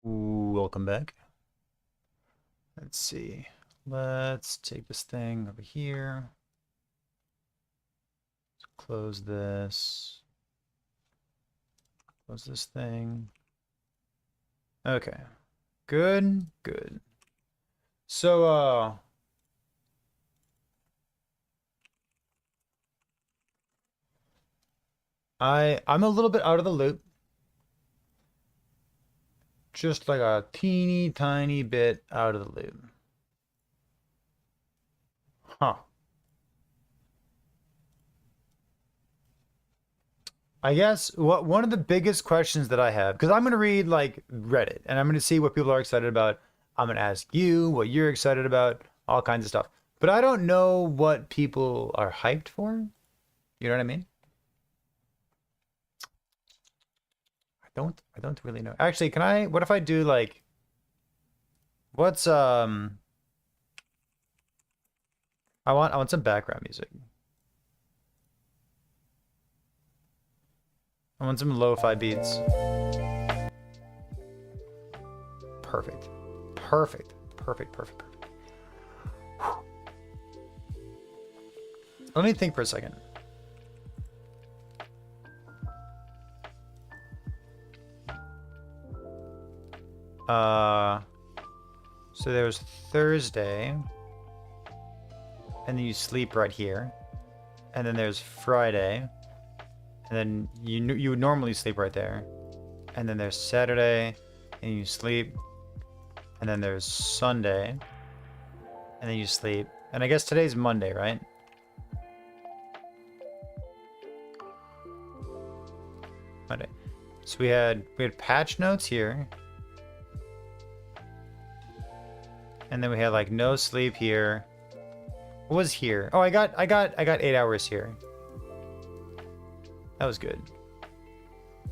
Ooh, welcome back. Let's see. Let's take this thing over here. Close this. Close this thing. Okay. Good, good. So, I'm a little bit out of the loop. Just like a teeny tiny bit out of the loop. Huh. I guess one of the biggest questions that I have, because I'm gonna read like Reddit and I'm gonna see what people are excited about. I'm gonna ask you what you're excited about, all kinds of stuff. But I don't know what people are hyped for. You know what I mean? I don't really know. Actually, what if I do like what's I want some background music. I want some lo-fi beats. Perfect. Perfect. Perfect. Perfect. Perfect. Let me think for a second. Uh, so there was Thursday, and then you sleep right here, and then there's Friday, and then you would normally sleep right there, and then there's Saturday, and you sleep, and then there's Sunday, and then you sleep, and I guess today's Monday, right? Monday. So we had patch notes here. And then we had like no sleep here. What was here? Oh, I got 8 hours here. That was good.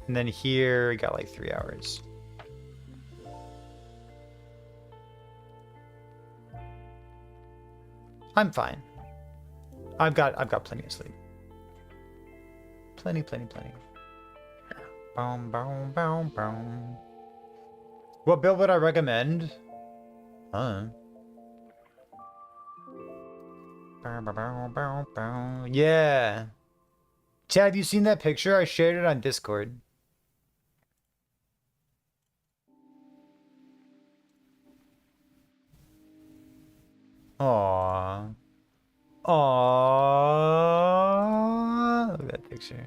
And then here we got like 3 hours. I'm fine. I've got plenty of sleep. Plenty. Boom, boom, boom, boom. What build would I recommend? Yeah. Chad, have you seen that picture? I shared it on Discord. Aww. Aww. Look at that picture.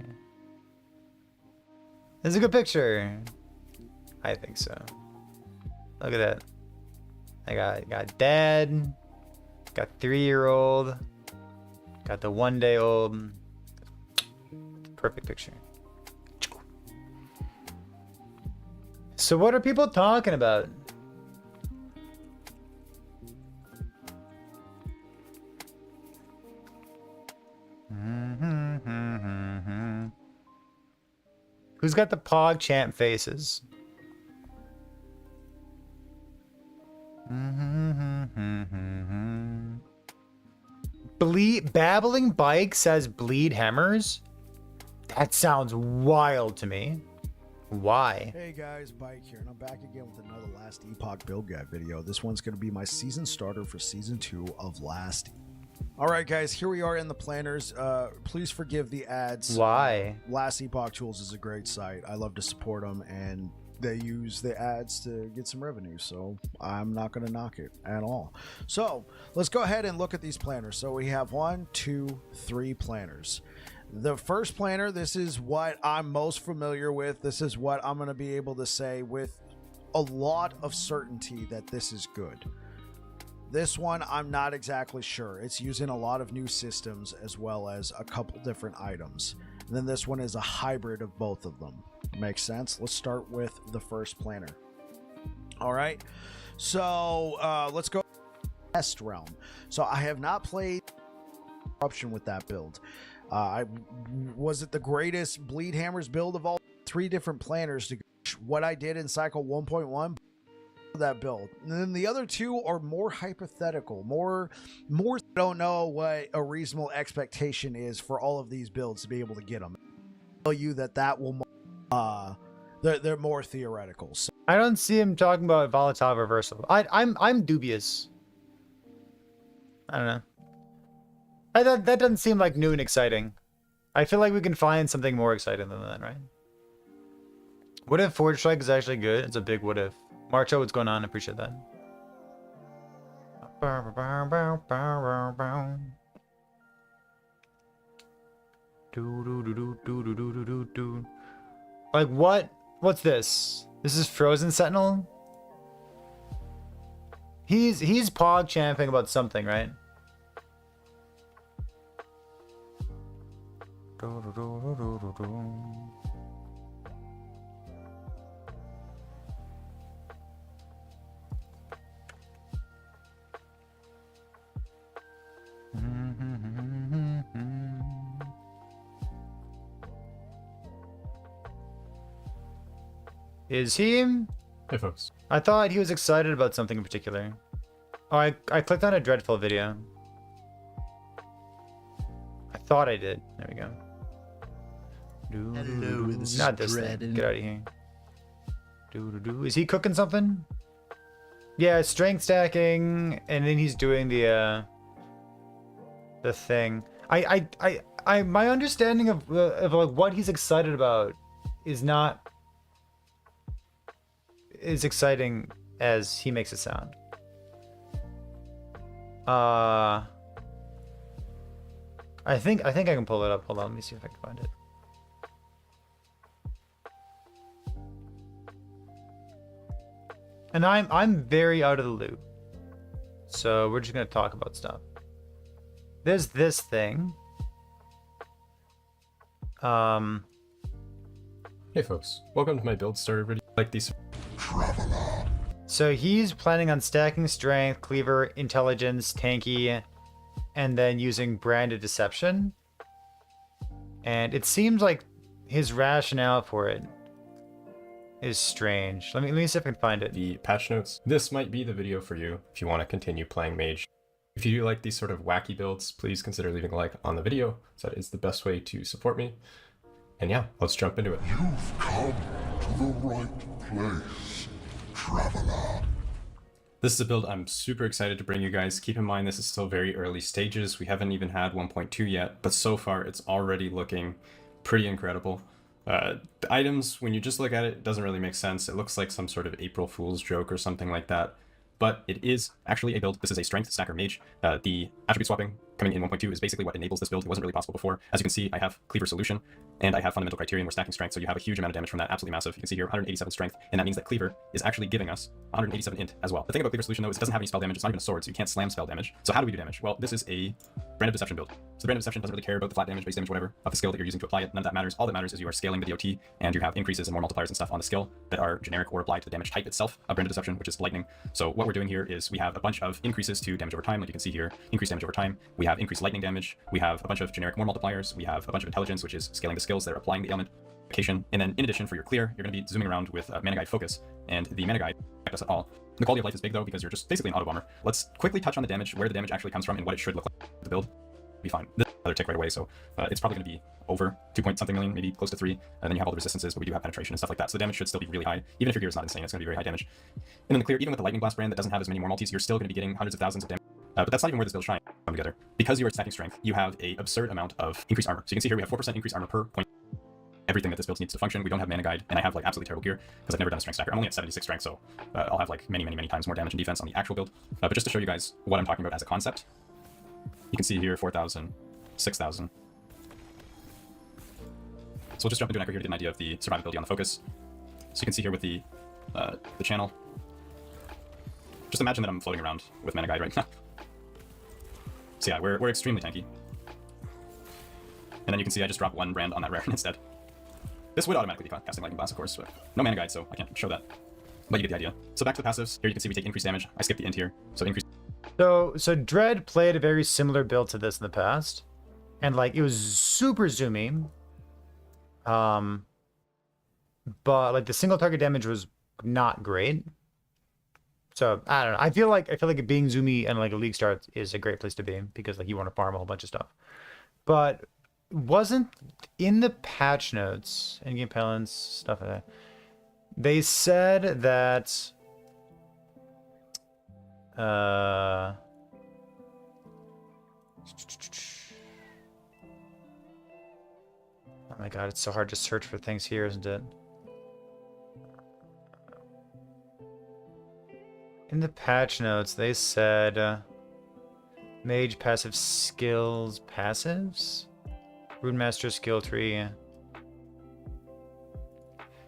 It's a good picture. I think so. Look at that. I got dad, got 3-year-old, got the 1-day-old. Perfect picture. So what are people talking about? Who's got the Pog Champ faces? Babbling Bike says bleed hammers? That sounds wild to me. Why? Hey guys, Bike here, and I'm back again with another Last Epoch Build Guide video. This one's going to be my season starter for Season 2 of Last. Alright guys, here we are in the planners. Please forgive the ads. Why? Last Epoch Tools is a great site. I love to support them, and they use the ads to get some revenue, so I'm not going to knock it at all. So let's go ahead and look at these planners. So we have 1, 2, 3 planners. The first planner, this is what I'm most familiar with. This is what I'm going to be able to say with a lot of certainty that this is good. This one, I'm not exactly sure. It's using a lot of new systems as well as a couple different items. And then this one is a hybrid of both of them. Makes sense? Let's start with the first planner. All right. So let's go test realm. So I have not played Corruption with that build. Was it the greatest Bleed Hammers build of all? 3 different planners to go. What I did in cycle 1.1, that build. And then the other 2 are more hypothetical, more don't know what a reasonable expectation is for all of these builds to be able to get them. I'll tell you that will They're more theoretical. So I don't see him talking about volatile reversal. I'm dubious. I don't know. That doesn't seem like new and exciting. I feel like we can find something more exciting than that, right? What if Forge Strike is actually good? It's a big what if. Marcho, what's going on? I appreciate that. Like what? What's this? This is Frozen Sentinel? He's pog champing about something, right? Is he? Hey folks. I thought he was excited about something in particular. Oh, I clicked on a Dreadful video. I thought I did. There we go. Hello, this is Not this Dread. thing. Get out of here. Is he cooking something? Yeah, strength stacking, and then he's doing the thing. My understanding of like what he's excited about is not as exciting as he makes it sound. I think I can pull it up. Hold on, let me see if I can find it. And I'm very out of the loop. So we're just gonna talk about stuff. There's this thing. Hey folks. Welcome to my build starter video. Like these. So he's planning on stacking strength, cleaver, intelligence, tanky, and then using branded deception. And it seems like his rationale for it is strange. Let me see if I can find it. The patch notes. This might be the video for you if you want to continue playing mage. If you do like these sort of wacky builds, please consider leaving a like on the video, so that is the best way to support me. And yeah, let's jump into it. You've come to the right place, traveler. This is a build I'm super excited to bring you guys. Keep in mind this is still very early stages. We haven't even had 1.2 yet, but so far it's already looking pretty incredible. The items, when you just look at it, it doesn't really make sense. It looks like some sort of April Fool's joke or something like that. But it is actually a build. This is a strength stacker mage. The attribute swapping coming in 1.2 is basically what enables this build. It wasn't really possible before. As you can see, I have Cleaver Solution, and I have Fundamental Criterion. We're stacking strength, so you have a huge amount of damage from that. Absolutely massive. You can see here 187 strength, and that means that Cleaver is actually giving us 187 int as well. The thing about Cleaver Solution, though, is it doesn't have any spell damage. It's not even a sword, so you can't slam spell damage. So how do we do damage? Well, this is a Brand of Deception build. So the Brand of Deception doesn't really care about the flat damage, base damage, whatever, of the skill that you're using to apply it. None of that matters. All that matters is you are scaling the DOT, and you have increases and more multipliers and stuff on the skill that are generic or applied to the damage type itself of Brand of Deception, which is lightning. So what we're doing here is we have a bunch of increases to damage over time, like you can see here, increased damage over time. We have increased lightning damage. We have a bunch of generic more multipliers. We have a bunch of intelligence, which is scaling the skills that are applying the element. And then in addition, for your clear, you're going to be zooming around with Mana Guide Focus, and the Mana Guide won't affect us at all. The quality of life is big though, because you're just basically an auto bomber. Let's quickly touch on the damage, where the damage actually comes from, and what it should look like. The build be fine. This is another tick right away, so it's probably going to be over 2 point something million, maybe close to 3. And then you have all the resistances, but we do have penetration and stuff like that, so the damage should still be really high. Even if your gear is not insane, it's going to be very high damage. And then the clear, even with the Lightning Blast brand that doesn't have as many more multis, you're still going to be getting hundreds of thousands of damage. But that's not even where this build shines come together. Because you are stacking strength, you have a absurd amount of increased armor. So you can see here we have 4% increased armor per point. Everything that this build needs to function. We don't have Mana Guide, and I have like absolutely terrible gear because I've never done a strength stacker. I'm only at 76 strength, so I'll have like many times more damage and defense on the actual build. But just to show you guys what I'm talking about as a concept, you can see here 4,000, 6,000. So we'll just jump into an anchor here to get an idea of the survivability on the focus. So you can see here with the channel. Just imagine that I'm floating around with Mana Guide right now. So yeah, we're extremely tanky. And then you can see I just dropped 1 brand on that rare instead. This would automatically be casting Lightning Blast, of course, but no Mana Guide, so I can't show that. But you get the idea. So back to the passives. Here you can see we take increased damage. I skipped the end here, so increased. So Dread played a very similar build to this in the past, and like it was super zoomy. But like the single target damage was not great. So I don't know. I feel like being zoomy and like a league start is a great place to be because like you want to farm a whole bunch of stuff. But wasn't in the patch notes, Endgame balance stuff like that. They said that oh my god, it's so hard to search for things here, isn't it? In the patch notes, they said mage passive skills passives? Runemaster skill tree.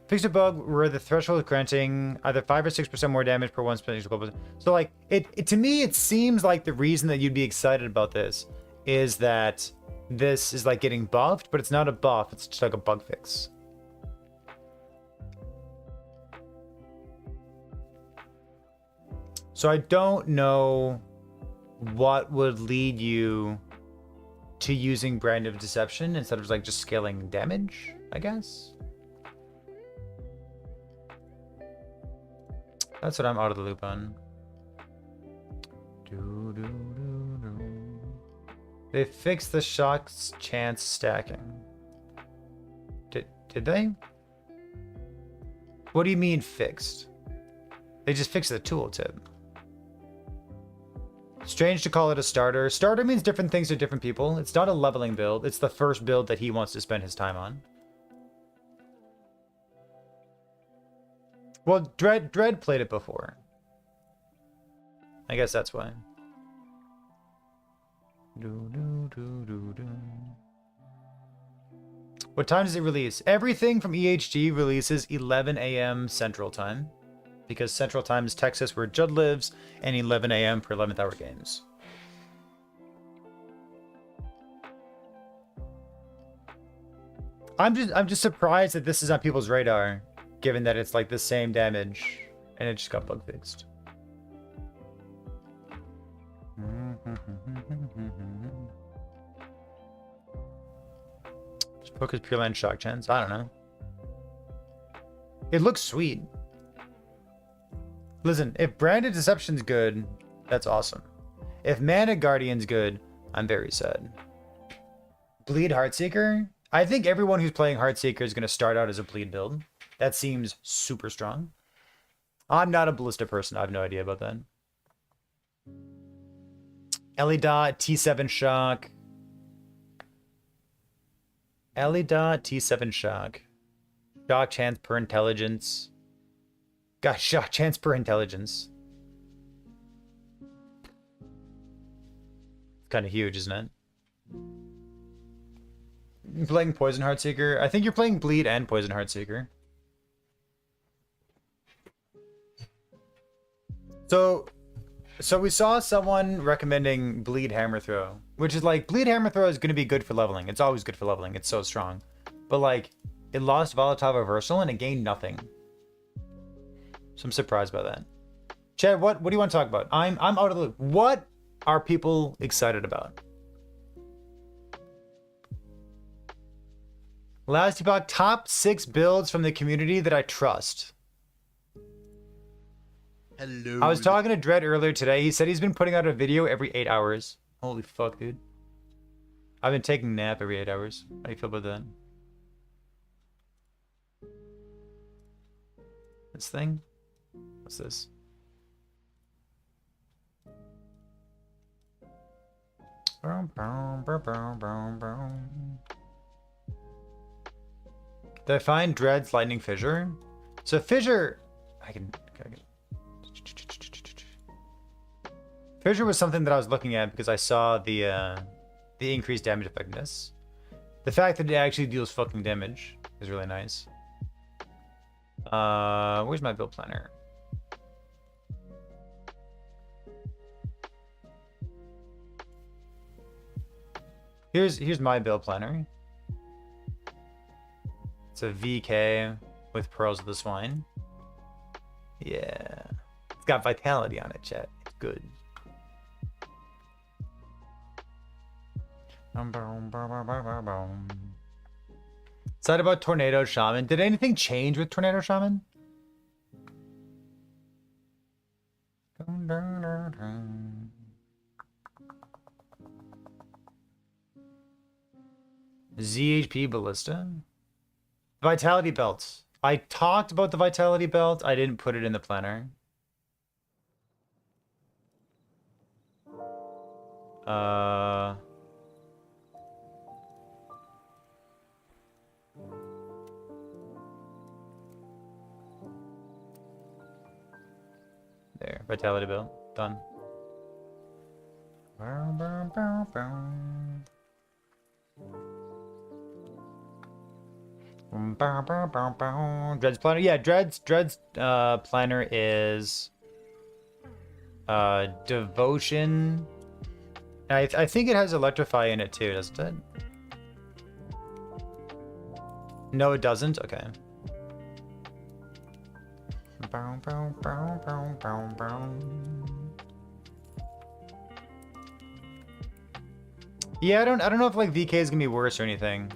Fixed a bug where the threshold is granting either 5 or 6% more damage per one special. So like it to me it seems like the reason that you'd be excited about this is that this is like getting buffed, but it's not a buff, it's just like a bug fix. So I don't know what would lead you to using Brand of Deception instead of like just scaling damage, I guess. That's what I'm out of the loop on. They fixed the shock's chance stacking. Did they? What do you mean fixed? They just fixed the tooltip. Strange to call it a starter. Starter means different things to different people. It's not a leveling build. It's the first build that he wants to spend his time on. Well, Dread played it before. I guess that's why. What time does it release? Everything from EHG releases 11 a.m. Central Time. Because Central Time is Texas, where Judd lives, and 11 a.m. for 11th hour games. I'm just surprised that this is on people's radar, given that it's like the same damage, and it just got bug fixed. Just focus purely on shock chance. I don't know. It looks sweet. Listen, if Branded Deception's good, that's awesome. If Mana Guardian's good, I'm very sad. Bleed Heartseeker? I think everyone who's playing Heartseeker is going to start out as a bleed build. That seems super strong. I'm not a Ballista person. I have no idea about that. Elidot, T7 Shock. Elidot, T7 Shock. Shock chance per intelligence. Got shock chance per intelligence. It's kind of huge, isn't it? You're playing Poison Heartseeker. I think you're playing Bleed and Poison Heartseeker. So we saw someone recommending Bleed Hammer Throw, which is like, Bleed Hammer Throw is going to be good for leveling. It's always good for leveling. It's so strong. But like, it lost Volatile Reversal and it gained nothing. So I'm surprised by that. Chad, what do you want to talk about? I'm out of the loop. What are people excited about? Last Epoch, top 6 builds from the community that I trust. Hello. I was talking to Dread earlier today. He said he's been putting out a video every 8 hours. Holy fuck, dude. I've been taking a nap every 8 hours. How do you feel about that? This thing? What's this? Did I find Dread's Lightning Fissure? So Fissure... Fissure was something that I was looking at because I saw the increased damage effectiveness. The fact that it actually deals fucking damage is really nice. Where's my build planner? Here's my build planner. It's a VK with Pearls of the Swine. Yeah. It's got vitality on it, chat. It's good. Said about Tornado Shaman. Did anything change with Tornado Shaman? ZHP Ballista. Vitality belts. I talked about the vitality belt. I didn't put it in the planner. There, vitality belt, done. Dread's planner, yeah, Dread's planner is devotion. I think it has electrify in it too, doesn't it? No, it doesn't. Okay. Yeah, I don't know if like VK is gonna be worse or anything.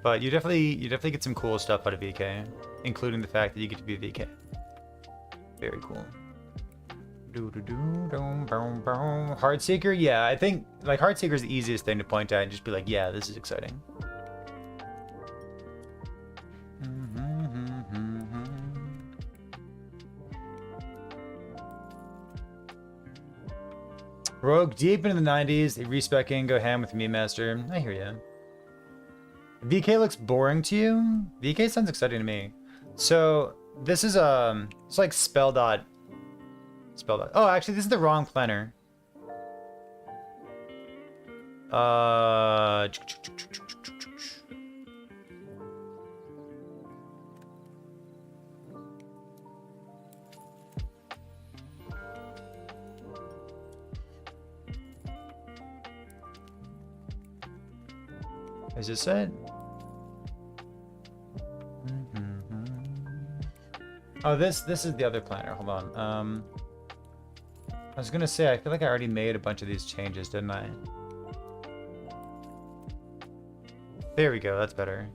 But you definitely get some cool stuff out of VK, including the fact that you get to be VK. Very cool. Heartseeker, yeah, I think like Heartseeker is the easiest thing to point at and just be like, yeah, this is exciting. Rogue deep into the 90s, respecking, go ham with me, master. I hear ya. VK looks boring to you? VK sounds exciting to me. So this is it's like spell dot. Oh, actually, this is the wrong planner. Is this it? Oh, this is the other planner. Hold on. I was gonna say I feel like I already made a bunch of these changes, didn't I? There we go. That's better.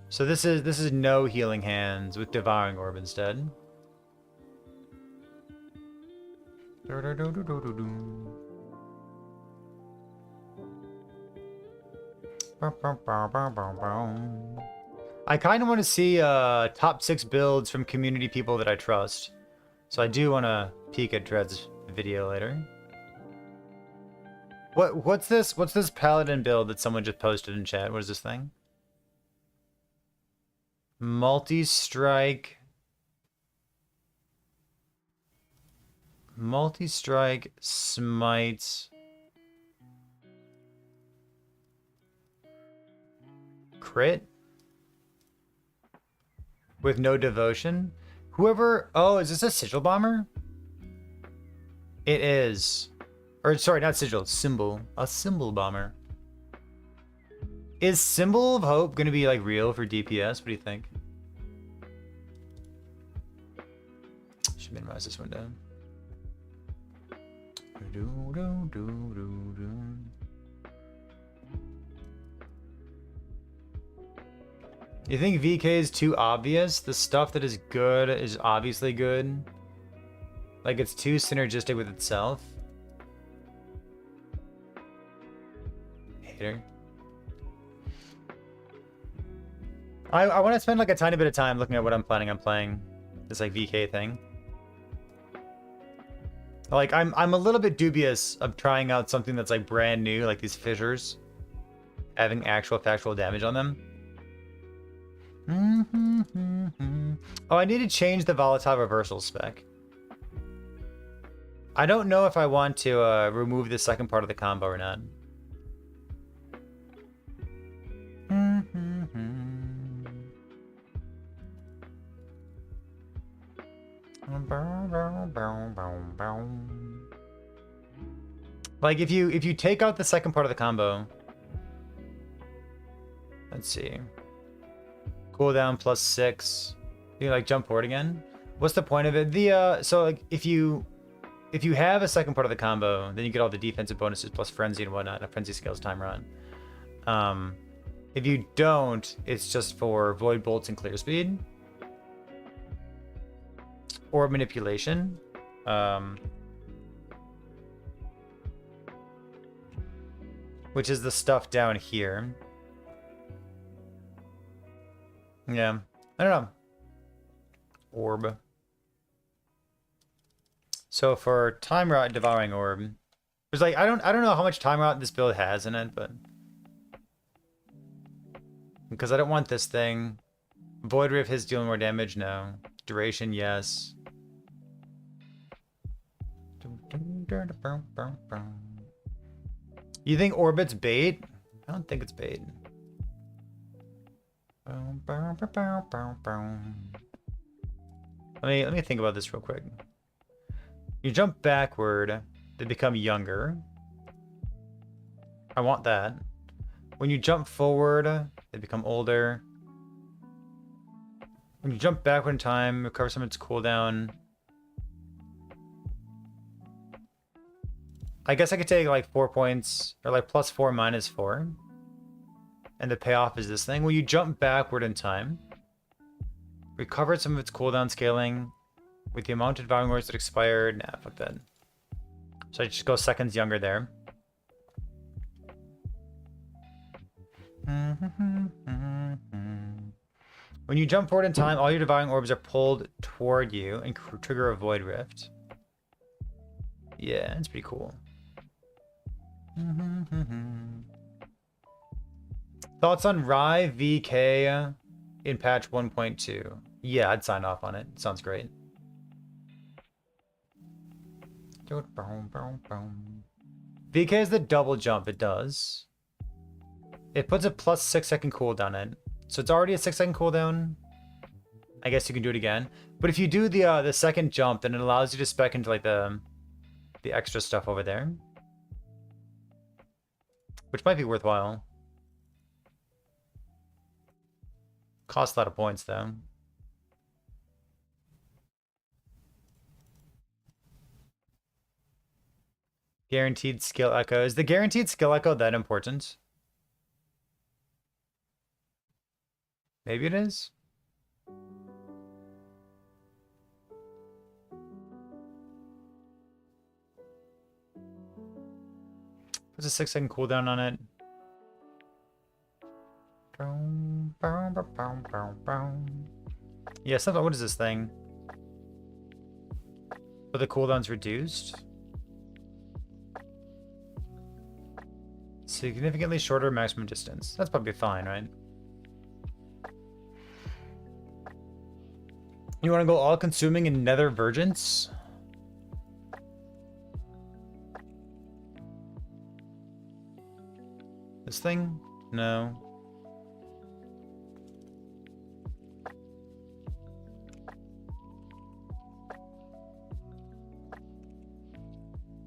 So this is no healing hands with devouring orb instead. I kind of want to see top 6 builds from community people that I trust. So I do want to peek at Dread's video later. What's this paladin build that someone just posted in chat? What is this thing? Multi-strike smite crit with no devotion. Whoever, oh, is this a sigil bomber? It is. Or sorry, not sigil, symbol. A symbol bomber. Is Symbol of Hope gonna be like real for DPS? What do you think? Should minimize this window. You think VK is too obvious? The stuff that is good is obviously good. Like it's too synergistic with itself. Hater. I want to spend like a tiny bit of time looking at what I'm planning on playing. This like VK thing. Like I'm a little bit dubious of trying out something that's like brand new, like these fissures having actual factual damage on them. Oh, I need to change the volatile reversal spec. I don't know if I want to remove the second part of the combo or not. Like if you take out the second part of the combo, let's see. Cooldown +6. You like jump forward again. What's the point of it? The so like if you have a second part of the combo, then you get all the defensive bonuses plus frenzy and whatnot. A frenzy scales time run. If you don't, it's just for void bolts and clear speed or manipulation. Which is the stuff down here. Yeah. I don't know. Orb. So for time rot devouring orb, there's like I don't know how much time rot this build has in it, but because I don't want this thing. Void Rift is dealing more damage, no. Duration, yes. You think Orbit's bait? I don't think it's bait. Let me think about this real quick. You jump backward, they become younger. I want that. When you jump forward, they become older. When you jump backward in time, recover some of its cooldown. I guess I could take like 4 points, or like +4 -4. And the payoff is this thing. When you jump backward in time, recover some of its cooldown scaling with the amount of devouring words that expired. Nah, fuck that. So I just go seconds younger there. When you jump forward in time, all your devouring orbs are pulled toward you and trigger a void rift. Yeah, it's pretty cool. Thoughts on Rye VK in patch 1.2? Yeah, I'd sign off on it. Sounds great. VK is the double jump, it does. It puts a +6 second cooldown in. So it's already a 6 second cooldown. I guess you can do it again. But if you do the second jump, then it allows you to spec into like the extra stuff over there. Which might be worthwhile. Costs a lot of points though. Guaranteed skill echo. Is the guaranteed skill echo that important? Maybe it is. Puts a 6 second cooldown on it. Yeah, something. What is this thing? But the cooldown's reduced. Significantly shorter maximum distance. That's probably fine, right? You want to go all consuming in Nether Virgins? This thing? No.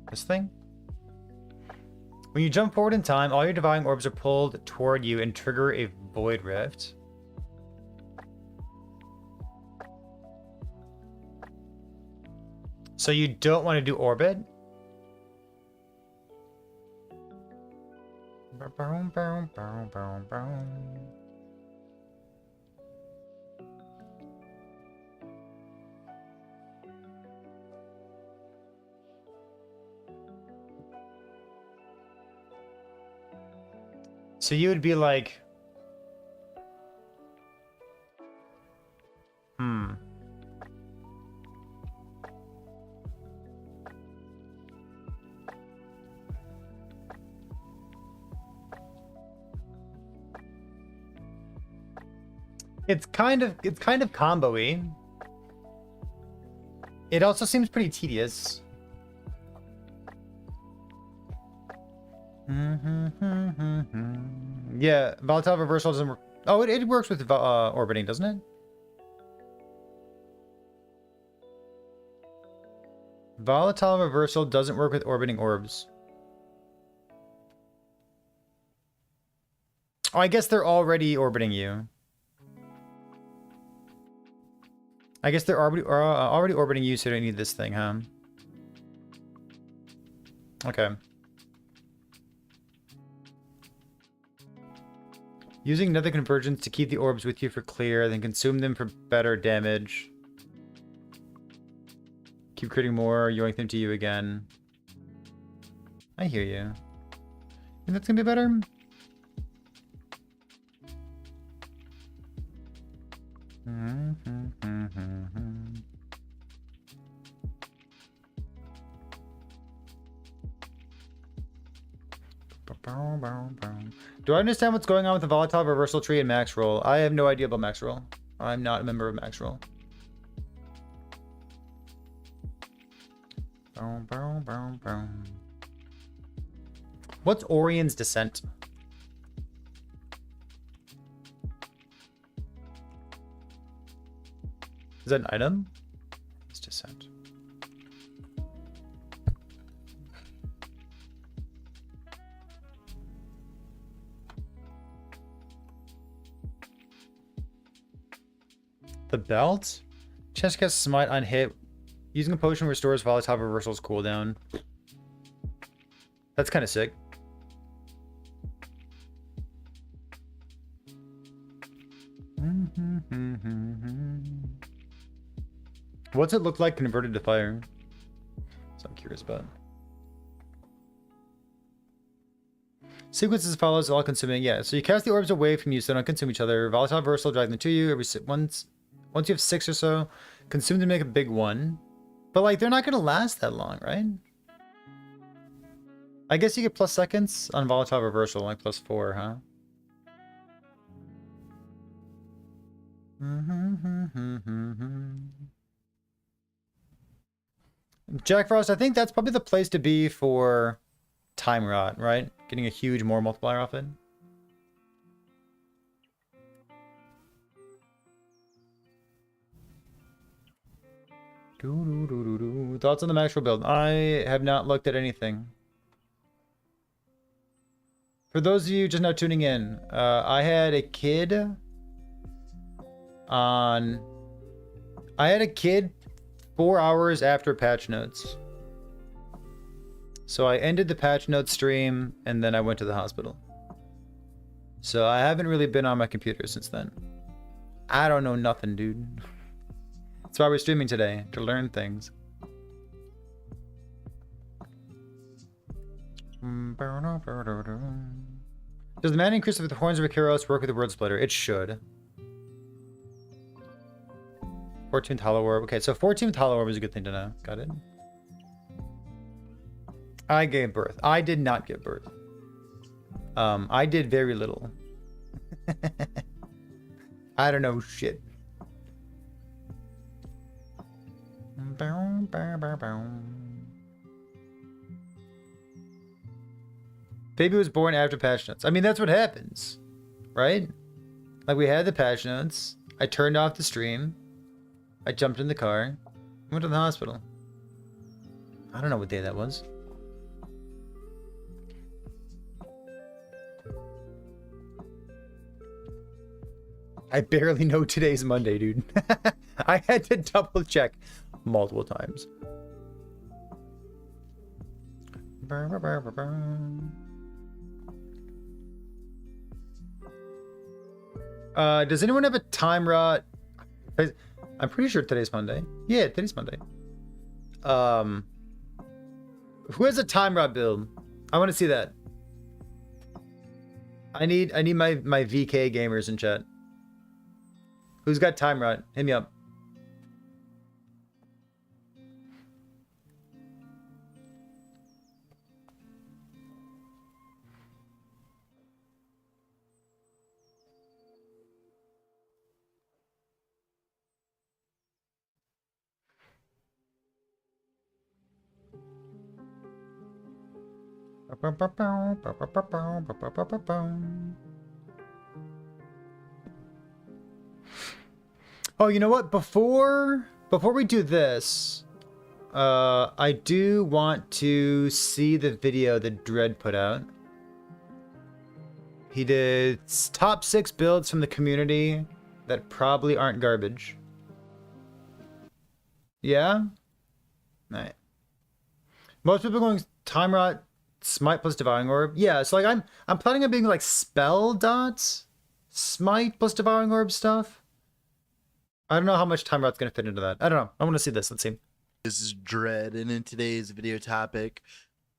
This thing? When you jump forward in time, all your devouring orbs are pulled toward you and trigger a void rift. So you don't want to do orbit? So you would be like, It's kind of combo-y. It also seems pretty tedious. Yeah, volatile reversal doesn't work. Oh, it works with orbiting, doesn't it? Volatile reversal doesn't work with orbiting orbs. Oh, I guess they're already orbiting you. I guess they're already orbiting you, so you don't need this thing, huh? Okay. Using nether convergence to keep the orbs with you for clear, then consume them for better damage. Keep creating more, yoink them to you again. I hear you. Think that's gonna be better? Do I understand what's going on with the volatile reversal tree and max roll? I have no idea about max roll. I'm not a member of max roll. What's Orion's Descent? Is that an item? It's Descent. The belt? Chest cast smite on hit. Using a potion restores volatile reversal's cooldown. That's kind of sick. What's it look like converted to fire? So I'm curious about. Sequence as follows, all consuming. Yeah, so you cast the orbs away from you so they don't consume each other. Volatile reversal, drag them to you. Once you have 6 or so, consume to make a big one. But like, they're not gonna last that long, right? I guess you get plus seconds on volatile reversal, like plus 4, huh? Jack Frost, I think that's probably the place to be for time rot, right? Getting a huge more multiplier off it. Thoughts on the maxwell build? I have not looked at anything. For those of you just now tuning in, I had a kid 4 hours after patch notes. So I ended the patch notes stream and then I went to the hospital. So I haven't really been on my computer since then. I don't know nothing, dude. That's why we're streaming today, to learn things. Does the man increase with the horns of Icaros work with the word splitter? It should. 14th Hollow Orb. Okay, so 14th Hollow Orb is a good thing to know. Got it. I gave birth. I did not give birth. I did very little. I don't know shit. Baby was born after patch notes. I mean, that's what happens, right? Like, we had the patch notes. I turned off the stream. I jumped in the car. Went to the hospital. I don't know what day that was. I barely know today's Monday, dude. I had to double check multiple times. Does anyone have a time rot? I'm pretty sure today's Monday. Yeah, today's Monday. Who has a time rot build? I want to see that. I need my VK gamers in chat. Who's got time rot? Hit me up. Oh, you know what? Before we do this, I do want to see the video that Dread put out. He did top 6 builds from the community that probably aren't garbage. Yeah? Alright. Most people are going time rot, smite plus devouring orb. Yeah, so like I'm planning on being like spell dots, smite plus devouring orb stuff. I don't know how much time rot's gonna fit into that. I don't know. I want to see this. Let's see. This is Dread, and in today's video topic,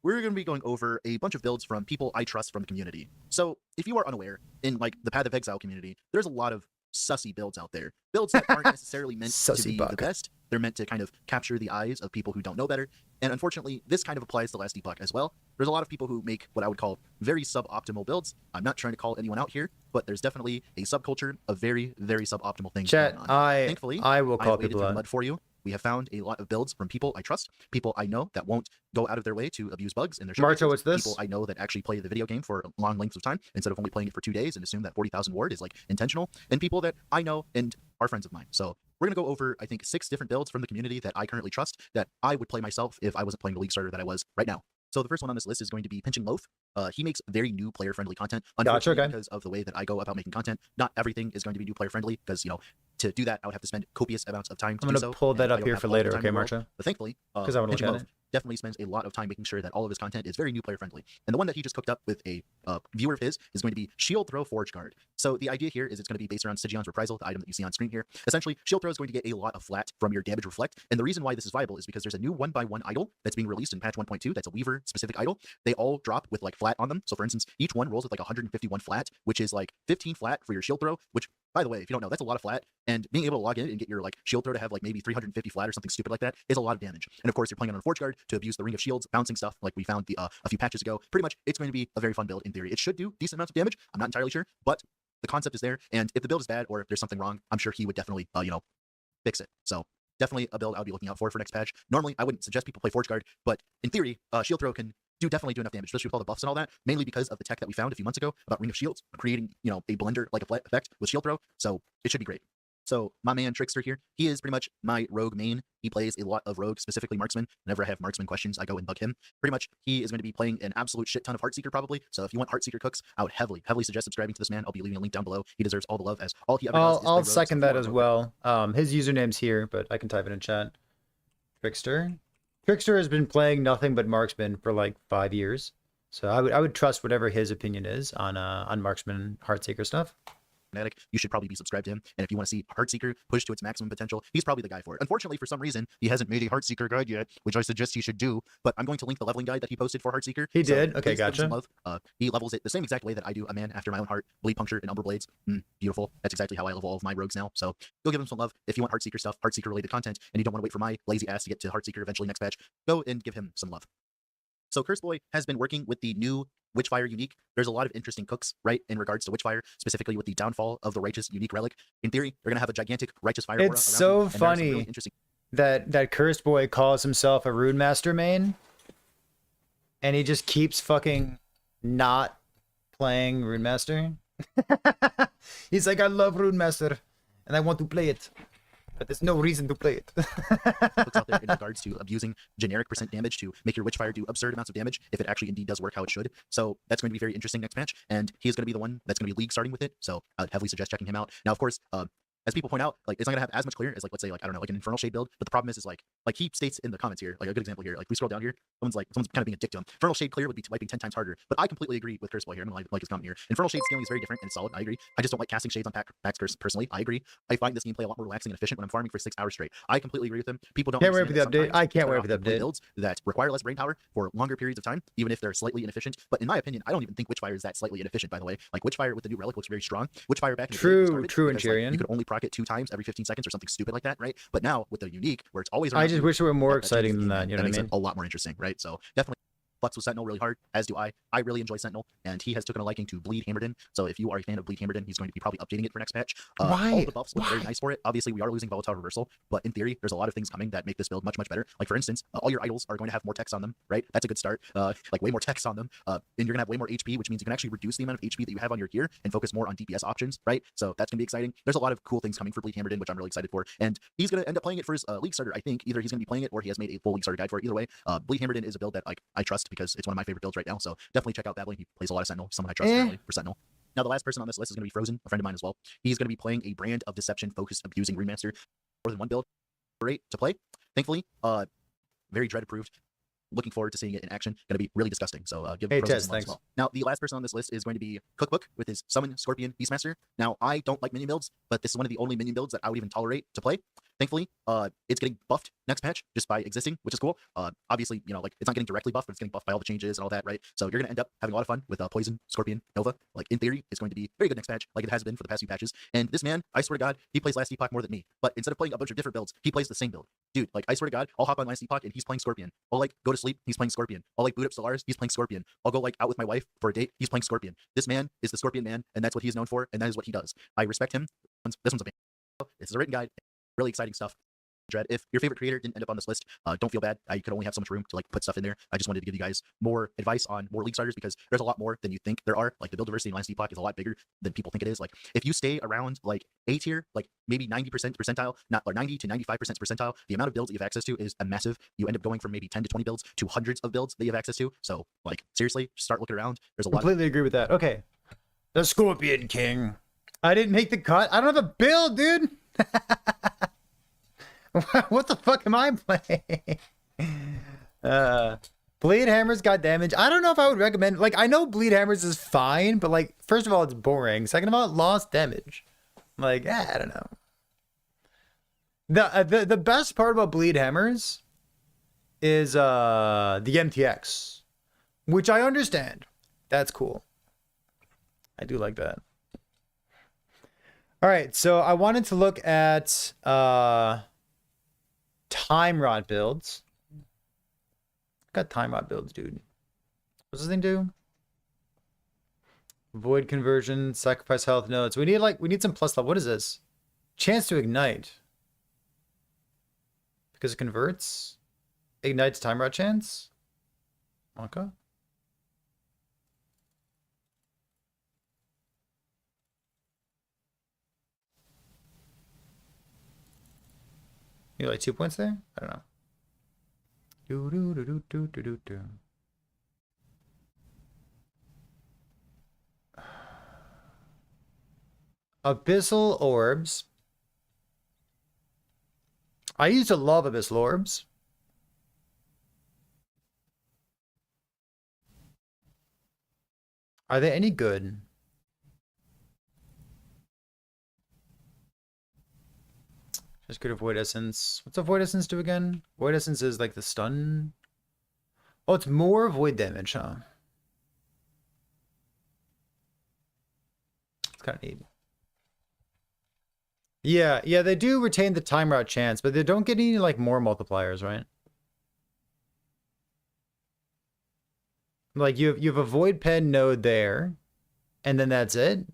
we're going to be going over a bunch of builds from people I trust from the community. So if you are unaware, in like the Path of Exile community, there's a lot of sussy builds out there. Builds that aren't necessarily meant to Sussy be bug. the best. They're meant to kind of capture the eyes of people who don't know better. And unfortunately, this kind of applies to Last Epoch as well. There's a lot of people who make what I would call very suboptimal builds. I'm not trying to call anyone out here, but there's definitely a subculture of very, very suboptimal things Chat, going on. Thankfully, I will I call have waded people through the out. mud for you. We have found a lot of builds from people I trust, people I know that won't go out of their way to abuse bugs in their Marcho, showcases, what's this? people I know that actually play the video game for long lengths of time instead of only playing it for 2 days and assume that 40,000 ward is like intentional, and people that I know and are friends of mine. So we're going to go over, I think, 6 different builds from the community that I currently trust that I would play myself if I wasn't playing the League starter that I was right now. So the first one on this list is going to be Pinching Loaf. He makes very new player-friendly content. Unfortunately, okay. because of the way that I go about making content, not everything is going to be new player-friendly because, you know, to do that, I would have to spend copious amounts of time to I'm do gonna so. pull and that I up don't here have for all the later, time okay, in the world. Marcho? But thankfully, 'Cause I wanna look Pinching at Loaf it. definitely spends a lot of time making sure that all of his content is very new player-friendly. And the one that he just cooked up with a viewer of his is going to be Shield Throw Forge Guard. So the idea here is it's going to be based around Sigion's Reprisal, the item that you see on screen here. Essentially, Shield Throw is going to get a lot of flat from your damage reflect. And the reason why this is viable is because there's a new 1x1 idol that's being released in patch 1.2 that's a Weaver specific idol. They all drop with like flat on them. So for instance, each one rolls with like 151 flat, which is like 15 flat for your shield throw, which, by the way, if you don't know, that's a lot of flat. And being able to log in and get your like shield throw to have like maybe 350 flat or something stupid like that is a lot of damage. And of course, you're playing on a Forge Guard to abuse the Ring of Shields, bouncing stuff like we found a few patches ago. Pretty much, it's going to be a very fun build in theory. It should do decent amounts of damage. I'm not entirely sure, but the concept is there. And if the build is bad or if there's something wrong, I'm sure he would definitely, fix it. So definitely a build I would be looking out for next patch. Normally, I wouldn't suggest people play Forge Guard, but in theory, Shield Throw can definitely do enough damage, especially with all the buffs and all that, mainly because of the tech that we found a few months ago about Ring of Shields, creating, a blender like effect with Shield Throw. So it should be great. So my man Trickster here, he is pretty much my rogue main. He plays a lot of rogue, specifically marksman. Whenever I have marksman questions, I go and bug him. Pretty much, he is going to be playing an absolute shit ton of Heartseeker probably. So if you want Heartseeker cooks, I would heavily suggest subscribing to this man. I'll be leaving a link down below. He deserves all the love as all he ever does is play I'll rogue, so second if you that are a as rogue- well. His username's here, but I can type it in chat. Trickster. Trickster has been playing nothing but marksman for like 5 years. So I would trust whatever his opinion is on marksman Heartseeker stuff. You should probably be subscribed to him. And if you want to see Heartseeker push to its maximum potential, he's probably the guy for it. Unfortunately, for some reason, he hasn't made a Heartseeker guide yet, which I suggest he should do. But I'm going to link the leveling guide that he posted for Heartseeker. He did? Okay, please give him some gotcha. love. He levels it the same exact way that I do, a man after my own heart, Bleed Puncture and Umber Blades. Beautiful. That's exactly how I level all of my rogues now. So go give him some love. If you want Heartseeker stuff, Heartseeker related content, and you don't want to wait for my lazy ass to get to Heartseeker eventually next patch, go and give him some love. So Curseboy has been working with the new Witchfire unique. There's a lot of interesting cooks, right, in regards to Witchfire, specifically with the downfall of the Righteous unique relic. In theory, they're going to have a gigantic Righteous Fire aura It's around so you, and there are some funny really interesting that Cursed Boy calls himself a Rune Master main, and he just keeps fucking not playing Rune Master. He's like, I love Rune Master, and I want to play it, but there's no reason to play it. cooks out there in regards to abusing generic percent damage to make your Witchfire do absurd amounts of damage if it actually indeed does work how it should. So that's going to be very interesting next match, and he is going to be the one that's going to be league starting with it. So I'd heavily suggest checking him out. Now, of course, as people point out, like it's not gonna have as much clear as like let's say like I don't know like an Infernal Shade build, but the problem is like he states in the comments here, like a good example here, like we scroll down here, someone's kind of being a dick to him. Infernal Shade clear would be wiping 10 times harder, but I completely agree with Curseboy here. I'm gonna like his comment here. Infernal Shade scaling is very different and it's solid. I agree. I just don't like casting shades on packs personally. I agree. I find this gameplay a lot more relaxing and efficient when I'm farming for 6 hours straight. I completely agree with him. People don't Can't wait for understand the that update. sometimes I can't it's wait better for the off to play update. builds that require less brain power for longer periods of time, even if they're slightly inefficient. But in my opinion, I don't even think Witchfire is that slightly inefficient. By the way, like Witchfire with the new relic looks very strong. Witchfire back in the day True, started true, because, like, Enchiridion. you could only proc it 2 times every 15 seconds or something stupid like that, right? But now with the unique, where it's always I around just you, wish it were more that changes exciting the than game, that. and You know that what I makes mean? it a lot more interesting, right? So definitely Flux with Sentinel really hard, as do I. I really enjoy Sentinel, and he has taken a liking to Bleed Hammerden. So if you are a fan of Bleed Hammerden, he's going to be probably updating it for next patch. Why? All the buffs look very Why? nice for it. Obviously, we are losing Volatile Reversal, but in theory, there's a lot of things coming that make this build much, much better. Like for instance, all your idols are going to have more text on them, right? That's a good start. Like way more text on them. And you're gonna have way more HP, which means you can actually reduce the amount of HP that you have on your gear and focus more on DPS options, right? So that's gonna be exciting. There's a lot of cool things coming for Bleed Hammerden, which I'm really excited for. And he's gonna end up playing it for his league starter. I think either he's gonna be playing it or he has made a full league starter guide for it. Either way, Bleed Hammerden is a build that like I trust because it's one of my favorite builds right now. So definitely check out Babbling. He plays a lot of Sentinel. Someone I trust really for Sentinel. Now the last person on this list is gonna be Frozen, a friend of mine as well. He's gonna be playing a brand of deception focused abusing Remaster. More than one build. Great to play. Thankfully, very dread approved. Looking forward to seeing it in action. Going to be really disgusting. So give Hey, Frozen Tess, some love as thanks. well. Now the last person on this list is going to be Cookbook with his Summon Scorpion Beastmaster. Now I don't like minion builds, but this is one of the only minion builds that I would even tolerate to play. Thankfully, it's getting buffed next patch just by existing, which is cool. Obviously, you know, like it's not getting directly buffed, but it's getting buffed by all the changes and all that, right? So you're gonna end up having a lot of fun with Poison, Scorpion, Nova. Like in theory, it's going to be very good next patch, like it has been for the past few patches. And this man, I swear to God, he plays last epoch more than me. But instead of playing a bunch of different builds, he plays the same build. Dude, like I swear to God, I'll hop on last epoch and he's playing Scorpion. I'll like go to sleep, he's playing Scorpion. I'll like boot up Solaris, he's playing Scorpion. I'll go like out with my wife for a date, he's playing Scorpion. This man is the Scorpion man, and that's what he's known for, and that is what he does. I respect him. This one's a this is a written guide, really exciting stuff. Dread. If your favorite creator didn't end up on this list, don't feel bad. I could only have so much room to like put stuff in there. I just wanted to give you guys more advice on more league starters because there's a lot more than you think there are. Like the build diversity in Last Epoch is a lot bigger than people think it is. Like if you stay around like A tier, like maybe 90% percentile, not or 90 to 95% percentile, the amount of builds that you have access to is a massive. You end up going from maybe 10 to 20 builds to hundreds of builds that you have access to. So like seriously, just start looking around. There's a lot. Completely agree with that. Okay, the Scorpion King. I didn't make the cut. I don't have a build, dude. What the fuck am I playing? Bleed Hammers got damage. I don't know if I would recommend. Like, I know Bleed Hammers is fine, but like, first of all, it's boring. Second of all, it lost damage. Like, I don't know. The best part about Bleed Hammers is the MTX, which I understand. That's cool. I do like that. All right, so I wanted to look at Time Rod builds. Got Time Rod builds, dude. What's this thing do? Void conversion, sacrifice health nodes. We need some plus level. What is this? Chance to ignite. Because it converts? Ignites Time Rod chance? Okay. You like 2 points there? I don't know. Do do do do do do do do. Abyssal orbs. I used to love abyssal orbs. Are they any good? Just good at Void Essence. What's a Void Essence do again? Void Essence is like the stun. Oh, it's more void damage, huh? It's kind of neat. Yeah, they do retain the time route chance, but they don't get any like more multipliers, right? Like you have a void pen node there, and then that's it.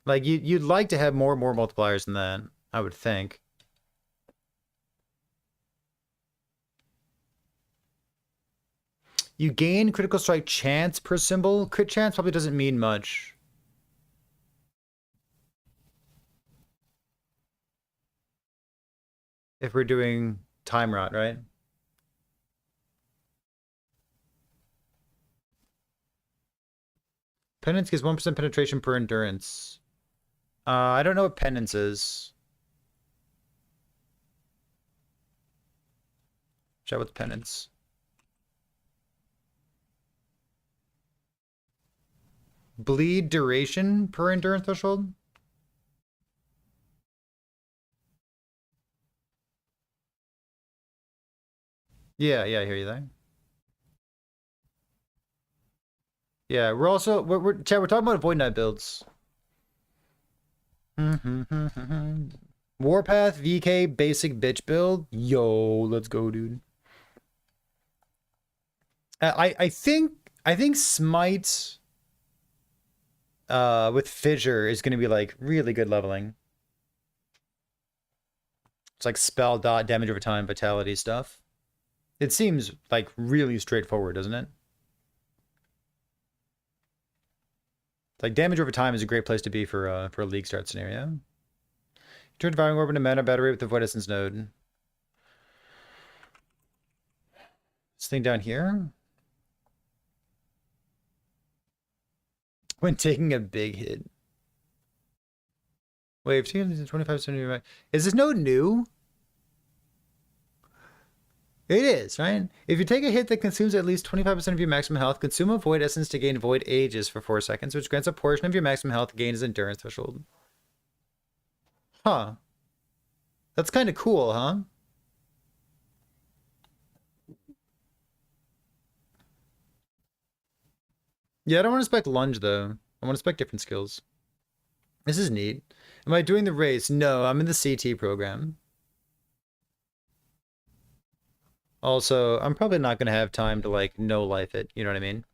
Like you'd like to have more multipliers than that, I would think. You gain critical strike chance per symbol. Crit chance probably doesn't mean much. If we're doing time rot, right? Penance gives 1% penetration per endurance. I don't know what penance is. Chat with penance. Bleed duration per endurance threshold? Yeah, I hear you there. Yeah, we're also Chad, we're talking about Void Knight builds. Warpath VK basic bitch build. Yo, let's go, dude. I think Smite with Fissure is gonna be like really good leveling. It's like spell dot damage over time vitality stuff. It seems like really straightforward, doesn't it? Like damage over time is a great place to be for a league start scenario. Turn Devouring Orb into mana battery with the Void Essence node. This thing down here. When taking a big hit. Wait, 25%. Is this node new? It is, right? If you take a hit that consumes at least 25% of your maximum health, consume a Void Essence to gain Void Ages for 4 seconds, which grants a portion of your maximum health gained as endurance threshold. Huh. That's kind of cool, huh? Yeah, I don't want to spec lunge though. I want to spec different skills. This is neat. Am I doing the race? No, I'm in the CT program. Also, I'm probably not going to have time to like no life it, you know what I mean?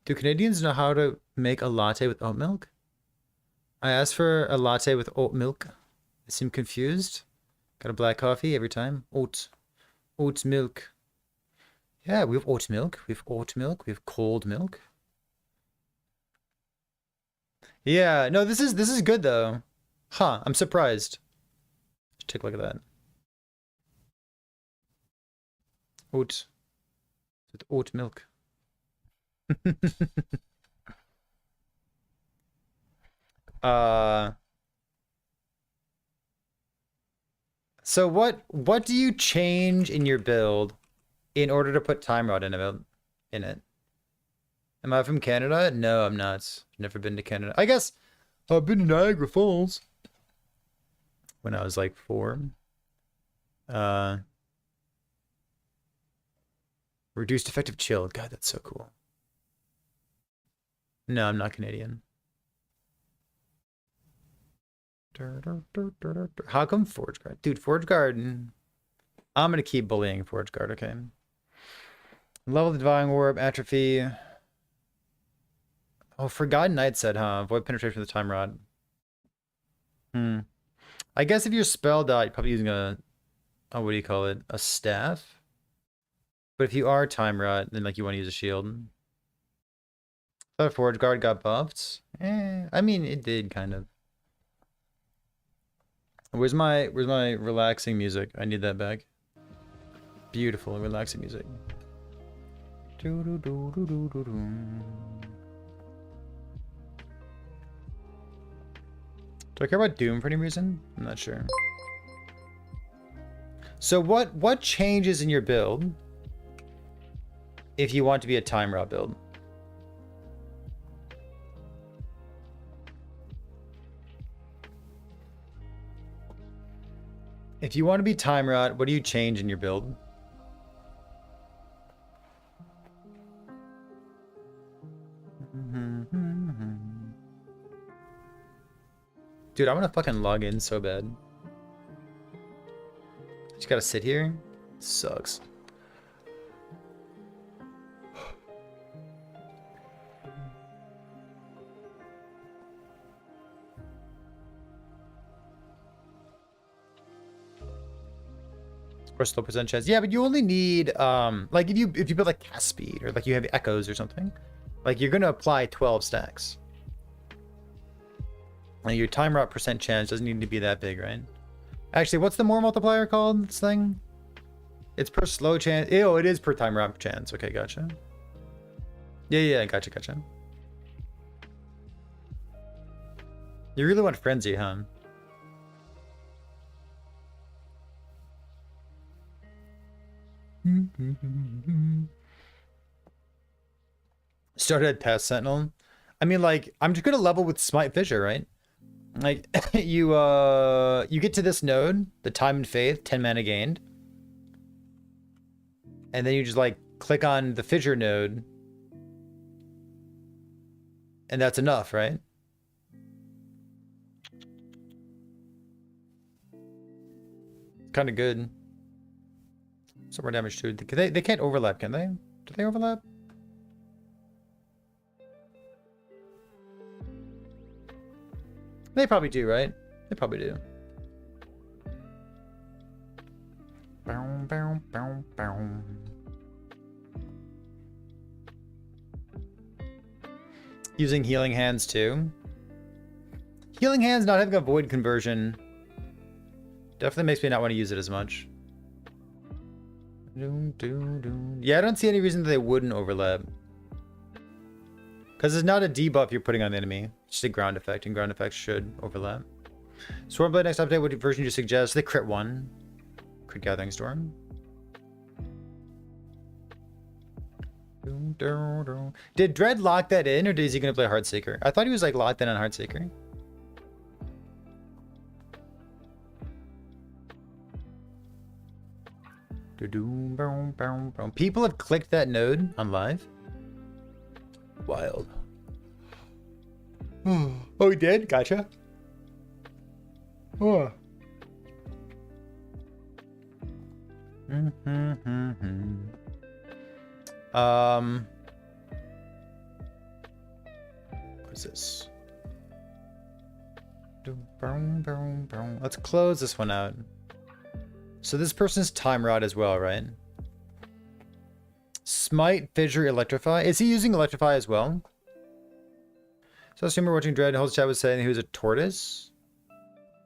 Do Canadians know how to make a latte with oat milk? I asked for a latte with oat milk. They seem confused. Got a black coffee every time. Oat milk. Yeah, we have oat milk. We have oat milk. We have cold milk. Yeah, no, this is good though. Huh, I'm surprised. Just take a look at that. Oat. With oat milk. So what do you change in your build in order to put time rod in it? Am I from Canada? No, I'm not. Never been to Canada. I guess I've been to Niagara Falls when I was like 4. Reduced effective chill. God, that's so cool. No, I'm not Canadian. How come Forge Guard? Dude, Forge Guard. I'm gonna keep bullying Forge Guard, okay? Level the Divine Orb, Atrophy. Oh, Forgotten Knight said, huh? Avoid penetration with the Time Rod. I guess if you're spelled out, you're probably using a what do you call it? A staff? But if you are Time Rod, then like you want to use a shield. Thought Forge Guard got buffed. I mean it did kind of. Where's my relaxing music? I need that back. Beautiful relaxing music. Do I care about Doom for any reason? I'm not sure. So what changes in your build if you want to be a time rod build? If you want to be time rod, what do you change in your build? Dude, I want to fucking log in so bad. Just gotta sit here. Sucks. Or slow percent chance. Yeah, but you only need like if you build like cast speed or like you have echoes or something, like you're gonna apply 12 stacks. And your time rot percent chance doesn't need to be that big, right? Actually, what's the more multiplier called? This thing? It's per slow chance. Ew, it is per time rot chance. Okay, gotcha. Yeah, gotcha. You really want frenzy, huh? Started at Past Sentinel. I mean, like, I'm just gonna level with Smite Fissure, right? Like, you get to this node, the Time and Faith, 10 mana gained. And then you just, like, click on the Fissure node. And that's enough, right? Kind of good. Some more damage too. They can't overlap, can they? Do they overlap? They probably do, right? They probably do. Using Healing Hands too. Healing Hands not having a void conversion definitely makes me not want to use it as much. Yeah, I don't see any reason that they wouldn't overlap. Because it's not a debuff you're putting on the enemy. It's just a ground effect, and ground effects should overlap. Stormblade next update, what version do you suggest? The crit one. Crit Gathering Storm. Did Dread lock that in, or is he going to play Heartseeker? I thought he was like locked in on Heartseeker. People have clicked that node on live. Wild. Oh, we did? Gotcha. Oh. What is this? Let's close this one out. So this person's time rod as well, right? Smite, Fissure, Electrify. Is he using Electrify as well? So I assume we're watching Dread. Holds chat was saying he was a tortoise.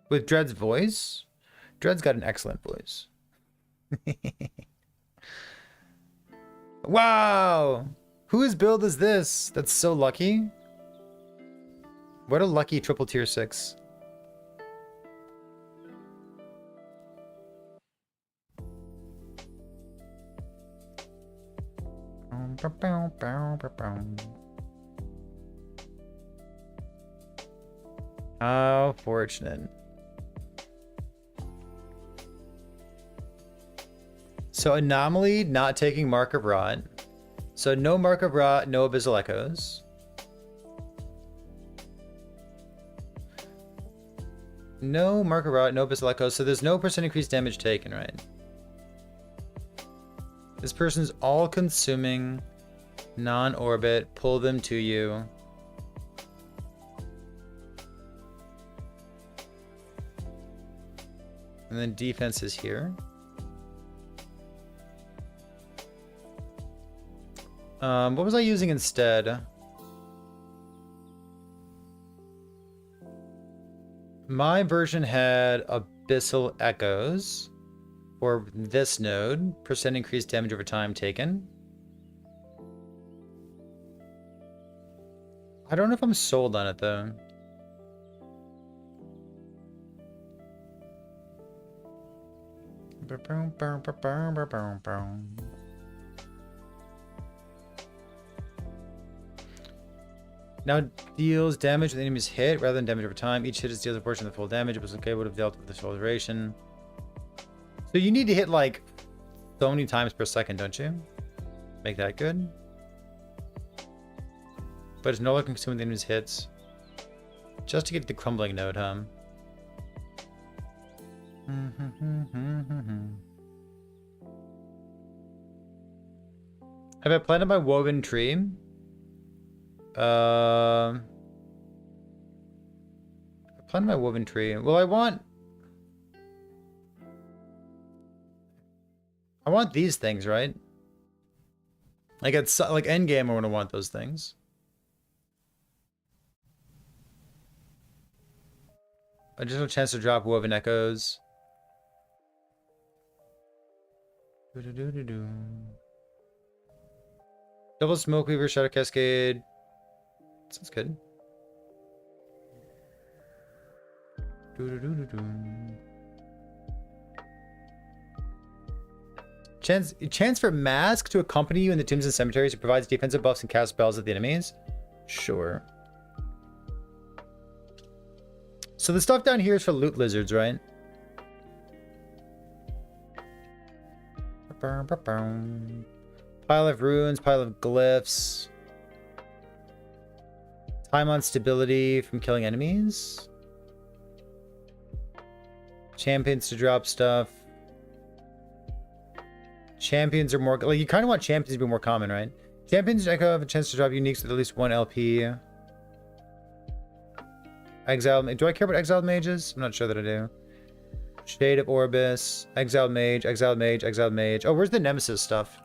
With Dread's voice? Dread's got an excellent voice. Wow! Whose build is this? That's so lucky. What a lucky triple tier 6. How fortunate. So Anomaly not taking Mark of Rot. So no Mark of Rot, no Abyssal Echoes. No Mark of Rot, no Abyssal Echoes. So there's no % increased damage taken, right? This person's all consuming, non-orbit, pull them to you. And then defense is here. What was I using instead? My version had Abyssal Echoes for this node. % increased damage over time taken. I don't know if I'm sold on it though. Now deals damage with the enemy's hit rather than damage over time. Each hit is deals a portion of the full damage. It was okay, would have dealt with this whole duration. So you need to hit like so many times per second, don't you? Make that good. But it's no longer consuming the enemy's hits. Just to get the crumbling node, huh? Have I planted my woven tree? I planted my woven tree. Well, I want these things, right? Like it's like Endgame, I'm gonna want those things. Additional chance to drop woven echoes. Double smoke weaver, shadow cascade. Sounds good. Chance for mask to accompany you in the tombs and cemeteries. It provides defensive buffs and cast spells at the enemies. Sure. So the stuff down here is for loot lizards, right? Pile of runes, pile of glyphs. Time on stability from killing enemies. Champions to drop stuff. Champions are more... Like, you kind of want champions to be more common, right? Champions have a chance to drop uniques with at least 1 LP. Exiled... Do I care about Exiled Mages? I'm not sure that I do. Shade of Orbis. Exiled Mage, Exiled Mage, Exiled Mage. Oh, where's the Nemesis stuff?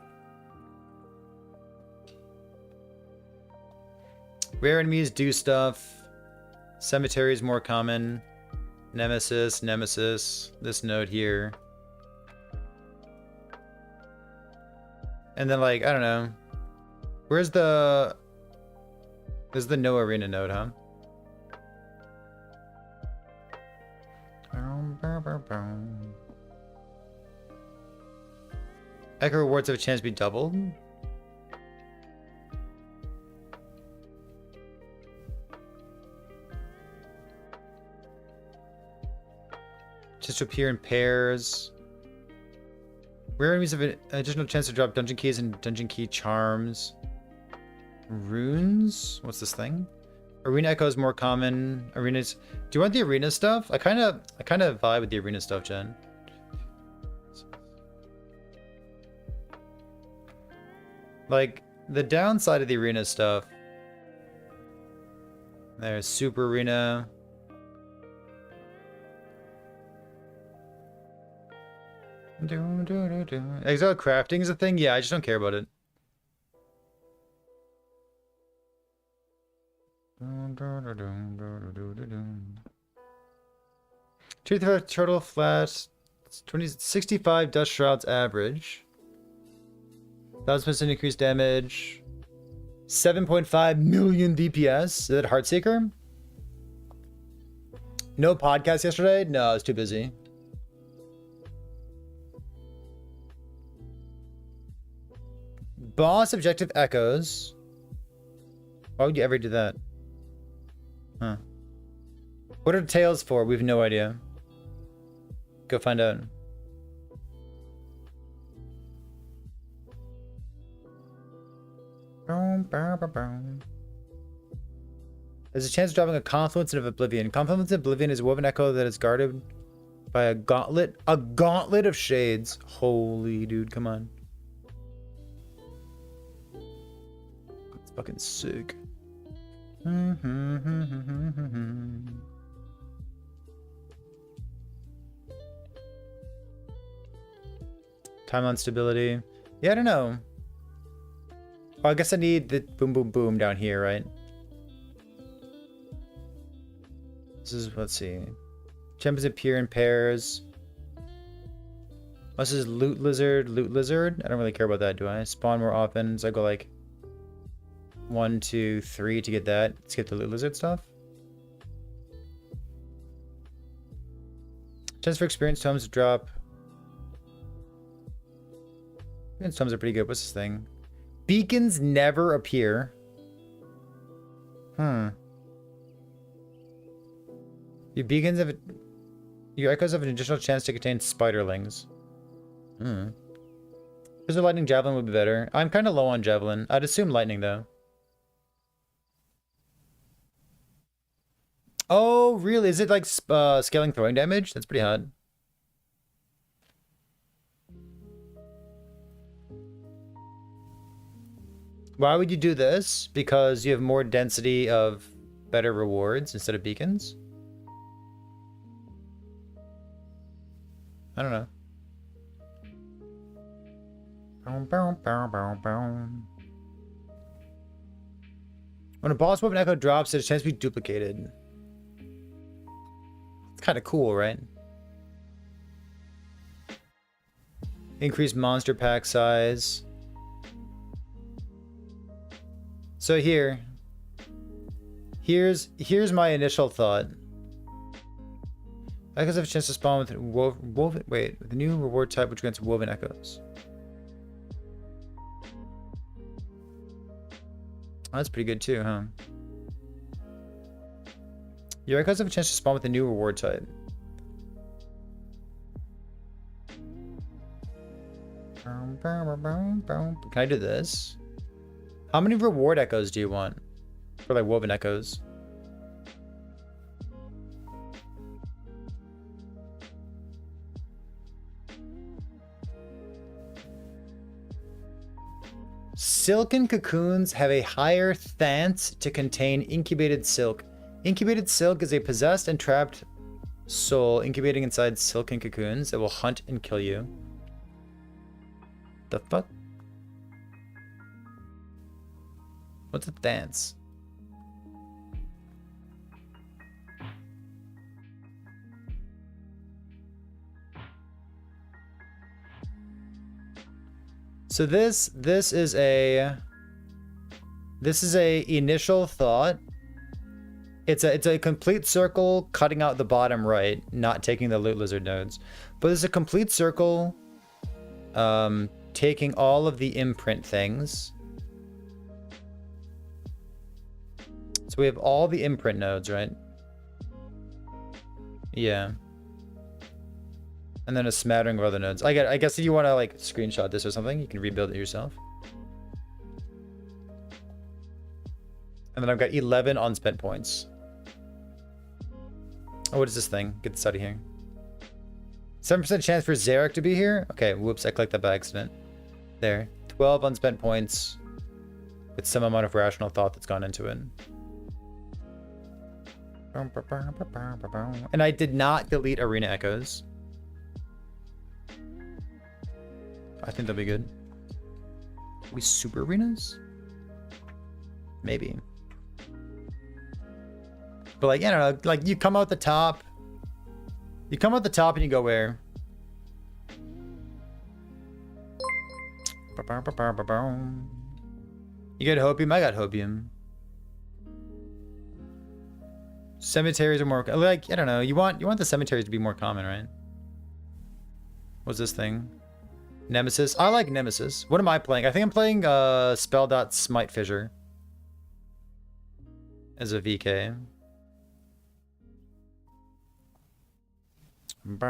Rare enemies do stuff. Cemetery is more common. Nemesis, Nemesis. This node here. And then, like, I don't know. Where's the... This is the No Arena node, huh? Echo rewards have a chance to be doubled. Just to appear in pairs. Rare enemies have an additional chance to drop dungeon keys and dungeon key charms. Runes? What's this thing? Arena Echo is more common. Arenas. Do you want the arena stuff? I kind of vibe with the arena stuff, Jen. Like the downside of the arena stuff. There's Super Arena. Exile crafting is a thing? Yeah, I just don't care about it. Tooth of turtle flat. 65 dust shrouds average. 1000% increased damage. 7.5 million DPS. Is that Heartseeker? No podcast yesterday? No, I was too busy. Boss objective echoes. Why would you ever do that? Huh. What are tails for? We have no idea. Go find out. There's a chance of dropping a Confluence of Oblivion. Confluence of Oblivion is a woven echo that is guarded by a gauntlet. A gauntlet of shades. Holy dude, come on. It's fucking sick. Timeline stability. Yeah, I don't know. Oh, I guess I need the boom boom boom down here, right? This is, let's see. Champions appear in pairs. Oh, this is loot lizard, loot lizard. I don't really care about that, do I? Spawn more often, so I go like 1, 2, 3 to get that. Let's get the loot lizard stuff. Chance for experience tomes to drop. Experience tomes are pretty good. What's this thing? Beacons never appear. Your beacons have your echoes have an additional chance to contain spiderlings. Because lightning javelin would be better. I'm kind of low on javelin. I'd assume lightning though. Oh, really? Is it like scaling throwing damage? That's pretty hot. Why would you do this? Because you have more density of better rewards instead of beacons? I don't know. When a boss weapon echo drops, there's a chance to be duplicated. It's kind of cool, right? Increased monster pack size. So here's my initial thought. Echoes have a chance to spawn with woven. Wait, with the new reward type, which grants woven echoes. Oh, that's pretty good too, huh? Your echoes have a chance to spawn with the new reward type. Can I do this? How many reward echoes do you want? For like woven echoes. Silken cocoons have a higher chance to contain incubated silk. Incubated silk is a possessed and trapped soul incubating inside silken cocoons that will hunt and kill you. The fuck? What's a dance? So this is a initial thought. It's a complete circle cutting out the bottom right, not taking the loot lizard nodes. But it's a complete circle taking all of the imprint things. So we have all the imprint nodes, right? Yeah. And then a smattering of other nodes. I guess if you want to like screenshot this or something, you can rebuild it yourself. And then I've got 11 unspent points. Oh, what is this thing? Get this out of here. 7% chance for Zarek to be here? Okay, whoops, I clicked that by accident. There. 12 unspent points with some amount of rational thought that's gone into it. And I did not delete Arena Echoes. I think that'll be good. We super arenas? Maybe. But like, I don't know, like you come out the top. You come out the top and you go where? You get hopium, I got hopium. Cemeteries are more like, I don't know, you want the cemeteries to be more common, right? What's this thing? Nemesis. I like Nemesis. What am I playing? I think I'm playing Spell.Smite Fissure as a VK. Should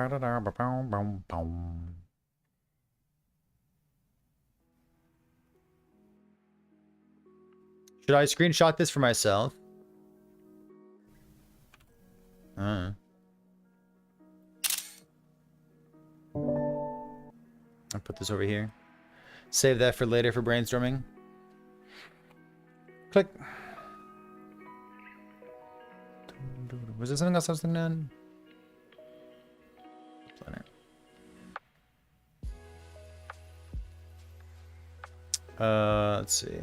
I screenshot this for myself? I'll put this over here. Save that for later for brainstorming. Click. Was there something else I was thinking on? Let's see.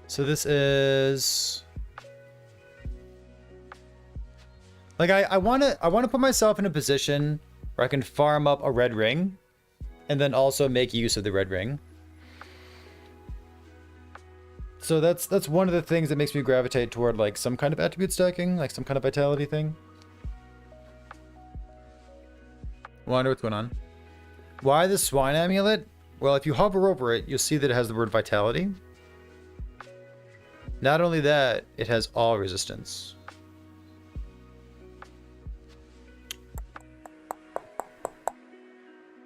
So this is like I want to put myself in a position where I can farm up a red ring and then also make use of the red ring. So that's one of the things that makes me gravitate toward like some kind of attribute stacking, like some kind of vitality thing. Wonder what's going on. Why the swine amulet? Well, if you hover over it, you'll see that it has the word vitality. Not only that, it has all resistance.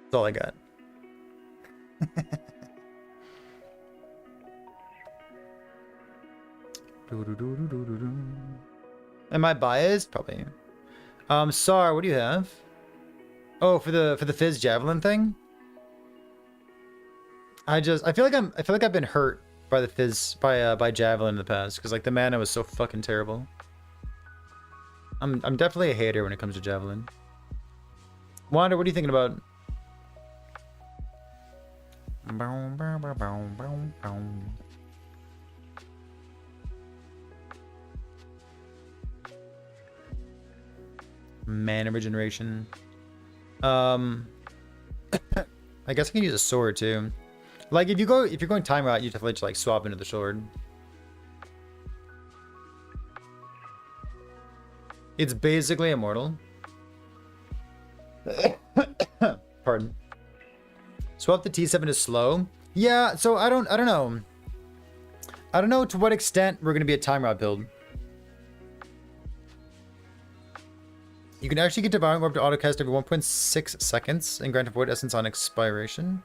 That's all I got. Am I biased? Probably. Sar, what do you have? Oh, for the Fizz Javelin thing? I feel like I've been hurt by the Fizz by Javelin in the past because like the mana was so fucking terrible. I'm definitely a hater when it comes to Javelin. Wanda, what are you thinking about? Mana regeneration. I guess I can use a sword too. Like if you're going time route, you definitely just like swap into the sword. It's basically immortal. Pardon. Swap the T7 to slow. Yeah, so I don't know. I don't know to what extent we're gonna be a time route build. You can actually get Devouring Orb to autocast every 1.6 seconds and grant a Void Essence on expiration.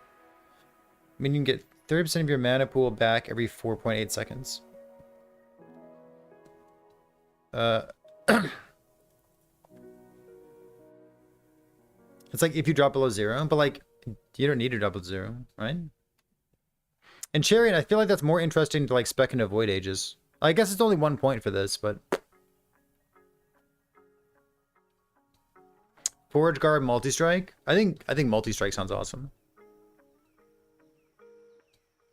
I mean, you can get 30% of your mana pool back every 4.8 seconds. It's like if you drop below 0, but like, you don't need to drop below 0, right? And Chariot, I feel like that's more interesting to like spec into Void Ages. I guess it's only 1 point for this, but... Forge Guard multi-strike? I think multi-strike sounds awesome.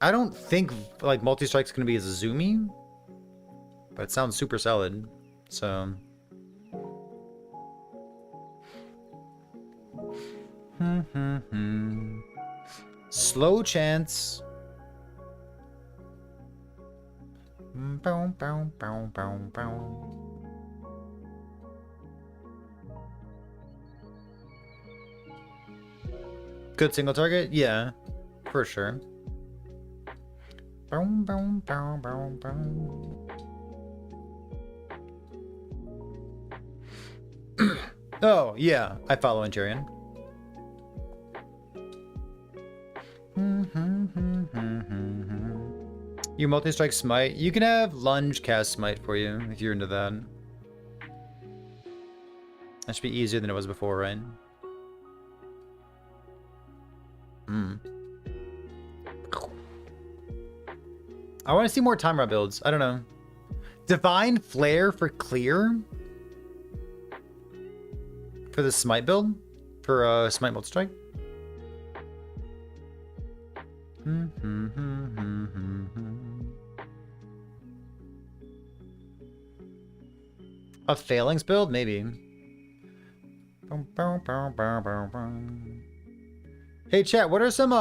I don't think like multi-strike's gonna be as zoomy, but it sounds super solid. So slow chance. Good single target? Yeah, for sure. Boom, boom, boom, boom, boom. Oh, yeah, I follow Anturian. You multi-strike smite. You can have lunge cast smite for you if you're into that. That should be easier than it was before, right? I want to see more time run builds. I don't know. Divine Flare for clear? For the smite build? For smite multi-strike? A Phalanx build? Maybe. Hey chat, what are some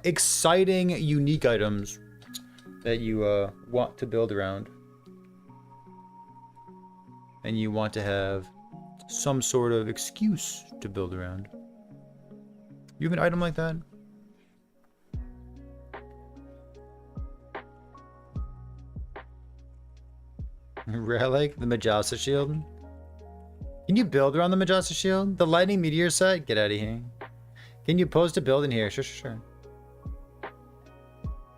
exciting, unique items that you want to build around? And you want to have some sort of excuse to build around. You have an item like that? Relic, the Majasa Shield. Can you build around the Majasa Shield? The Lightning Meteor set? Get out of here. Can you post a build in here? Sure, sure, sure.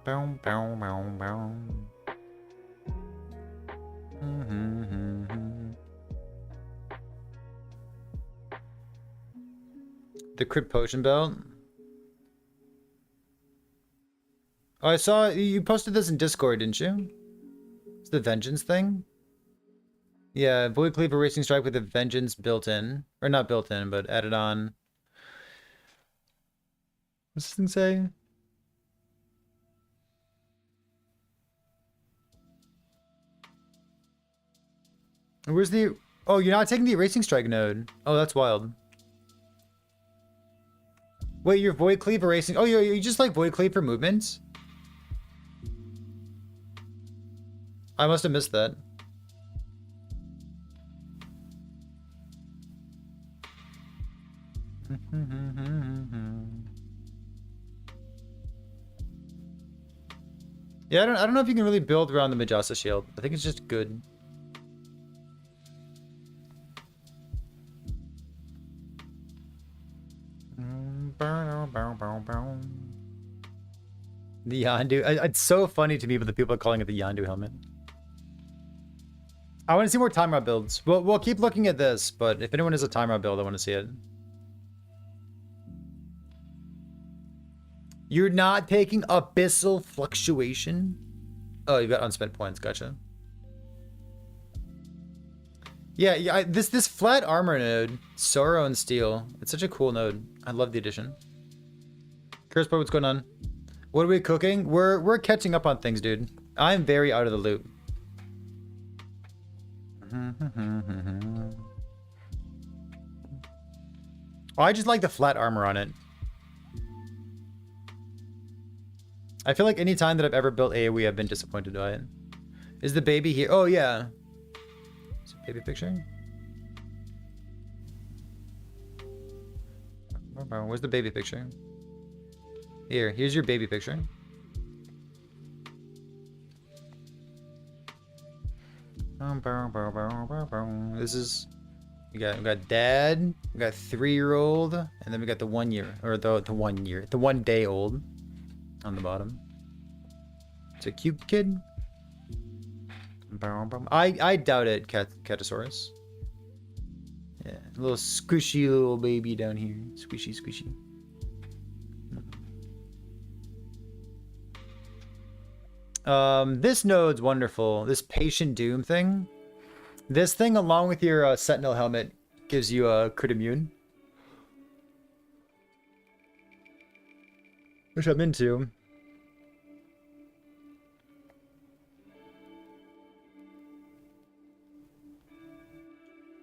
Boom, boom, boom, boom. The Crit Potion belt. Oh, I saw you posted this in Discord, didn't you? It's the Vengeance thing. Yeah, Void Cleaver Racing Strike with the Vengeance built in. Or not built in, but added on. What's this thing say? Where's the... Oh, you're not taking the Erasing Strike node. Oh, that's wild. Wait, you're Void Cleave Erasing... Oh, you just like Void Cleave for movements? I must have missed that. Yeah, I don't know if you can really build around the Majasa Shield. I think it's just good. The Yondu. It's so funny to me, but the people are calling it the Yondu helmet. I want to see more time rod builds. We'll keep looking at this, but if anyone has a time rod build, I want to see it. You're not taking Abyssal Fluctuation? Oh, you got unspent points. Gotcha. Yeah. This flat armor node, Sorrow and Steel. It's such a cool node. I love the addition. Cursebro, what's going on? What are we cooking? We're catching up on things, dude. I'm very out of the loop. Oh, I just like the flat armor on it. I feel like any time that I've ever built AoE, I've been disappointed by it. Is the baby here? Oh, yeah. Is it a baby picture? Where's the baby picture? Here's your baby picture. This is... We got dad, we got 3-year-old, and then we got the 1 year, or the 1 year, the 1 day old on the bottom. It's a cute kid. I doubt it, Catosaurus. Yeah, a little squishy little baby down here. Squishy, squishy. This node's wonderful. This Patient Doom thing. This thing, along with your Sentinel helmet, gives you a crit immune. Which I'm into.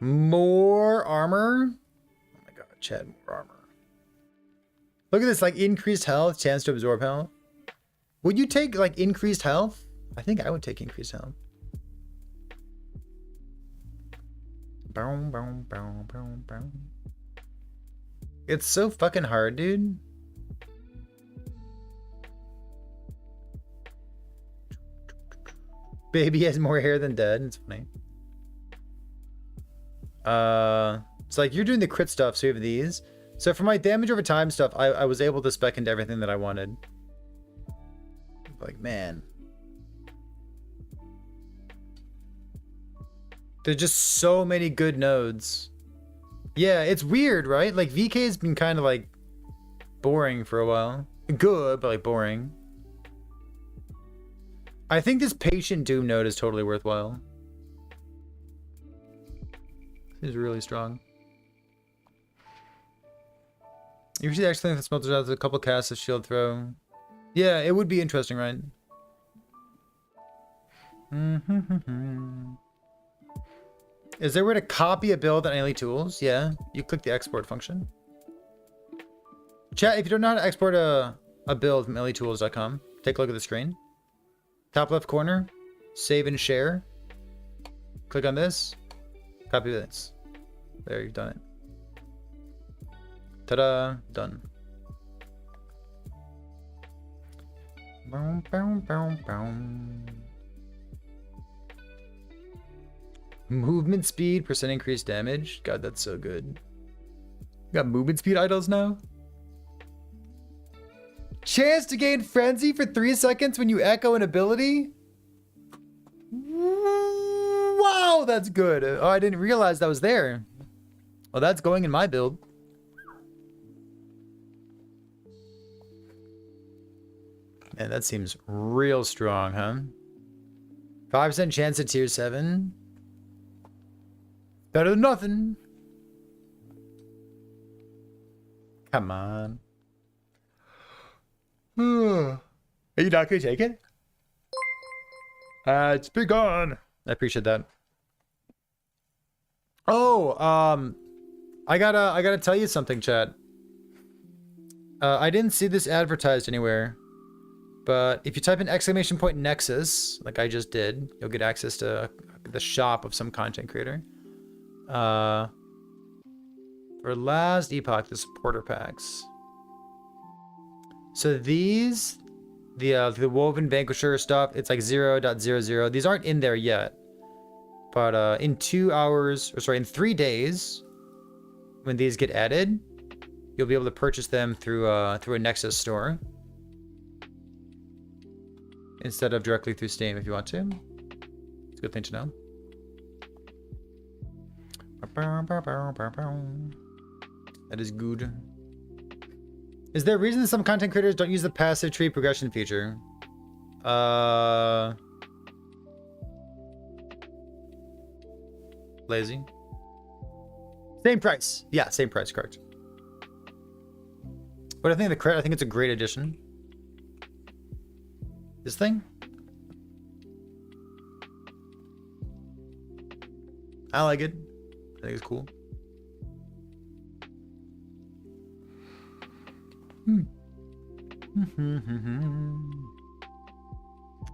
More armor? Oh my god, Chad, more armor. Look at this, like, increased health, chance to absorb health. Would you take, like, increased health? I think I would take increased health. Boom, boom, boom, boom, boom. It's so fucking hard, dude. Baby has more hair than dead. It's funny. It's like you're doing the crit stuff, so you have these. So for my damage over time stuff, I was able to spec into everything that I wanted. Like, man. There's just so many good nodes. Yeah, it's weird, right? Like, VK has been kind of, like, boring for a while. Good, but, like, boring. I think this Patient Doom node is totally worthwhile. He's really strong. Usually actually think the smelters out a couple casts of shield throw. Yeah, it would be interesting, right? Is there a way to copy a build on any tools? Yeah, you click the export function. Chat, if you don't know how to export a build from letools.com, take a look at the screen. Top left corner, save and share. Click on this, copy this. There, you've done it. Ta-da, done. Boom, boom, boom, boom. Movement speed, percent increased damage. God, that's so good. Got movement speed idols now. Chance to gain frenzy for 3 seconds when you echo an ability. Wow, that's good. Oh, I didn't realize that was there. Well, that's going in my build. Man, that seems real strong, huh? 5% chance at tier 7. Better than nothing. Come on. Are you not gonna take it? It's been gone. I appreciate that. Oh, I gotta tell you something, chat. I didn't see this advertised anywhere, but if you type in !Nexus, like I just did, you'll get access to the shop of some content creator. For last epoch, the supporter packs. So these, the woven vanquisher stuff, it's like 0.00. These aren't in there yet, but in 2 hours, or sorry, in 3 days, when these get added, you'll be able to purchase them through a Nexus store instead of directly through Steam if you want to. It's a good thing to know. That is good. Is there a reason that some content creators don't use the passive tree progression feature? Lazy. Same price. Yeah, same price, correct. But I think I think it's a great addition. This thing? I like it. I think it's cool.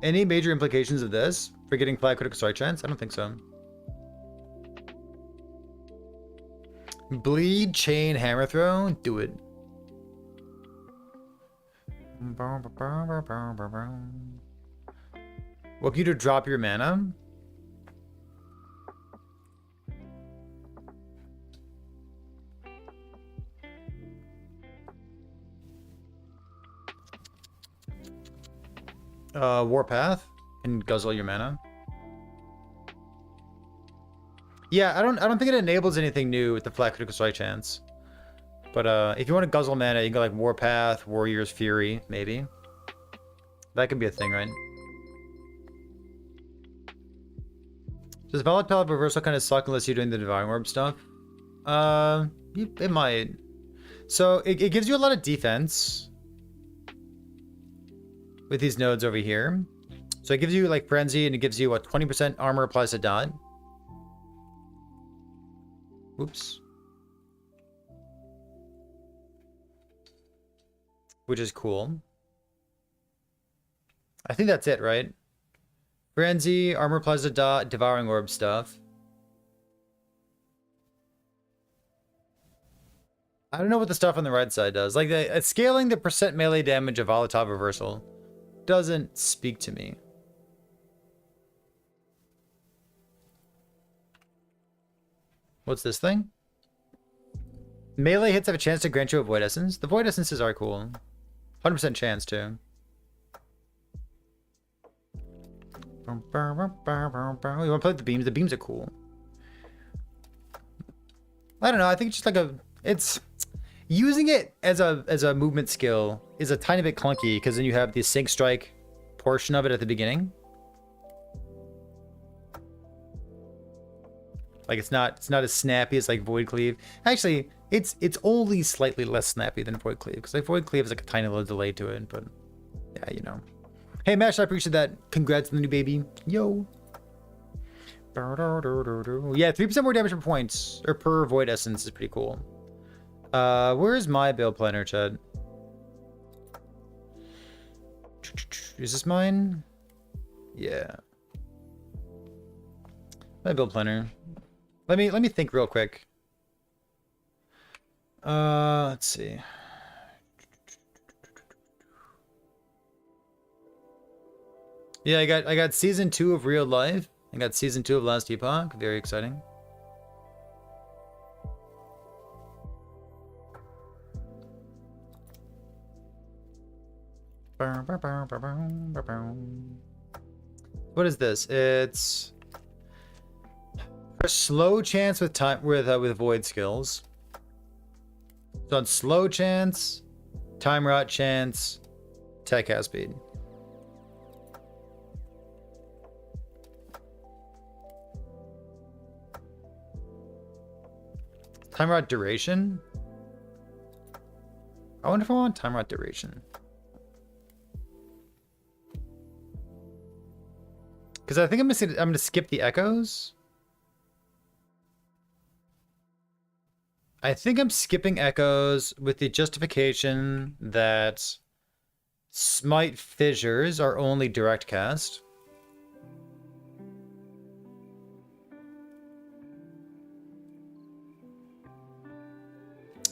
Any major implications of this for getting 5 critical strike chance? I don't think so. Bleed, chain, hammer throw? Do it. What can you do to drop your mana? Warpath and guzzle your mana. Yeah, I don't think it enables anything new with the flat critical strike chance. But if you want to guzzle mana, you can go like Warpath, Warrior's Fury, maybe. That could be a thing, right? Does Volatile Reversal kind of suck unless you're doing the Divine Orb stuff? It might. So it gives you a lot of defense with these nodes over here. So it gives you like Frenzy, and it gives you what, 20% armor applies to dot. Oops. Which is cool. I think that's it, right? Frenzy, armor applies to dot, devouring orb stuff. I don't know what the stuff on the right side does. Like scaling the percent melee damage of volatile reversal doesn't speak to me. What's this thing? Melee hits have a chance to grant you a Void Essence. The Void Essences are cool. 100% chance, too. You want to play with the beams? The beams are cool. I don't know. I think it's just like it's using it as a movement skill is a tiny bit clunky because then you have the sync strike portion of it at the beginning. Like it's not as snappy as like Void Cleave. Actually, it's only slightly less snappy than Void Cleave because like Void Cleave is like a tiny little delay to it. But yeah, you know. Hey Mash, I appreciate that. Congrats on the new baby. Yo. Yeah, 3% more damage per points or per Void Essence is pretty cool. Where's my build planner, Chad? Is this mine? Yeah. My build planner. Let me think real quick. Let's see. Yeah, I got season 2 of Real Life. I got season 2 of Last Epoch. Very exciting. What is this? It's a slow chance with time with void skills. So on slow chance, time rot chance, tech cast speed. Time rot duration? I wonder if I want time rot duration. Because I think I'm gonna skip the echoes. I think I'm skipping echoes with the justification that smite fissures are only direct cast.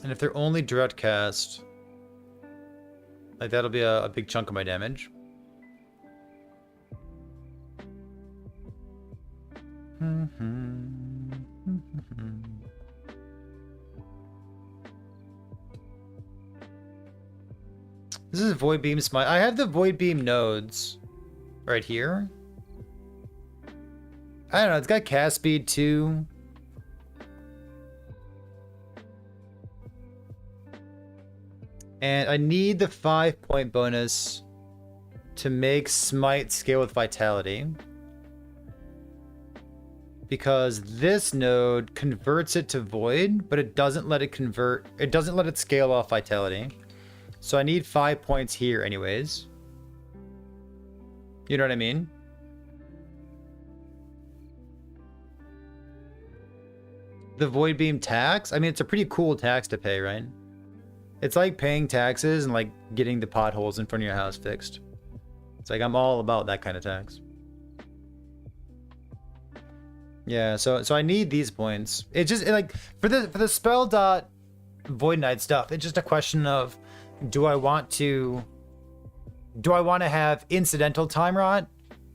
And if they're only direct cast, like that'll be a big chunk of my damage. This is Void Beam Smite. I have the Void Beam nodes right here. I don't know, it's got cast speed too. And I need the 5-point bonus to make Smite scale with Vitality. Because this node converts it to Void, but it doesn't let it convert, it doesn't let it scale off Vitality. So I need 5 points here anyways. You know what I mean? The Void Beam tax? I mean, it's a pretty cool tax to pay, right? It's like paying taxes and like getting the potholes in front of your house fixed. It's like I'm all about that kind of tax. Yeah, so I need these points. It's just like for the spell dot Void Knight stuff, it's just a question of do I want to have incidental time rot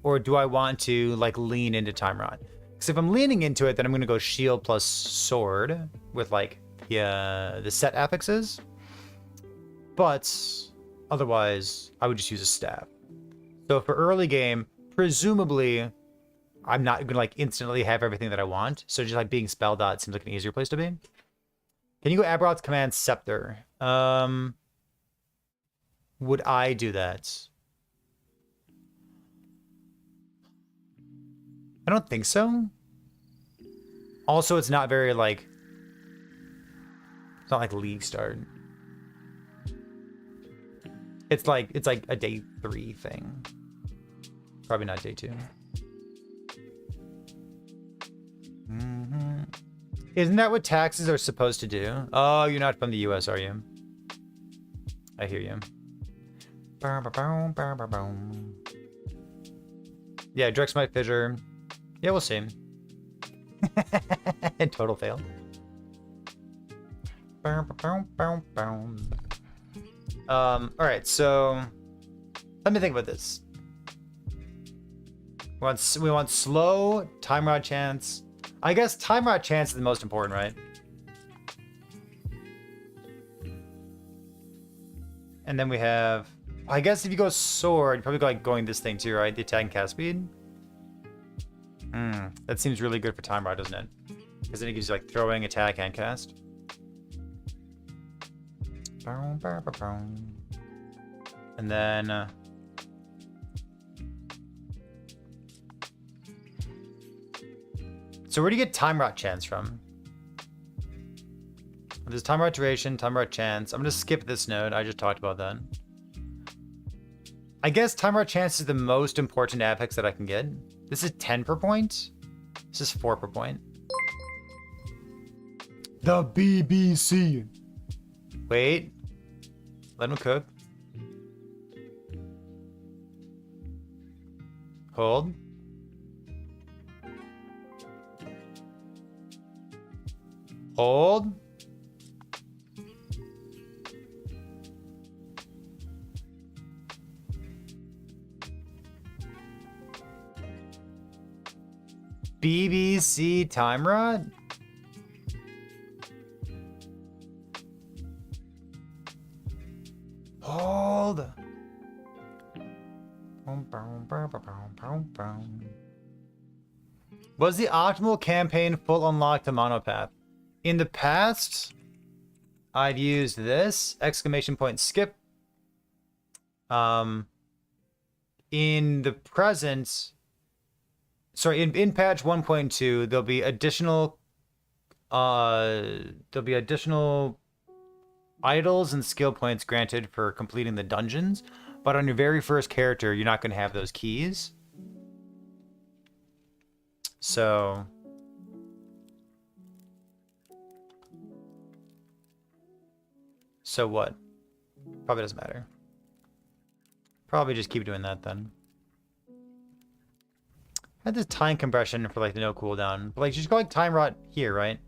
or do I want to like lean into time rot? Because if I'm leaning into it, then I'm gonna go shield plus sword with like the set affixes. But otherwise, I would just use a staff. So for early game, presumably, I'm not gonna like instantly have everything that I want. So just like being spell dot seems like an easier place to be. Can you go Aberoth's command Scepter? Would I do that? I don't think so. Also, it's not very like, it's not like League Start. It's like a day 3 thing. Probably not day 2. Isn't that what taxes are supposed to do? Oh, you're not from the US, are you? I hear you. Yeah, Drex might fissure. Yeah, we'll see. Total fail. Alright, so let me think about this. We want slow, time rod chance. I guess time rot chance is the most important, right? And then we have, I guess if you go sword, you probably go like going this thing too, right? The attack and cast speed. That seems really good for time rot, doesn't it? Because then it gives you like throwing, attack, and cast. And then so where do you get time rot chance from? There's time rot duration, time rot chance. I'm gonna skip this node. I just talked about that. I guess time rot chance is the most important apex that I can get. This is 10 per point. This is 4 per point. The BBC. Wait. Let him cook. Hold. Hold. BBC time rot? Hold. Was the optimal campaign full unlock to monopath? In the past, I've used this exclamation point skip. In the present, sorry, in patch 1.2, there'll be additional idols and skill points granted for completing the dungeons, but on your very first character, you're not going to have those keys. So what? Probably doesn't matter. Probably just keep doing that then. I had this time compression for like the no cooldown, but like just go like time rot here, right?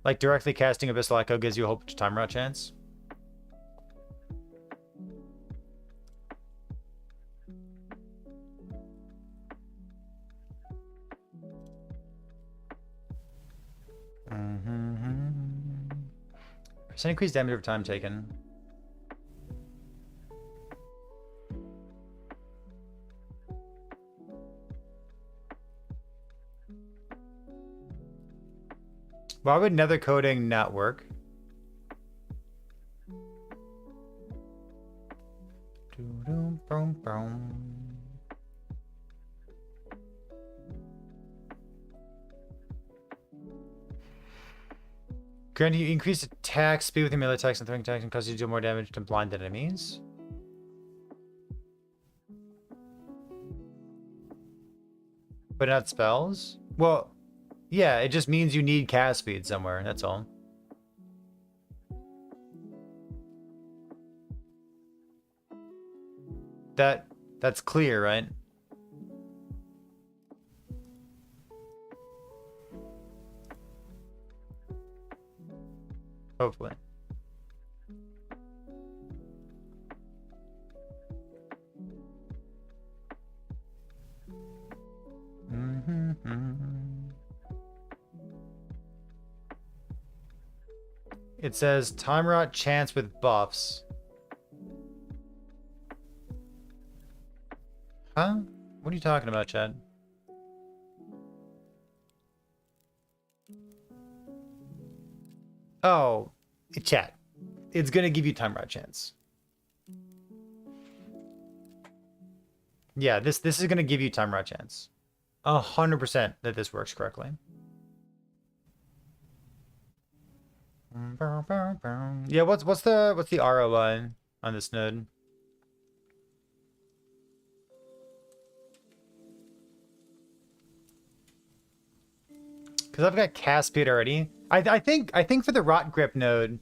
Like directly casting Abyssal Echo gives you a whole bunch of time rot chance. Percent increased damage over time taken. Why would nether coding not work? Granted, you increase attack speed with your melee attacks and throwing attacks and cause you to do more damage to blinded enemies. But not spells? Well, yeah, it just means you need cast speed somewhere, that's all. That's clear, right? Hopefully. It says time rot chance with buffs. Huh? What are you talking about, Chad? Oh, chat. It's gonna give you time rot chance. Yeah, this is gonna give you time rot chance. 100% that this works correctly. Yeah, what's the ROI on this node? Because I've got cast speed already. I think for the rot grip node,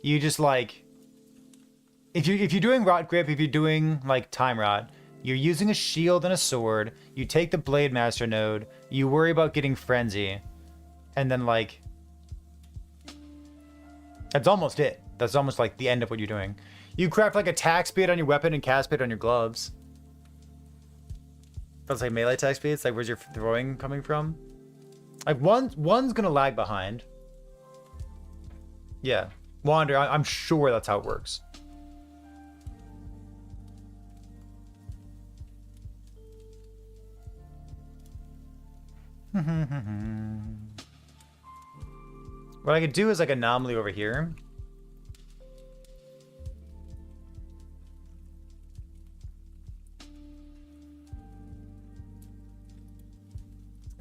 you just like if you're doing rot grip, if you're doing like time rot, you're using a shield and a sword. You take the blade master node. You worry about getting frenzy, and then like that's almost it. That's almost like the end of what you're doing. You craft like attack speed on your weapon and cast speed on your gloves. That's like melee attack speed. It's like where's your throwing coming from? Like one's gonna lag behind. Yeah, Wander. I'm sure that's how it works. What I could do is like anomaly over here.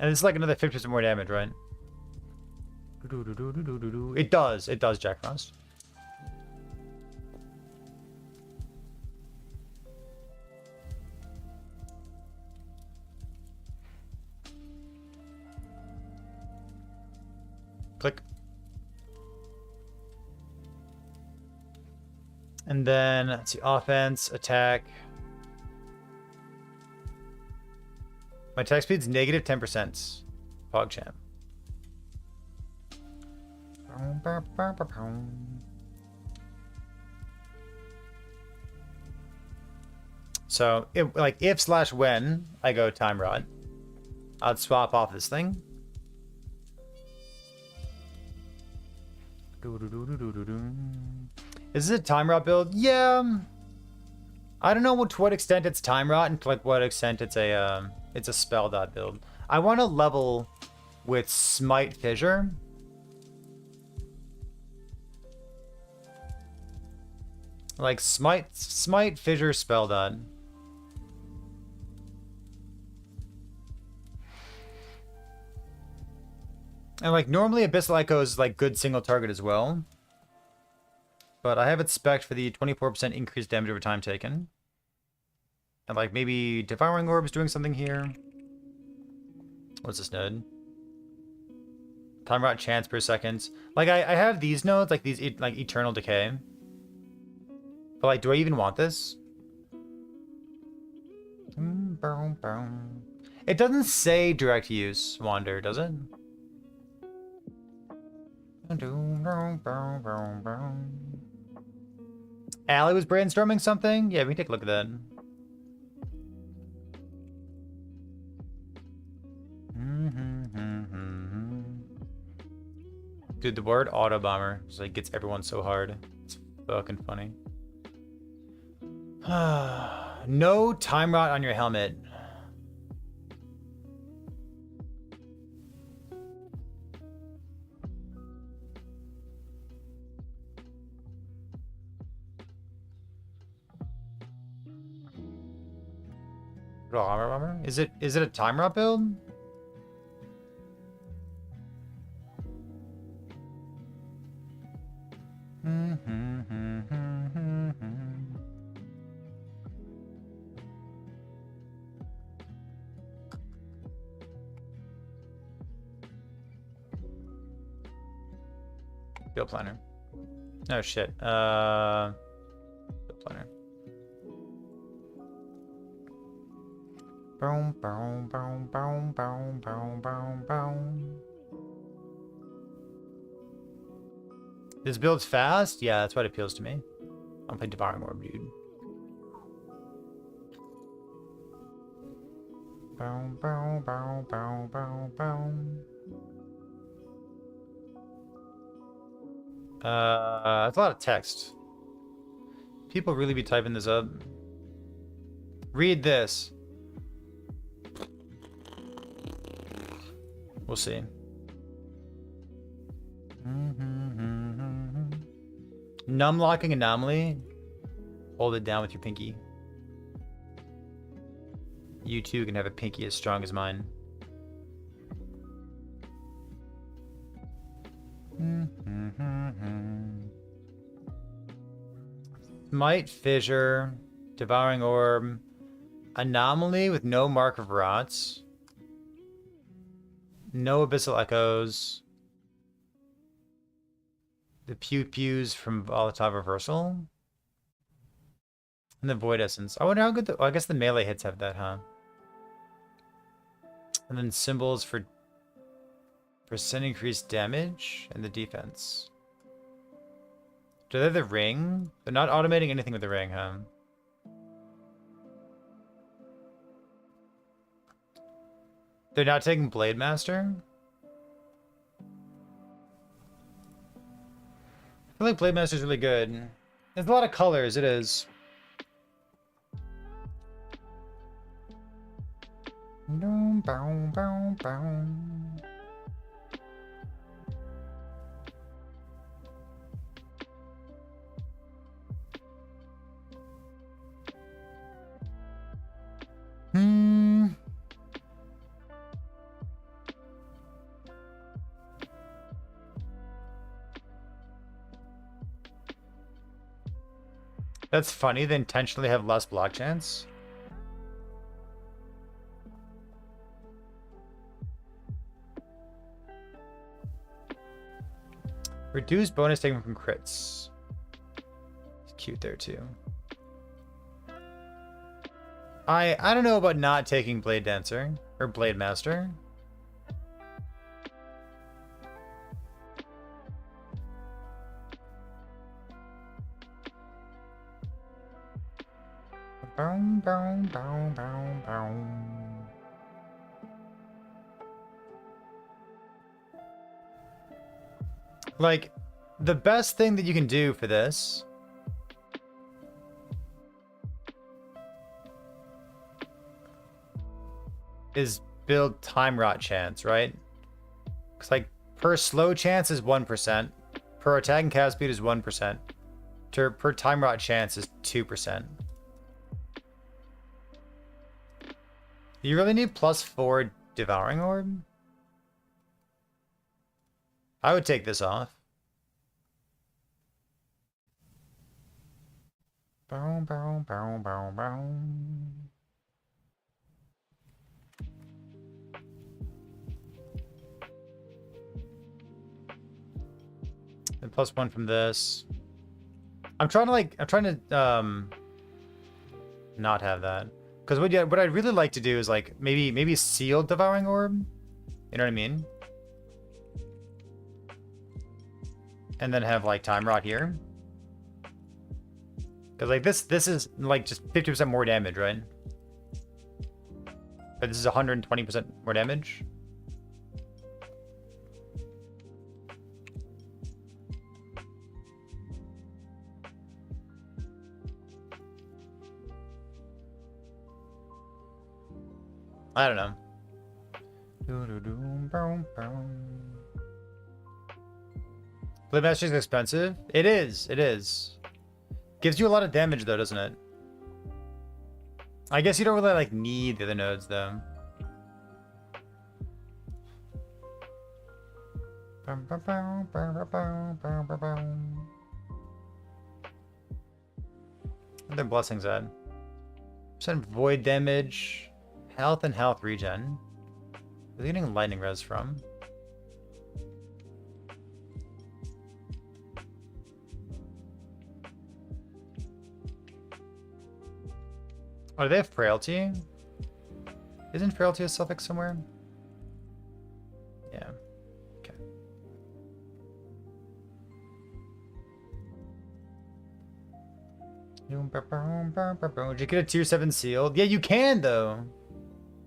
And it's like another 50% more damage, right? It does, Jack Frost. Click. And then, let's see, offense, attack. My attack speed's negative 10%. PogChamp. So, if/when I go Time Rod, I'd swap off this thing. Is this a Time Rot build? Yeah. I don't know to what extent it's Time Rot and to like what extent it's a spell dot build. I want to level with Smite Fissure. Like Smite Fissure spell dot. And like normally Abyssal Echo is like good single target as well. But I have it spec'd for the 24% increased damage over time taken. And like maybe Devouring Orb is doing something here. What's this node? Time Rot chance per second. Like I have these nodes, like these like Eternal Decay. But like, do I even want this? It doesn't say direct use, Wander, does it? Allie was brainstorming something? Yeah, we can take a look at that. Dude, the word auto bomber just like gets everyone so hard. It's fucking funny. No time rot on your helmet. Is it a time rot build? Build planner. Oh shit. Build planner. Boom, boom, boom, boom, boom, boom, boom, boom. This build's fast? Yeah, that's what appeals to me. I'm playing Devouring Orb, dude. Boom, boom, boom, boom, boom, boom. That's a lot of text. People really be typing this up. Read this. We'll see. Numlocking anomaly. Hold it down with your pinky. You too can have a pinky as strong as mine. Smite Fissure, Devouring Orb, Anomaly with no Mark of Rots, no Abyssal Echoes, the Pew Pews from Volatile Reversal, and the Void Essence. I wonder how good I guess the melee hits have that, huh? And then symbols for percent increased damage and the defense. Do they have the ring? They're not automating anything with the ring, huh? They're not taking Blade Master? feel like Blade Master's really good. There's a lot of colors, it is. That's funny. They intentionally have less block chance. Reduce bonus taken from crits. It's cute there too. I don't know about not taking Blade Dancer or Blade Master. Boom, boom, boom, boom, boom. Like, the best thing that you can do for this is build time rot chance, right? Because, like, per slow chance is 1%, per attack and cast speed is 1%, per time rot chance is 2%. You really need +4 Devouring Orb? I would take this off. Boom, boom, boom, boom, boom. And +1 from this. I'm trying to not have that. Because what I'd really like to do is like maybe sealed Devouring Orb. You know what I mean? And then have like Time Rot here. Because like this is like just 50% more damage, right? But this is 120% more damage. I don't know. Blade Master is expensive. It is. It is. Gives you a lot of damage though, doesn't it? I guess you don't really like need the other nodes though. Where their blessings at? Percent void damage. Health and health regen. Where are they getting lightning res from? Oh, do they have frailty? Isn't frailty a suffix somewhere? Yeah. Okay. Did you get a tier 7 sealed? Yeah, you can though.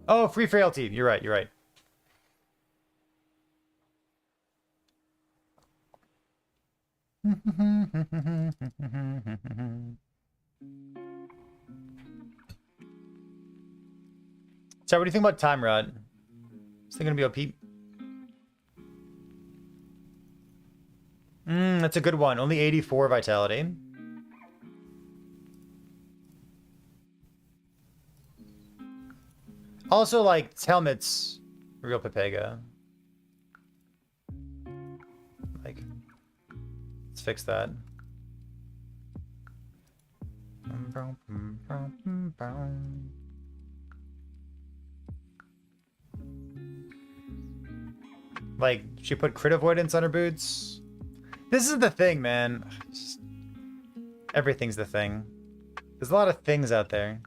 Oh, free frailty. You're right, you're right. So what do you think about Time Rot? Is it gonna be OP? That's a good one. Only 84 vitality. Also, like, helmet's real Pepega. Like, let's fix that. Like, she put crit avoidance on her boots. This is the thing, man. Everything's the thing. There's a lot of things out there.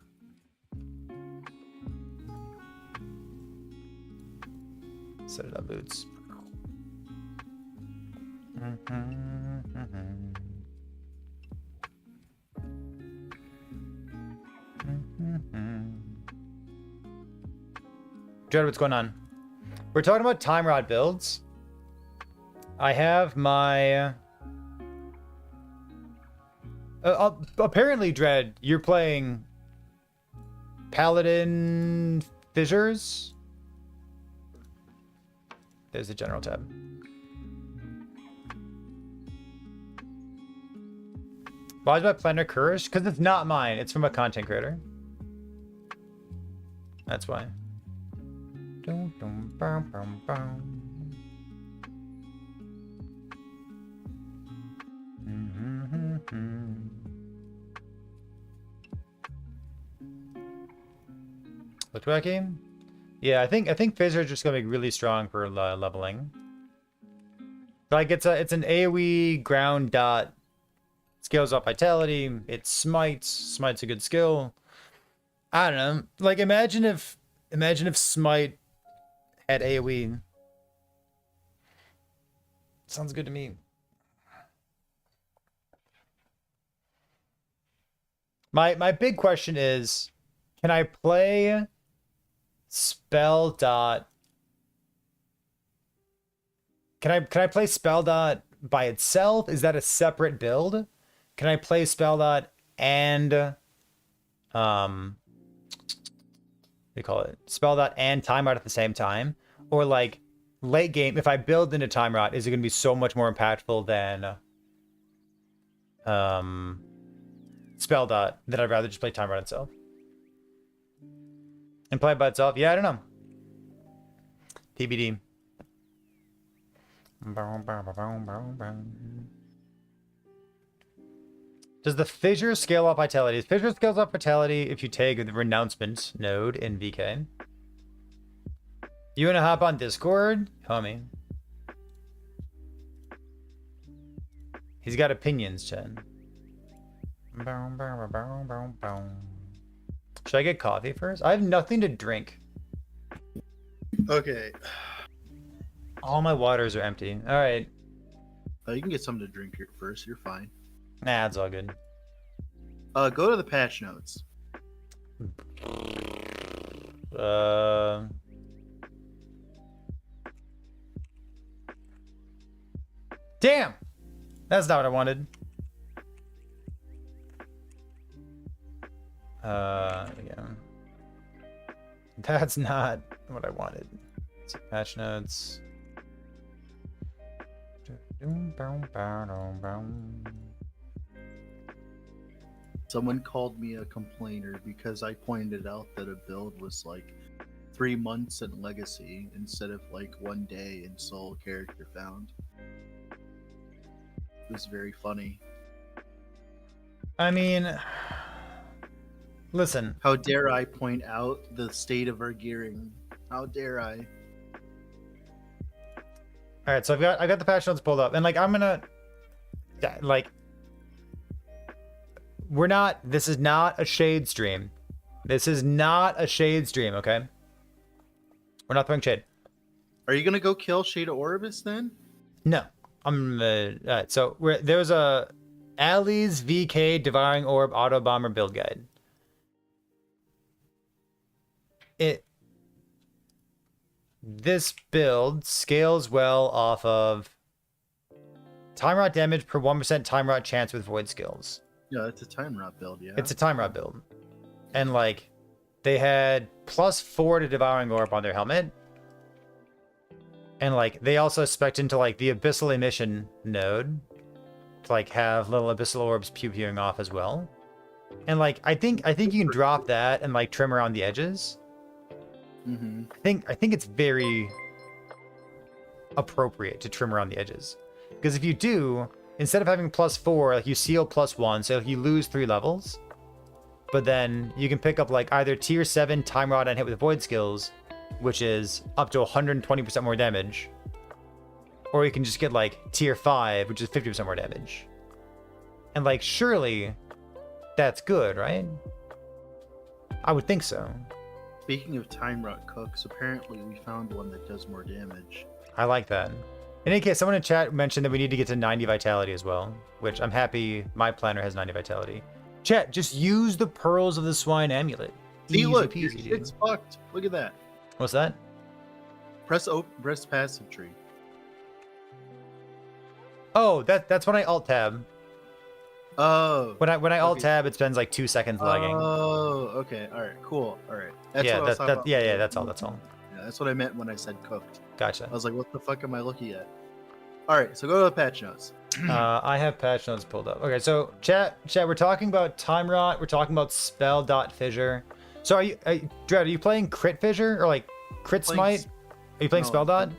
Set it up boots. Jared, what's going on? We're talking about Time Rod builds. I have my Apparently, Dread, you're playing Paladin Fissures. There's the general tab. Why is my planner cursed? Because it's not mine. It's from a content creator. That's why. Dum, dum, bum, bum, bum. Look back game. Yeah, I think Fissure is just gonna be really strong for leveling. Like it's an AoE ground dot, scales up vitality. It smites. Smite's a good skill. I don't know. Like imagine if Smite had AoE. Sounds good to me. My big question is, can I play spell dot? Can I play spell dot by itself? Is that a separate build? Can I play spell dot and what do you call it? Spell dot and time rot at the same time? Or like late game, if I build into time rot, is it gonna be so much more impactful than spell dot that I'd rather just play time rot itself? And play it by itself? Yeah, I don't know. TBD. Does the Fissure scale up vitality? Fissure scales up vitality if you take the renouncement node in VK. You wanna hop on Discord? Homie. He's got opinions, Chen. Should I get coffee first? I have nothing to drink. Okay. All my waters are empty. All right. You can get something to drink here first. You're fine. Nah, it's all good. Go to the patch notes. Damn! That's not what I wanted. Yeah. That's not what I wanted. Let's see, patch notes. Someone called me a complainer because I pointed out that a build was like 3 months in Legacy instead of like 1 day in Soul Character Found. It was very funny. I mean, listen. How dare I point out the state of our gearing? How dare I? All right, so I got the patch notes pulled up, and like I'm gonna, like, we're not. This is not a shade stream. This is not a shade stream. Okay. We're not throwing shade. Are you gonna go kill Shade of Orbis then? No. I'm. All right. So there's a Ali's VK Devouring Orb Auto Bomber build guide. This build scales well off of time rot damage per 1% time rot chance with void skills. Yeah, it's a time rot build, yeah. It's a time rot build. And like they had +4 to Devouring Orb on their helmet. And like they also spec'd into like the Abyssal Emission node to like have little Abyssal Orbs pewing off as well. And like I think you can drop that and like trim around the edges. Mm-hmm. I think it's very appropriate to trim around the edges. Because if you do, instead of having +4, like you seal +1, so you lose 3 levels. But then you can pick up like either tier 7 time rod and hit with void skills, which is up to 120% more damage. Or you can just get like tier 5, which is 50% more damage. And like surely that's good, right? I would think so. Speaking of time rot cooks, apparently we found one that does more damage. I like that. In any case, someone in chat mentioned that we need to get to 90 vitality as well, which I'm happy my planner has 90 vitality. Chat, just use the Pearls of the Swine amulet. See, Easy look, peasy, your dude. shit's fucked. Look at that. What's that? Press passive tree. Oh, that's when I alt tab. Oh. When I alt Okay. tab, it spends like 2 seconds lagging. Oh, okay. All right. Cool. All right. That's Yeah, what I was talking about. yeah, that's all. That's all. Yeah, that's what I meant when I said cooked. Gotcha. I was like, what the fuck am I looking at? All right. So go to the patch notes. I have patch notes pulled up. Okay, so chat, we're talking about time rot. We're talking about spell dot fissure. So Dread, are you playing crit fissure or like crit Playing smite? Are you playing no, spell dot?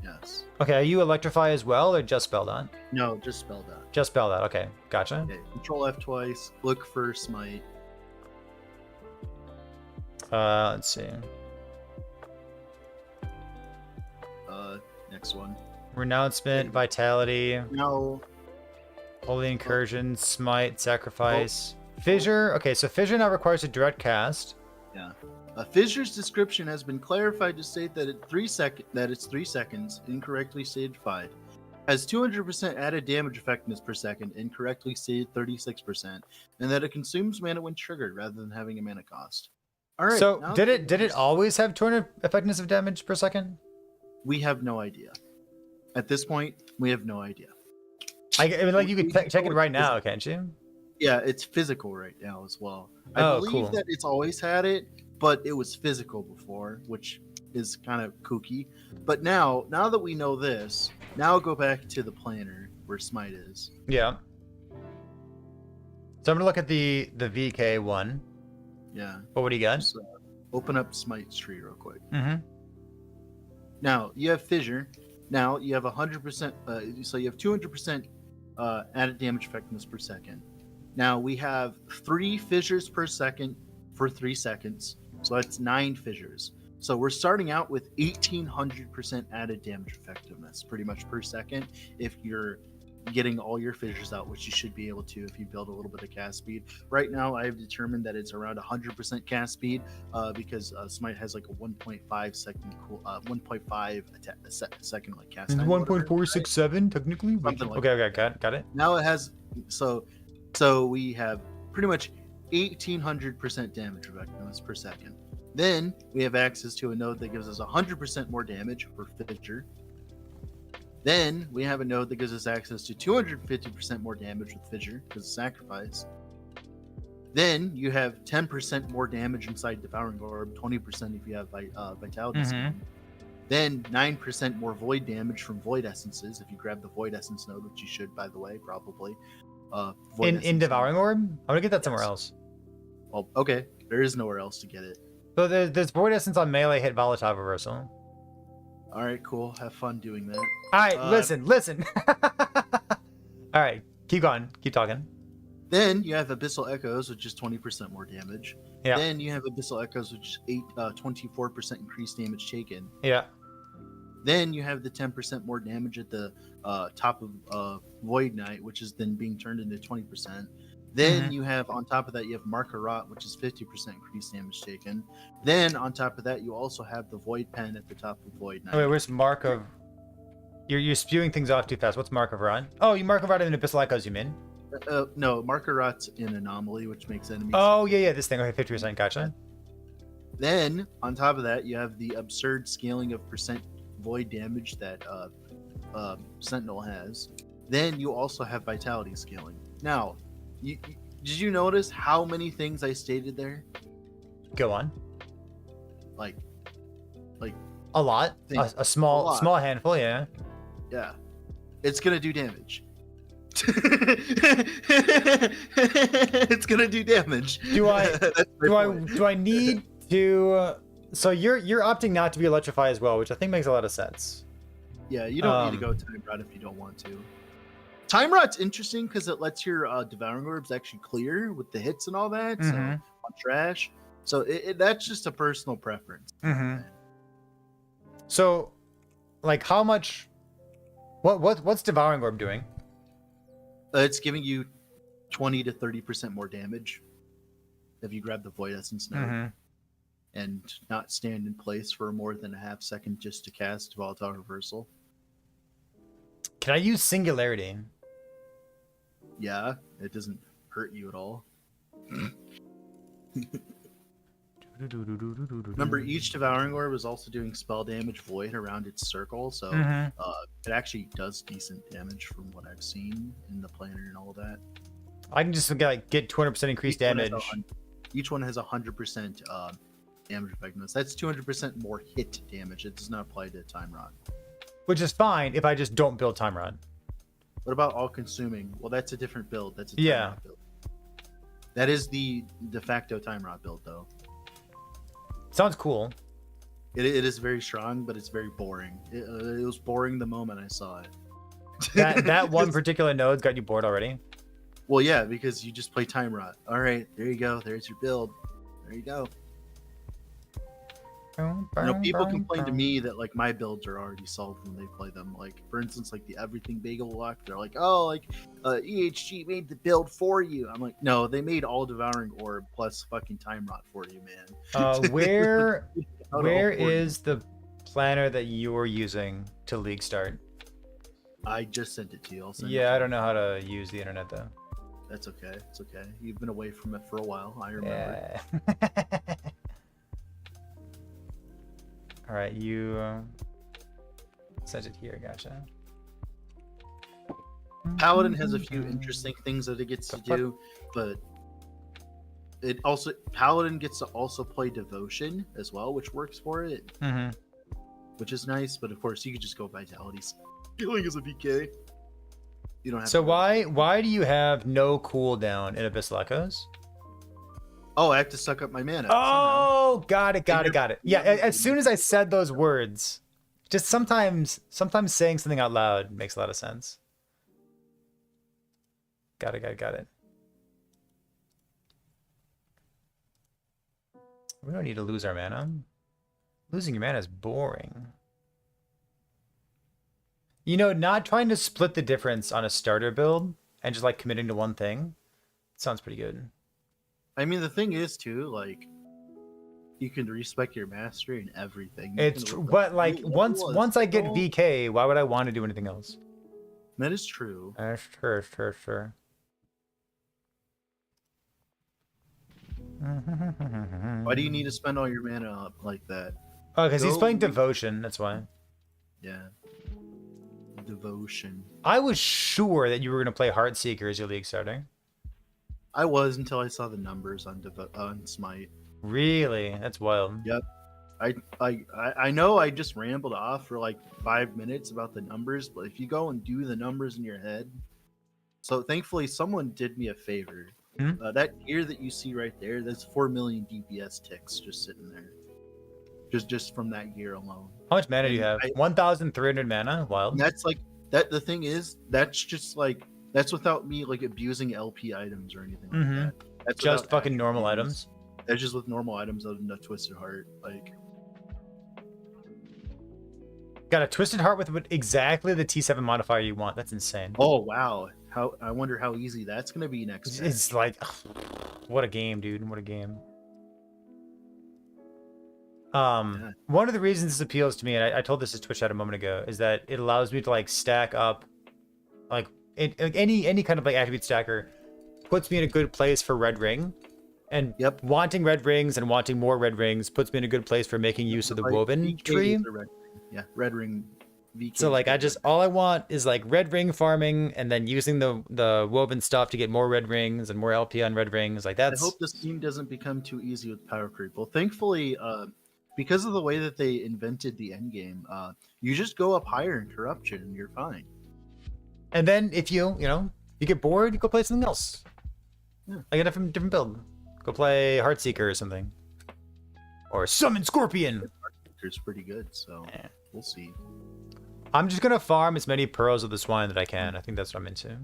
Yes. Okay, are you electrify as well or just spell dot? No, just spell dot. Just spell dot. Okay, gotcha. Okay. Control F twice. Look for smite. Let's see. Next one. Renouncement, vitality, No. holy incursion, smite, sacrifice, fissure. Okay, so fissure now requires a direct cast. Yeah. Fissure's description has been clarified to state that it's 3 seconds, incorrectly stated 5. Has 200% added damage effectiveness per second, incorrectly stated 36%, and that it consumes mana when triggered rather than having a mana cost. All right. So now did that it always have 200 effectiveness of damage per second? We have no idea. At this point, we have no idea. I mean, like you could We check it know right it's now, can't you? Yeah, it's physical right now as well. I Oh, believe cool. that it's always had it, but it was physical before, which is kind of kooky. But now that we know this, now go back to the planner where Smite is. Yeah. So I'm gonna look at the VK one. Yeah. What do you got? So open up Smite's tree real quick. Mm-hmm. Now you have Fissure. Now you have 100%. So you have 200% added damage effectiveness per second. Now we have 3 fissures per second for 3 seconds. So that's 9 fissures. So we're starting out with 1800% added damage effectiveness pretty much per second if you're getting all your fissures out, which you should be able to if you build a little bit of cast speed. Right now, I've determined that it's around 100% cast speed because Smite has like a 1.5 second cool, 1.5 second like cast It's time. 1.467 technically. Something like Okay, got it. Now it has so we have pretty much 1800% damage effectiveness per second. Then we have access to a node that gives us 100% more damage for Fissure. Then we have a node that gives us access to 250% more damage with Fissure because of Sacrifice. Then you have 10% more damage inside Devouring Orb, 20% if you have Vitality. Mhm. Then 9% more Void damage from Void Essences if you grab the Void Essence node, which you should, by the way, probably. Void In Essence Devouring node. Orb? I'm gonna get that somewhere Yes. else. Well, okay, there is nowhere else to get it. So there's Void Essence on melee hit volatile reversal. All right, cool. Have fun doing that. Alright, listen. Alright, keep going. Keep talking. Then you have Abyssal Echoes, which is 20% more damage. Yeah. Then you have Abyssal Echoes, which is 24% increased damage taken. Yeah. Then you have the 10% more damage at the top of Void Knight, which is then being turned into 20%. Then you have, on top of that, you have Marker Rot, which is 50% increased damage taken. Then, on top of that, you also have the Void Pen at the top of Void Knight. Oh, wait, where's Mark of... You're spewing things off too fast. What's Mark of Rot? Oh, you Mark of Rot in Abyssal Echoes, you mean? No, Marker Rot's in Anomaly, which makes enemies... Oh, yeah, this thing. Okay, 50%, gotcha. Then, on top of that, you have the absurd scaling of percent void damage that Sentinel has. Then you also have Vitality scaling. Now, did you notice how many things I stated there? Go on. Like A lot. Things. A small handful, yeah. Yeah, it's gonna do damage. It's gonna do damage. Do I need to... So you're opting not to be Electrify as well, which I think makes a lot of sense. Yeah, you don't need to go Time Rot if you don't want to. Time Rot's interesting because it lets your Devouring Orbs actually clear with the hits and all that. So on trash. So that's just a personal preference. So, like, how much? What's Devouring Orb doing? It's giving you 20 to 30% more damage if you grab the Void Essence node and not stand in place for more than a half second just to cast Volatile Reversal. Can I use Singularity? Yeah, it doesn't hurt you at all. Remember, each Devouring Orb is also doing spell damage void around its circle, so it actually does decent damage from what I've seen in the planner and all that. I can just get 200% increased damage. Each one has 100% damage effectiveness. That's 200% more hit damage. It does not apply to Time Rod. Which is fine if I just don't build Time Rod. What about All Consuming? Well, that's a different build. That's a Time Rod build. That is the de facto Time Rod build, though. Sounds cool. It is very strong, but it's very boring. It was boring the moment I saw it. That one particular node's got you bored already? Well, yeah, because you just play Time Rod. All right, there you go. There's your build. There you go. People complain to me that like my builds are already solved when they play them. Like for instance, like the Everything Bagel Lock, they're like, oh, like EHG made the build for you. I'm like, no, they made All Devouring Orb plus fucking Time Rod for you, man. Where is the planner that you're using to League Start? I just sent it to you. Yeah, I don't know how to use the internet though. That's okay. It's okay. You've been away from it for a while. I remember. Yeah. All right, you sent it here. Gotcha. Paladin has a few interesting things that it gets to do, but it also Paladin gets to also play Devotion as well, which works for it, which is nice. But of course, you could just go Vitality Healing as a VK. You don't have. So why do you have no cooldown in Abyssal Echoes? Oh, I have to suck up my mana. Oh, got it. Yeah, as soon as I said those words, just sometimes saying something out loud makes a lot of sense. Got it. We don't need to lose our mana. Losing your mana is boring. You know, not trying to split the difference on a starter build and just like committing to one thing sounds pretty good. I mean, the thing is too, like, you can respec your mastery and everything. It's true, but like once I get VK, why would I want to do anything else? That is true. Sure. Why do you need to spend all your mana up like that? Oh, because he's playing Devotion. That's why. Yeah. Devotion. I was sure that you were going to play Heartseeker as your League starting. I was until I saw the numbers on Smite. Really? That's wild. Yep. I know I just rambled off for like 5 minutes about the numbers, but if you go and do the numbers in your head, so thankfully someone did me a favor. That gear that you see right there, that's 4 million DPS ticks just sitting there, just from that gear alone. How much mana do you have? 1,300 mana. Wild. And that's like that. The thing is, that's just like that's without me like abusing LP items or anything like that. That's just fucking normal items. That's just with normal items other than a Twisted Heart. Like, got a Twisted Heart with exactly the T7 modifier you want. That's insane. Oh wow! I wonder how easy that's gonna be next. It's like, what a game, dude! What a game. One of the reasons this appeals to me, and I told this to Twitch chat a moment ago, is that it allows me to like stack up, like any kind of like attribute stacker, puts me in a good place for Red Ring, and wanting Red Rings and wanting more Red Rings puts me in a good place for making use of the Woven tree. Red Ring. VK. So like all I want is like Red Ring farming and then using the Woven stuff to get more Red Rings and more LP on Red Rings. Like that's. I hope this team doesn't become too easy with power creep. Well, thankfully, because of the way that they invented the Endgame, you just go up higher in corruption and you're fine. And then if you get bored, you go play something else. Yeah. Like a different build. Go play Heartseeker or something. Or Summon Scorpion. Heartseeker's pretty good, so we'll see. I'm just gonna farm as many pearls of the swine that I can. I think that's what I'm into.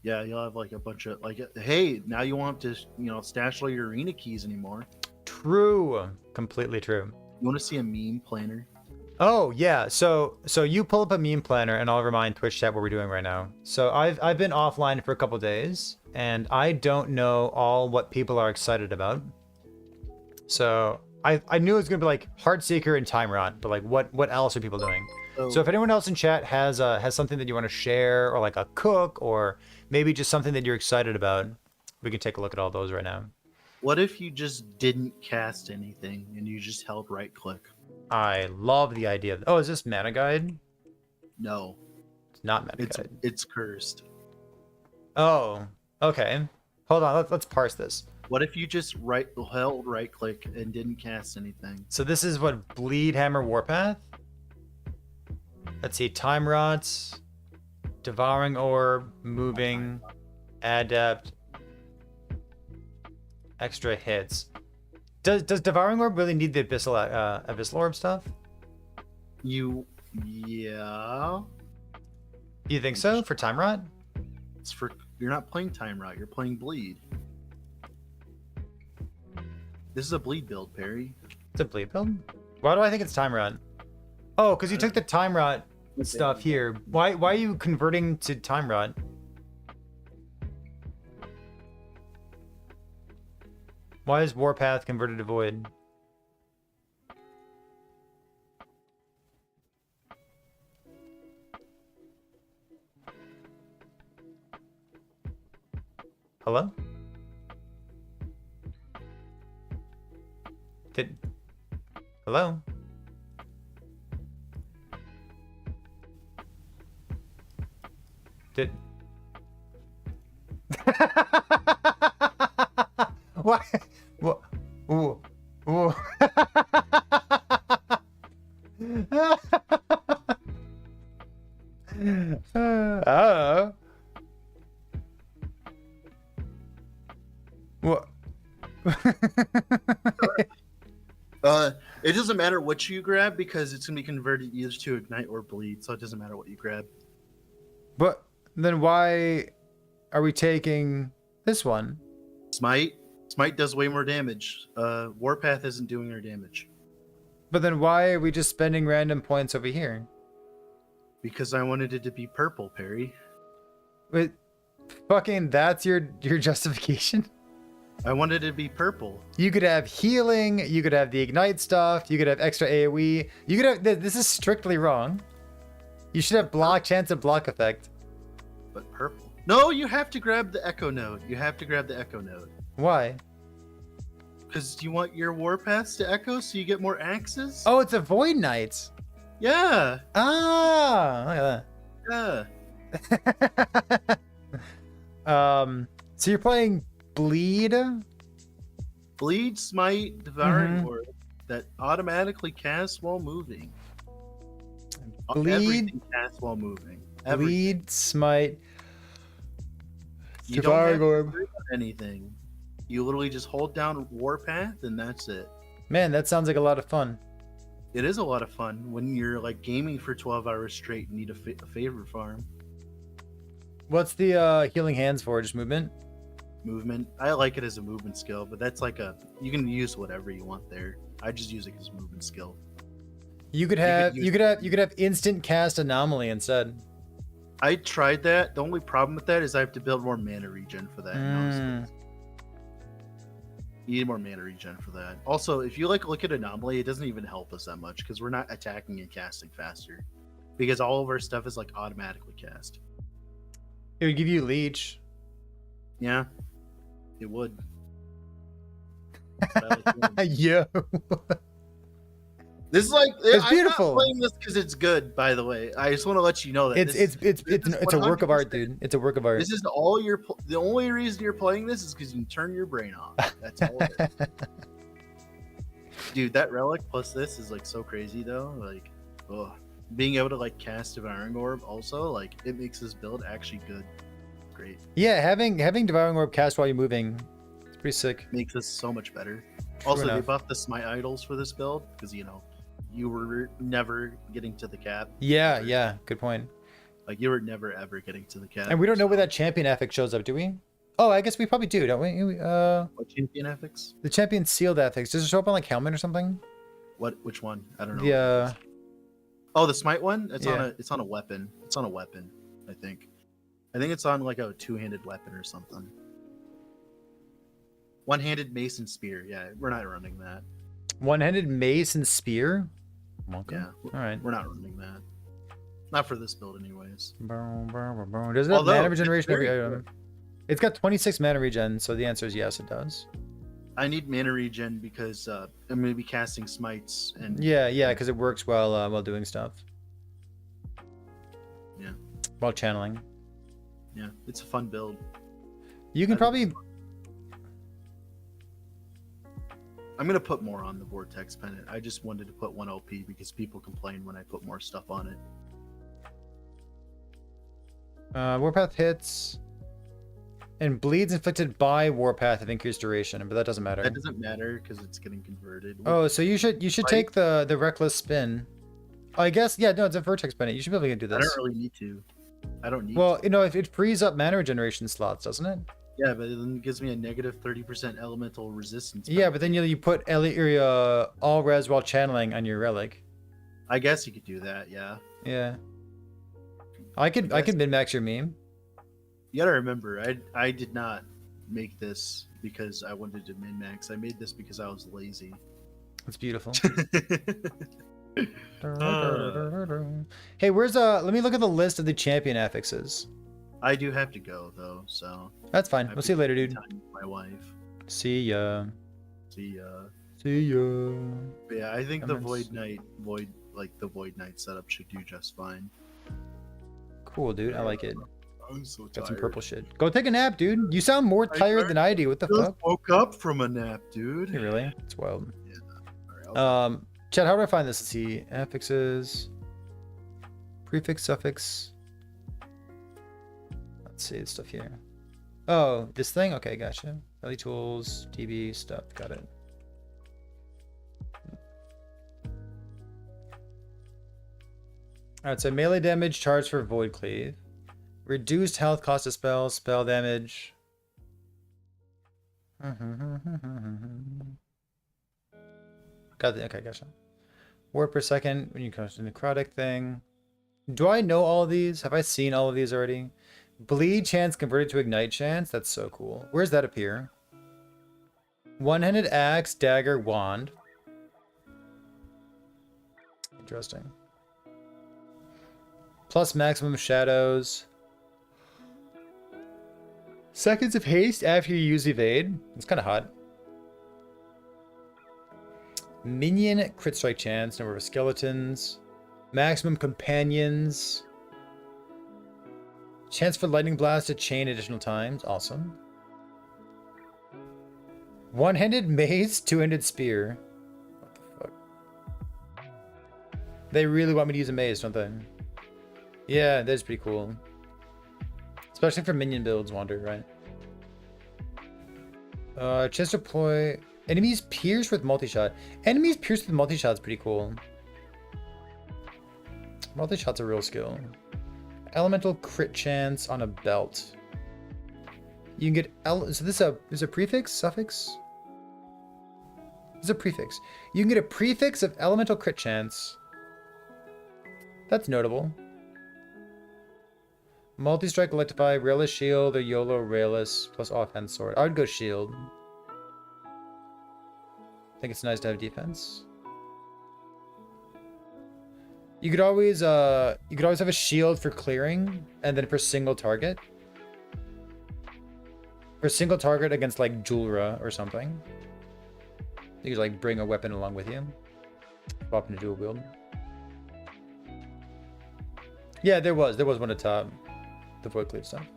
Yeah, you'll have like a bunch of like, hey, now you won't have to stash all your arena keys anymore. True, completely true. You want to see a meme planner? Oh yeah, so you pull up a meme planner, and I'll remind Twitch chat what we're doing right now. So I've been offline for a couple days, and I don't know all what people are excited about. So I knew it was gonna be like Heartseeker and Time Rot, but like what else are people doing? So if anyone else in chat has something that you want to share, or like a cook, or maybe just something that you're excited about, we can take a look at all those right now. What if you just didn't cast anything and you just held right click? I love the idea of. Oh, is this mana guide? No, it's not mana guide. It's cursed. Oh, Okay. Hold on. Let's parse this. What if you just held right click and didn't cast anything? So this is what Bleed Hammer Warpath. Let's see. Time Rots, Devouring Orb, Moving, Adept, extra hits. Does Devouring Orb really need the Abyssal Orb stuff? Yeah. You think so for Time Rot? It's for you're not playing Time Rot. You're playing Bleed. This is a Bleed build, Perry. It's a Bleed build? Why do I think it's Time Rot? Oh, because you took the Time Rot stuff here. Why are you converting to Time Rot? Why is Warpath converted to Void? Hello? Hello? What? What? Ooh. Ooh. Oh. What? It doesn't matter what you grab because it's gonna be converted either to Ignite or Bleed, so it doesn't matter what you grab. But then why are we taking this one? Smite does way more damage. Warpath isn't doing her damage. But then why are we just spending random points over here? Because I wanted it to be purple, Perry. Wait, fucking that's your justification? I wanted it to be purple. You could have healing, you could have the ignite stuff, you could have extra AoE. You could have this is strictly wrong. You should have block chance and block effect. But purple. No, you have to grab the Echo Node. You have to grab the Echo Node. Why? Because you want your Warpaths to echo so you get more axes? Oh, it's a Void Knight. Yeah. Ah, look Yeah. at that. So you're playing Bleed? Bleed, Smite, Devouring Orb that automatically casts while moving. Bleed, Everything casts while moving. Everything. Bleed, Smite, You don't have Devouring to Orb. worry about anything. You literally just hold down Warpath and that's it. Man, that sounds like a lot of fun. It is a lot of fun when you're like gaming for 12 hours straight and need a favor farm. What's the healing hands for? Just movement? Movement. I like it as a movement skill, but that's like you can use whatever you want there. I just use it as a movement skill. You could have instant cast anomaly instead. I tried that. The only problem with that is I have to build more mana regen for that. You need more mana regen for that. Also, if you look at anomaly, it doesn't even help us that much because we're not attacking and casting faster. Because all of our stuff is like automatically cast. It would give you leech. Yeah, it would. Yo. This is like It's beautiful. I'm not playing this because it's good. By the way, I just want to let you know that It's a work of art, dude. It's a work of art. This is all the only reason you're playing this is because you can turn your brain off. That's all it is. Dude, that relic plus this is like so crazy though. Like, being able to like cast Devouring Orb also like it makes this build actually good. Great. Yeah, having Devouring Orb cast while you're moving, it's pretty sick. Makes this so much better. True Also, enough. they buffed the Smite idols for this build because you were never getting to the cap. Yeah, good point. Like you were never ever getting to the cap. And we don't know where that champion affix shows up, do we? Oh, I guess we probably do, don't we? What champion affix? The champion sealed affix. Does it show up on like helmet or something? Which one? I don't know. Yeah. Oh, the Smite one? It's Yeah. on a weapon. It's on a weapon, I think. I think it's on like a two-handed weapon or something. One-handed mace and spear. Yeah, we're not running that. One-handed mace and spear? Okay. Yeah. All right. We're not running that. Not for this build anyways. Does it have Although, mana it's regeneration every very item? It's got 26 mana regen, so the answer is yes, it does. I need mana regen because I'm going to be casting smites and Yeah, because it works while doing stuff. Yeah. While channeling. yeah, it's a fun build. You can probably... I'm gonna put more on the vortex pennant. I just wanted to put 1 LP because people complain when I put more stuff on it. Warpath hits and bleeds inflicted by Warpath of increased duration, but that doesn't matter. That doesn't matter because it's getting converted. Oh, so you should take the reckless spin. I guess, yeah, no, it's a vertex pennant. You should be able to do this. I don't really need to. I don't need. Well, you know, if it frees up mana regeneration slots, doesn't it? Yeah, but it then gives me a negative 30% elemental resistance. Yeah, but then you put all res while channeling on your relic. I guess you could do that. Yeah. Yeah. I could min max your meme. You gotta remember, I did not make this because I wanted to min max. I made this because I was lazy. It's beautiful. Hey, where's let me look at the list of the champion affixes. I do have to go though, so That's fine. We'll see you later, dude. time with my wife. See ya. See ya. See ya. But yeah, I think Comments. the Void Knight setup should do just fine. Cool, dude. I like it. I'm so tired. Got some purple shit. Go take a nap, dude. You sound more tired than I do. What the Just fuck? woke up from a nap, dude. Hey, really? It's wild. All right, Chad, how do I find this? Let's see. Affixes. Prefix, suffix. Let's see the stuff here. Oh, this thing? Okay, gotcha. Belly tools, TB stuff. Got it. Alright, so melee damage charged for Void Cleave. Reduced health cost of spells, spell damage. Got the okay, gotcha. Word per second when you come to the necrotic thing. Do I know all of these? Have I seen all of these already? Bleed chance converted to ignite chance? That's so cool. Where's that appear? One-handed axe, dagger, wand. Interesting. Plus maximum shadows. Seconds of haste after you use evade. It's kind of hot. Minion crit strike chance, number of skeletons. Maximum companions. Chance for lightning blast to chain additional times. Awesome. One-handed mace, two-handed spear. What the fuck? They really want me to use a mace, don't they? Yeah, that's pretty cool. Especially for minion builds, Wander, right? Chance to deploy. Enemies pierced with multi-shot. Enemies pierced with multi-shot is pretty cool. Multi-shot's a real skill. Elemental crit chance on a belt. You can get so this is a prefix, suffix? This is a prefix. You can get a prefix of elemental crit chance. That's notable. Multi-strike, electrify, Rayless shield, or YOLO Rayless plus offhand sword. I would go shield. I think it's nice to have defense. You could always have a shield for clearing, and then for single target. For single target against like Julra or something. You could like bring a weapon along with you. Swap into dual wield. Yeah, there was one at top. The Void Cleave stuff.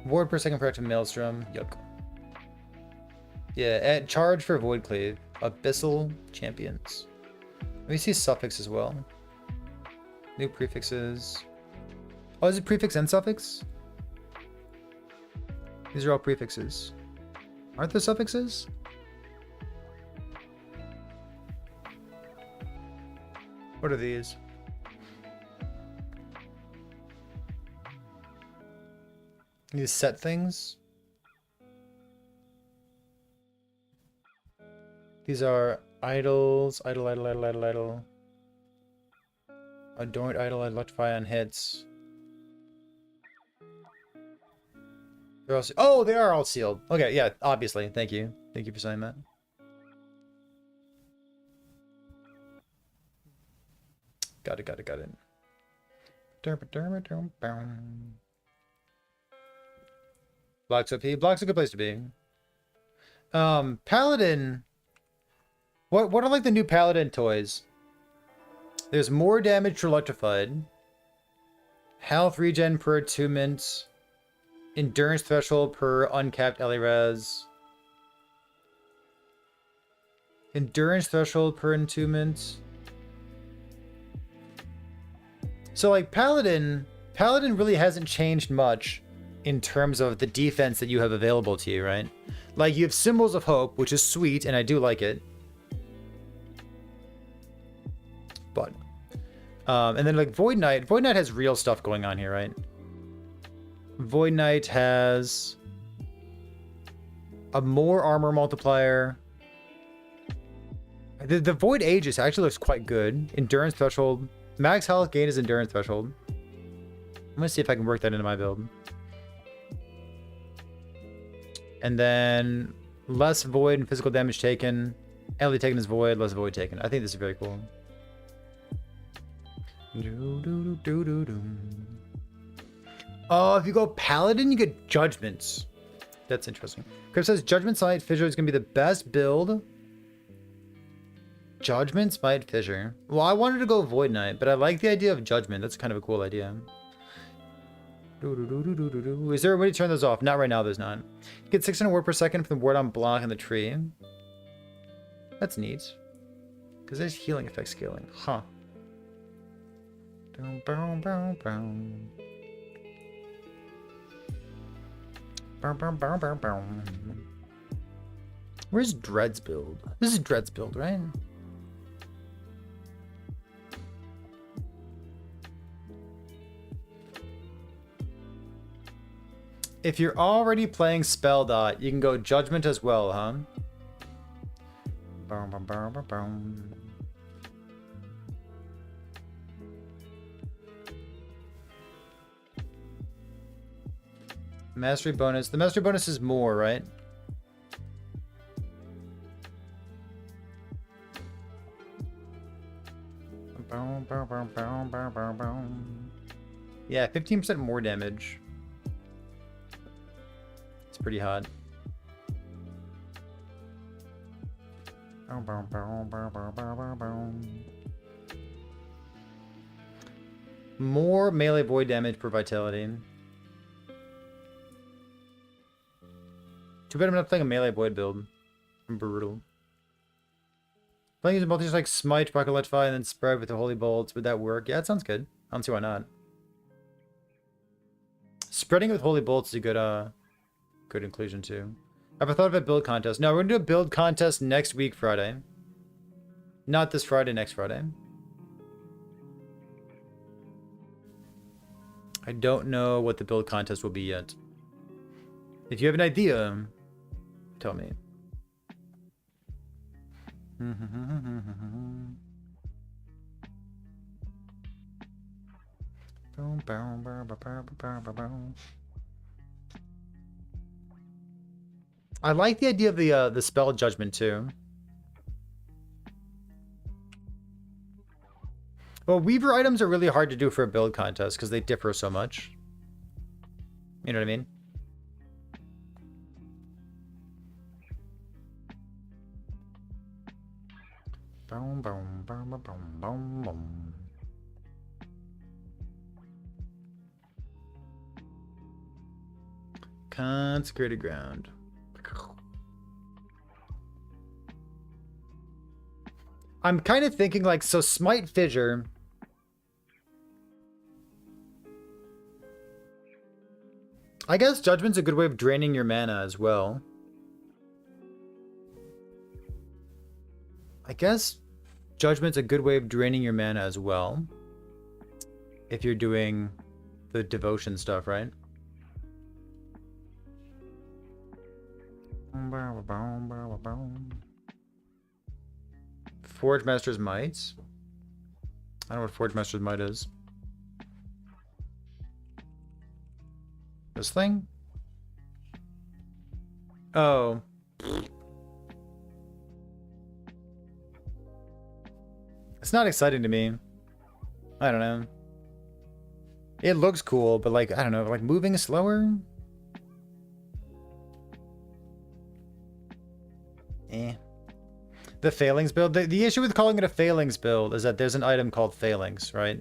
Ward per second for active Maelstrom. Yuck. Yeah, at charge for Void Cleave. Abyssal champions. Let me see suffix as well. New prefixes. Oh, is it prefix and suffix? These are all prefixes. Aren't there suffixes? What are these? These set things? These are idols. Idol. Adorned idol, electrify on hits. They're all oh, they are all sealed. Okay, yeah, obviously. Thank you. Thank you for saying that. Got it. Block's OP. Block's a good place to be. Paladin. What are like the new Paladin toys? There's more damage for electrified. Health regen per attunement. Endurance threshold per uncapped Res. Endurance threshold per entombment. So like Paladin really hasn't changed much in terms of the defense that you have available to you, right? Like you have Symbols of Hope, which is sweet, and I do like it. But, and then like Void Knight has real stuff going on here, right? Void Knight has a more armor multiplier. The Void Aegis actually looks quite good. Endurance threshold. Max health gain is endurance threshold. I'm gonna see if I can work that into my build. And then less void and physical damage taken. Enemy taken is void, less void taken. I think this is very cool. Oh, if you go Paladin, you get Judgments. That's interesting. Chris says Judgment Smite Fissure is gonna be the best build. Judgment Smite Fissure. Well, I wanted to go Void Knight, but I like the idea of Judgment. That's kind of a cool idea. Is there a way to turn those off? Not right now, there's not. You get 600 word per second from the word on block in the tree. That's neat. Because there's healing effect scaling. Huh. Where's Dread's build? This is Dread's build, right? If you're already playing Spell Dot, you can go Judgment as well, huh? Mastery bonus. The mastery bonus is more, right? Yeah, 15% more damage. It's pretty hot. More melee void damage per vitality. Too bad I'm not playing a melee void build. I'm brutal. Playing using multi like Smite, Rocket Electrify, and then spread with the Holy Bolts. Would that work? Yeah, it sounds good. I don't see why not. Spreading with Holy Bolts is a good inclusion too. Ever thought of a build contest? No, we're gonna do a build contest next week, Friday. Not this Friday, next Friday. I don't know what the build contest will be yet. If you have an idea, tell me. I like the idea of the spell judgment too. Well, Weaver items are really hard to do for a build contest because they differ so much. You know what I mean? Boom, boom, boom, boom, boom, boom. Consecrated ground. I'm kind of thinking like, so Smite Fissure. I guess Judgment's a good way of draining your mana as well. I guess Judgment's a good way of draining your mana as well. If you're doing the devotion stuff, right? Forge Master's Might. I don't know what Forge Master's Might is. This thing? Oh. It's not exciting to me. I don't know. It looks cool, but like, I don't know, like moving slower? The Failings build. The issue with calling it a Failings build is that there's an item called Failings, right?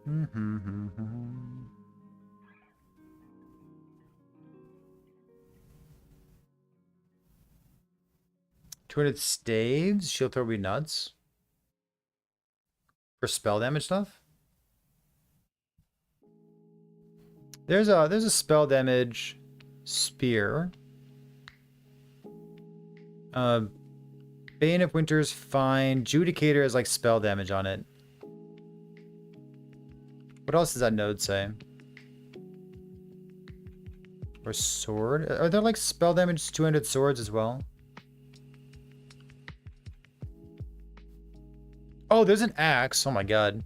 $200 staves. Shield throw would be nuts. For spell damage stuff? There's a spell damage spear. Bane of Winter's fine. Judicator has like spell damage on it. What else does that node say? Or sword? Are there like spell damage 200 swords as well? Oh, there's an axe. Oh my god.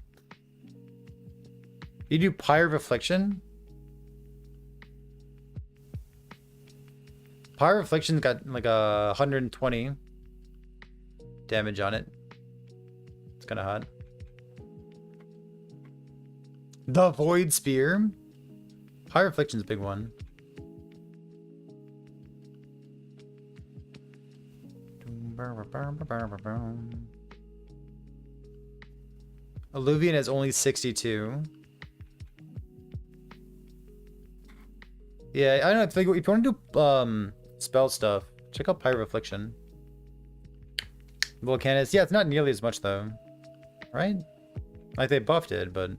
You do Pyre of Affliction? Pyre of Affliction's got like 120 damage on it. It's kind of hot. The Void Spear. Pyre of Affliction's a big one. Alluvian has only 62. Yeah, I don't know. If you want to do spell stuff, check out Pyre of Affliction. Volcanus, yeah, it's not nearly as much though, right? Like they buffed it, but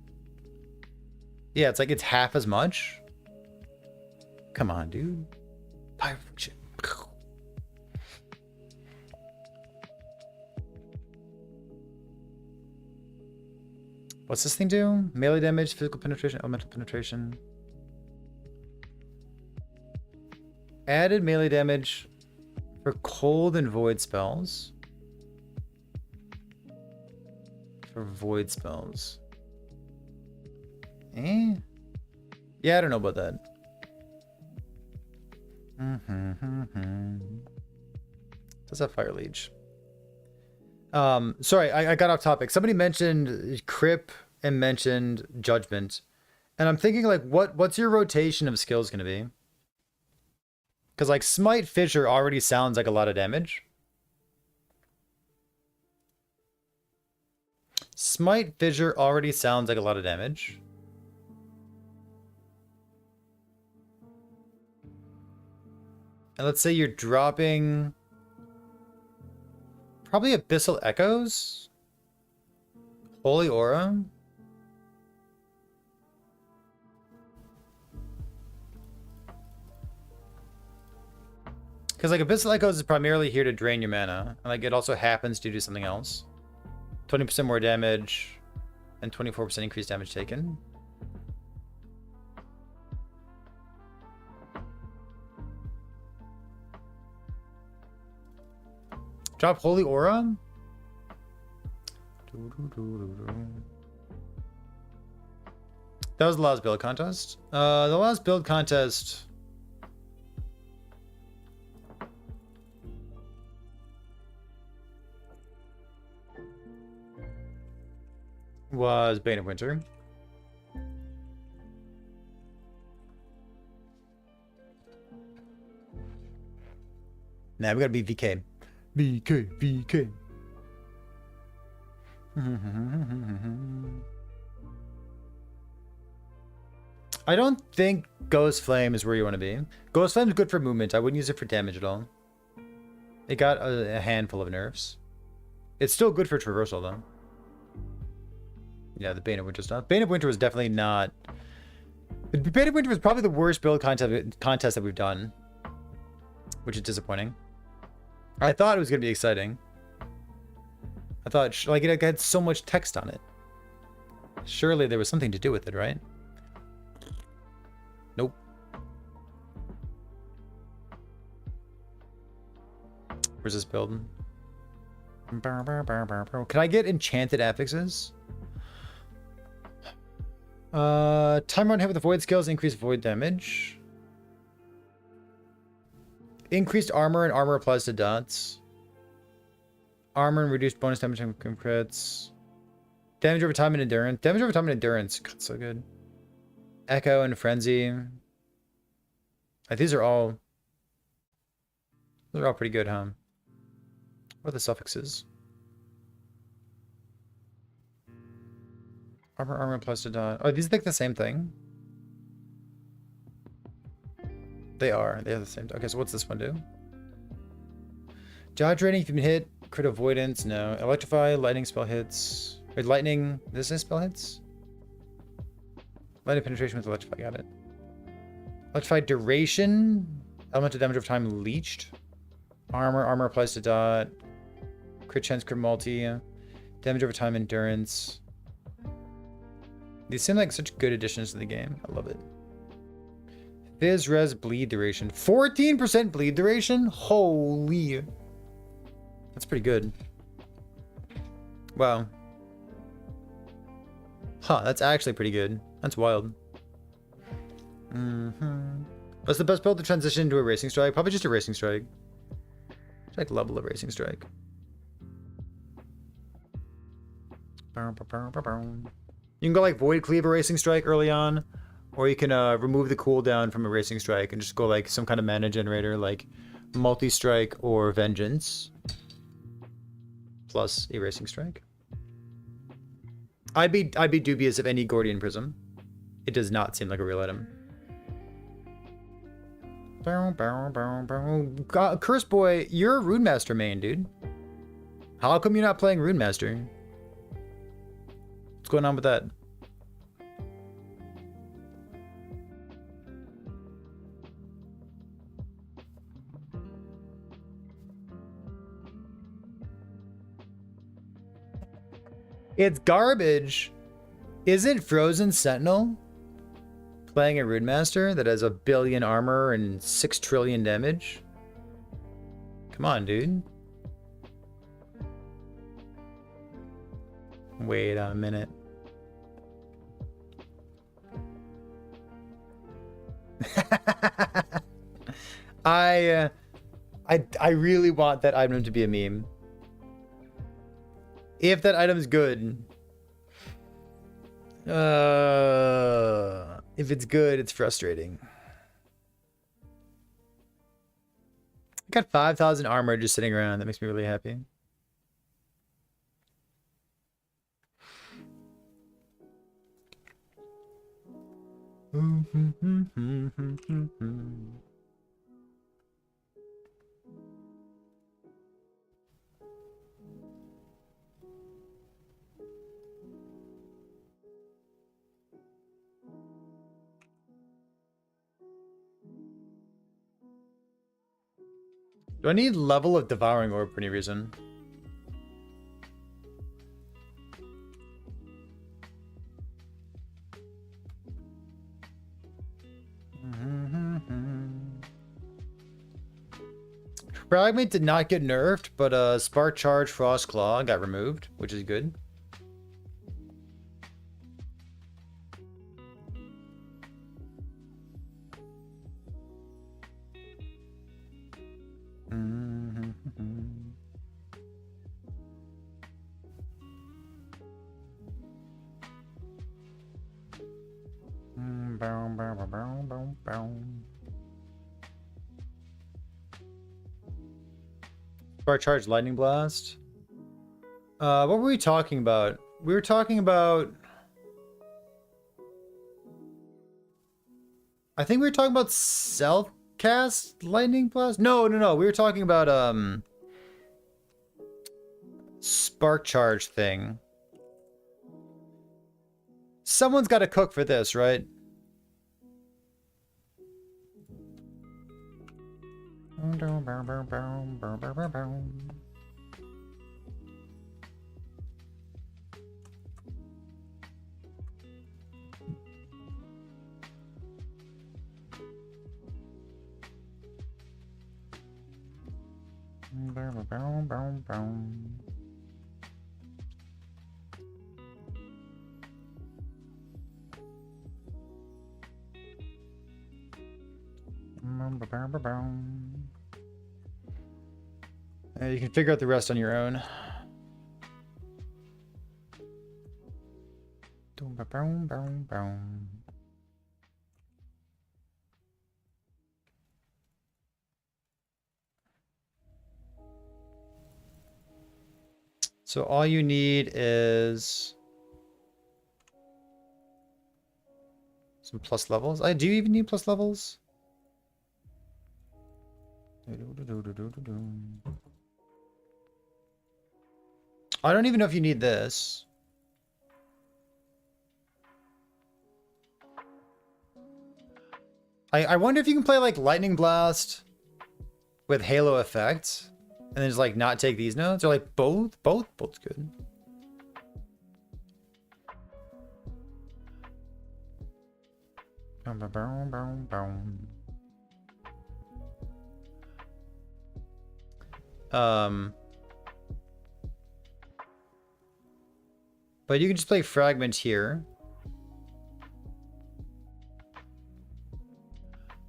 yeah, it's like it's half as much. Come on, dude. Pyre of Affliction. What's this thing do? Melee damage, physical penetration, elemental penetration. Added melee damage for cold and void spells. For void spells. Eh? Yeah, I don't know about that. Does that fire leech? Sorry, I got off topic. Somebody mentioned Crip and mentioned Judgment. And I'm thinking like what's your rotation of skills gonna be? Because like Smite Fissure already sounds like a lot of damage. Smite Fissure already sounds like a lot of damage. And let's say you're dropping probably Abyssal Echoes. Holy Aura. Because like Abyssal Echoes is primarily here to drain your mana. And like it also happens to do something else. 20% more damage and 24% increased damage taken. Drop Holy Aura. That was the last build contest. The last build contest was Bane of Winter. Nah, we gotta be VK. VK. I don't think Ghost Flame is where you want to be. Ghost Flame is good for movement. I wouldn't use it for damage at all. It got a handful of nerfs. It's still good for traversal though. Yeah, the Bane of Winter stuff. Bane of Winter was definitely not... Bane of Winter was probably the worst build contest that we've done. Which is disappointing. I thought it was going to be exciting. I thought, like, it had so much text on it. Surely there was something to do with it, right? Nope. Where's this build? Can I get enchanted affixes? Time on hit with the void skills, increase void damage. Increased armor and armor applies to dots. Armor and reduced bonus damage on crits. Damage over time and endurance. Damage over time and endurance. God, so good. Echo and frenzy. These are all... Those are all pretty good, huh? What are the suffixes? Armor plus to dot. Are these like the same thing? They are. They are the same. Okay, so what's this one do? Dodge rating if you've been hit. Crit avoidance. No. Electrify. Lightning spell hits. Wait, lightning. This is spell hits? Lightning penetration with electrify. Got it. Electrify duration. Elemental damage over time leeched. Armor applies to dot. Crit chance, crit multi. Damage over time, endurance. These seem like such good additions to the game. I love it. Fizz res bleed duration. 14% bleed duration? Holy. That's pretty good. Wow. Huh, that's actually pretty good. That's wild. What's the best build to transition into a racing strike? Probably just a racing strike. Just like level of racing strike. You can go like Void Cleave a racing strike early on, or you can remove the cooldown from a racing strike and just go like some kind of mana generator like multi-strike or vengeance plus a racing strike. I'd be dubious of any Gordian Prism. It does not seem like a real item. Curse Boy, you're a Rune Master main, dude. How come you're not playing Rune Master? What's going on with that? It's garbage. Isn't Frozen Sentinel playing a Rune Master that has 1 billion armor and 6 trillion damage? Come on, dude. Wait a minute. I really want that item to be a meme. If that item's good. If it's good, it's frustrating. I got 5,000 armor just sitting around. That makes me really happy. Do I need level of Devouring Orb for any reason? Fragment did not get nerfed, but Spark Charge Frost Claw got removed, which is good. Spark Charge Lightning Blast. What were we talking about? We were talking about... I think we were talking about self-cast Lightning Blast? No. We were talking about, Spark Charge thing. Someone's got to cook for this, right? You can figure out the rest on your own. So all you need is Some plus levels. Do you even need plus levels? I don't even know if you need this. I wonder if you can play like Lightning Blast with Halo effect and then just like not take these notes, or like both good. But you can just play Fragment here.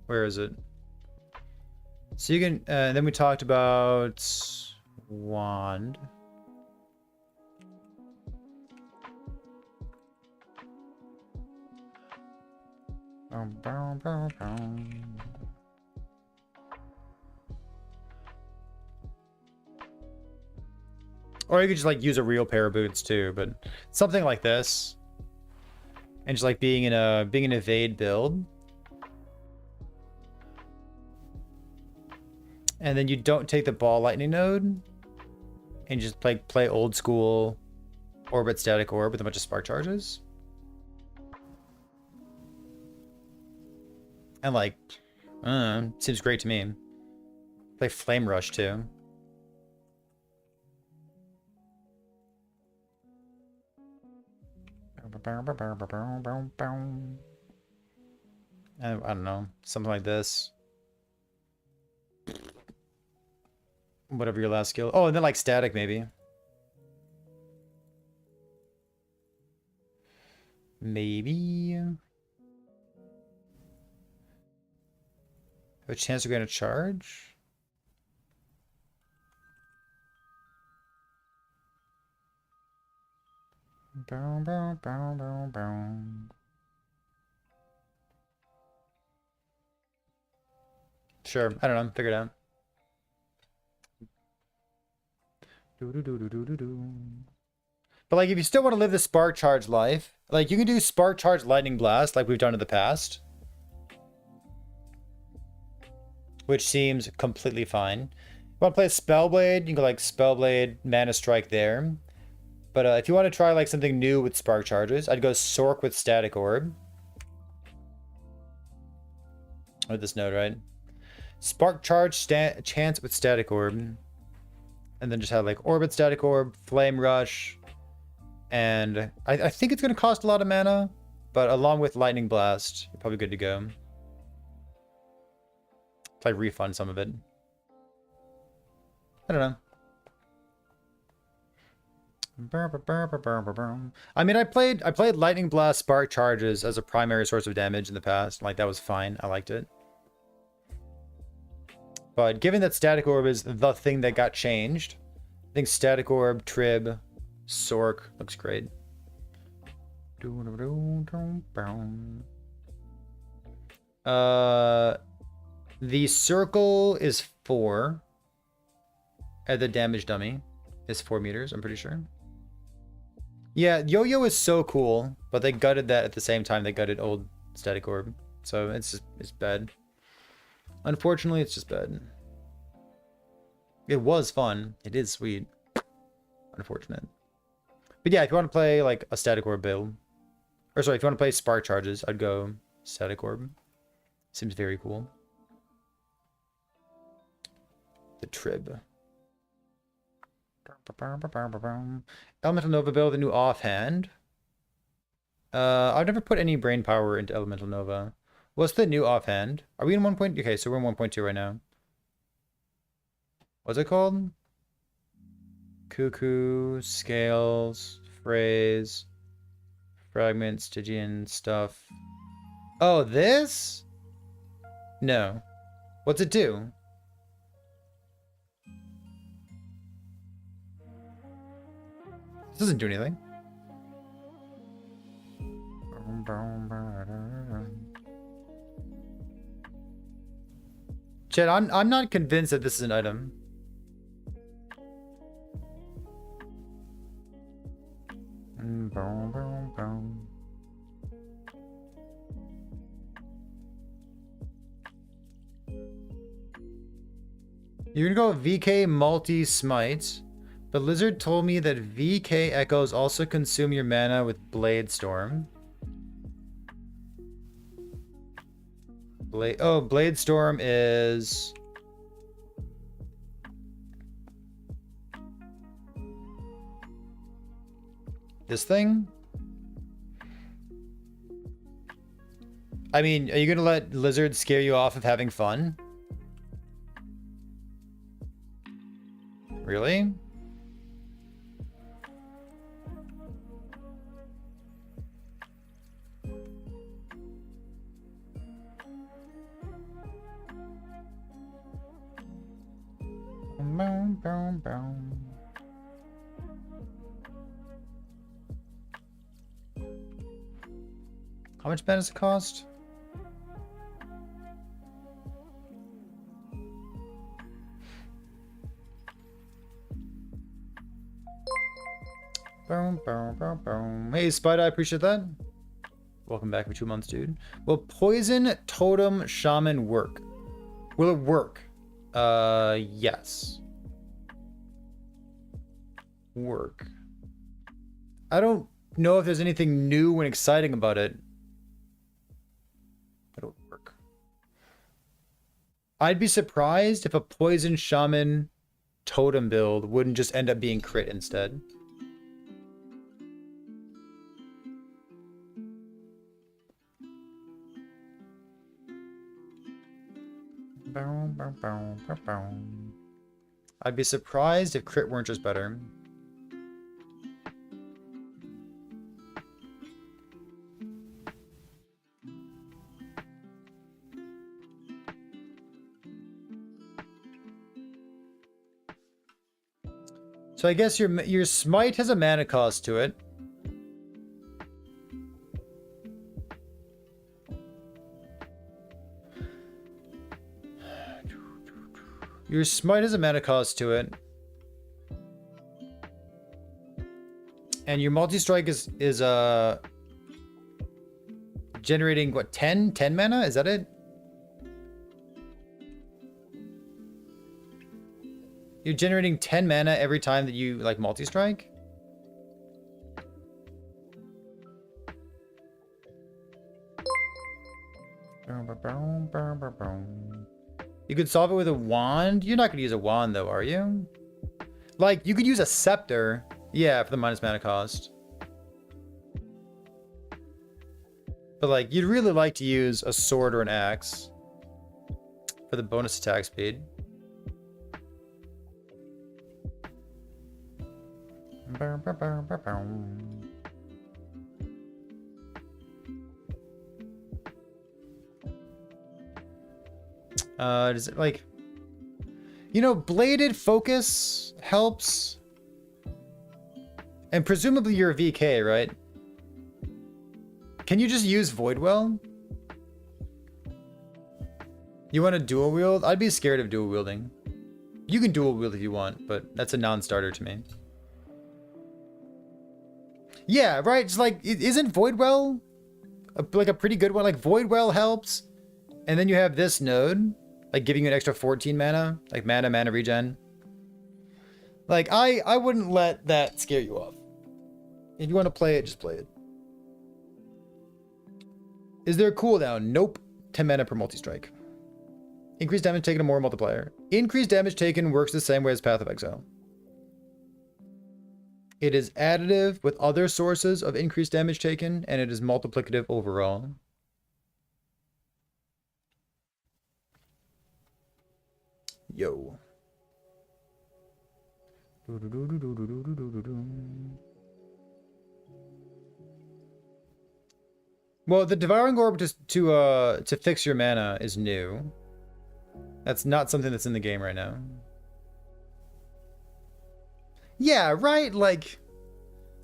Where is it? So you can, then we talked about Wand. Or you could just like use a real pair of boots too, but something like this. And just like being in an evade build. And then you don't take the ball lightning node. And you just play old school orbit static orb with a bunch of spark charges. And like, seems great to me. Play Flame Rush too. I don't know, something like this. Whatever your last skill. Oh, and then like static maybe. Maybe. Have a chance to get a charge? Bow, bow, bow, bow, bow. Sure, I don't know, figure it out. But like if you still want to live the spark charge life, like you can do spark charge lightning blast like we've done in the past. Which seems completely fine. You want to play Spellblade, you can go like Spellblade, Mana Strike there. But if you want to try like something new with spark charges, I'd go Sork with Static Orb. With this node, right? Spark Charge chance with Static Orb. And then just have like Orbit Static Orb, Flame Rush. And I think it's going to cost a lot of mana. But along with Lightning Blast, you're probably good to go. Like refund some of it. I don't know. I mean, I played Lightning Blast Spark Charges as a primary source of damage in the past. Like that was fine. I liked it. But given that Static Orb is the thing that got changed, I think Static Orb, Trib, Sork looks great. The circle is 4. And the damage dummy is 4 meters, I'm pretty sure. Yeah, Yo-Yo is so cool, but they gutted that at the same time they gutted old Static Orb. So it's bad. Unfortunately, it's just bad. It was fun. It is sweet. Unfortunate. But yeah, if you want to play like a Static Orb build, or sorry, if you want to play Spark Charges, I'd go Static Orb. Seems very cool. The Trib. Elemental Nova build, a new offhand. I've never put any brain power into Elemental Nova. What's the new offhand? Are we in 1. Okay, so we're in 1.2 right now. What's it called? Cuckoo, Scales, Phrase, Fragment, Stygian stuff. Oh, this? No. What's it do? This doesn't do anything. Chad, I'm not convinced that this is an item. You're gonna go VK multi smite, but Lizard told me that VK echoes also consume your mana with Blade Storm. Blade Storm is this thing. I mean, are you gonna let Lizard scare you off of having fun? Really? Boom, boom, boom. How much mana does it cost? Boom, boom, boom, boom. Hey, Spider, I appreciate that. Welcome back for 2 months, dude. Will Poison Totem Shaman work? Will it work? Yes. Work. I don't know if there's anything new and exciting about it. It'll work. I'd be surprised if a Poison Shaman Totem build wouldn't just end up being crit instead. I'd be surprised if crit weren't just better. So I guess your smite has a mana cost to it. Your smite has a mana cost to it. And your multi-strike is generating what, 10 mana? Is that it? You're generating 10 mana every time that you like multi-strike? You could solve it with a wand? You're not going to use a wand though, are you? Like, you could use a scepter. Yeah, for the minus mana cost. But like, you'd really like to use a sword or an axe for the bonus attack speed. Does it like, you know, bladed focus helps, and presumably you're a VK, right? Can you just use Voidwell? You want to dual wield? I'd be scared of dual wielding. You can dual wield if you want, but that's a non-starter to me. Yeah, right. It's like, isn't Voidwell like a pretty good one? Like Voidwell helps, and then you have this node, like giving you an extra 14 mana, like mana regen. Like I wouldn't let that scare you off. If you want to play it, just play it. Is there a cooldown? Nope. 10 mana per multi-strike. Increased damage taken to more multiplier. Increased damage taken works the same way as Path of Exile. It is additive with other sources of increased damage taken, and it is multiplicative overall. Yo. Well, the Devouring Orb to fix your mana is new. That's not something that's in the game right now. Yeah, right? Like,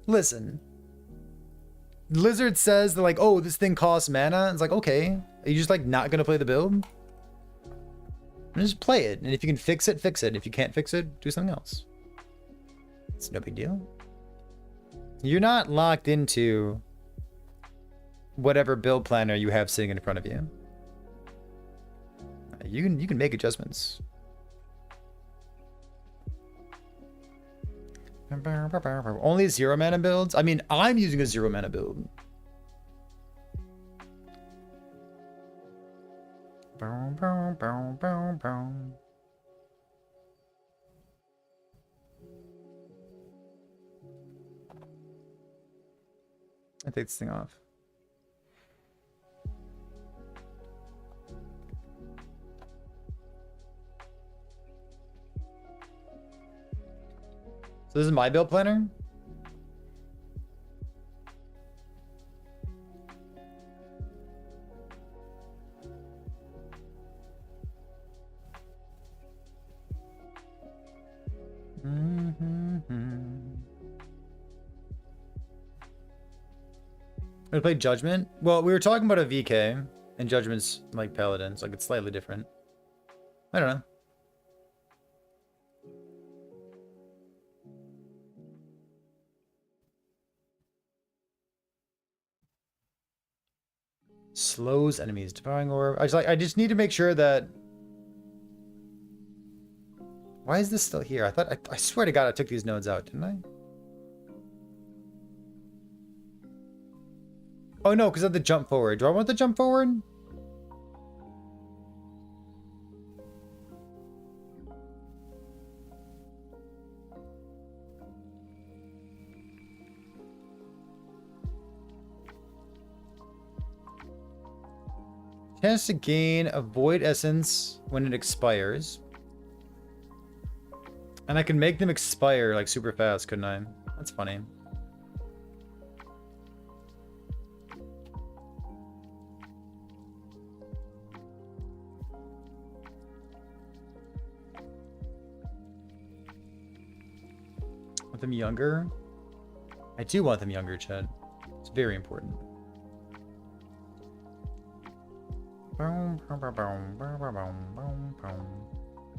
listen. Lizard says that, like, oh, this thing costs mana. It's like, okay. Are you just, like, not going to play the build? Just play it. And if you can fix it, fix it. If you can't fix it, do something else. It's no big deal. You're not locked into whatever build planner you have sitting in front of you. You can make adjustments. Only 0 mana builds? I mean, I'm using a 0 mana build. I take this thing off. So this is my build planner. We play Judgment. Well, we were talking about a VK, and Judgment's like Paladins, like it's slightly different. I don't know. Slows enemies. Devouring Orb. I just need to make sure that. Why is this still here? I swear to God I took these nodes out, didn't I? Oh no, because of the jump forward. Do I want the jump forward? Chance to gain a void essence when it expires. And I can make them expire like super fast, couldn't I? That's funny. Want them younger? I do want them younger, Chad. It's very important.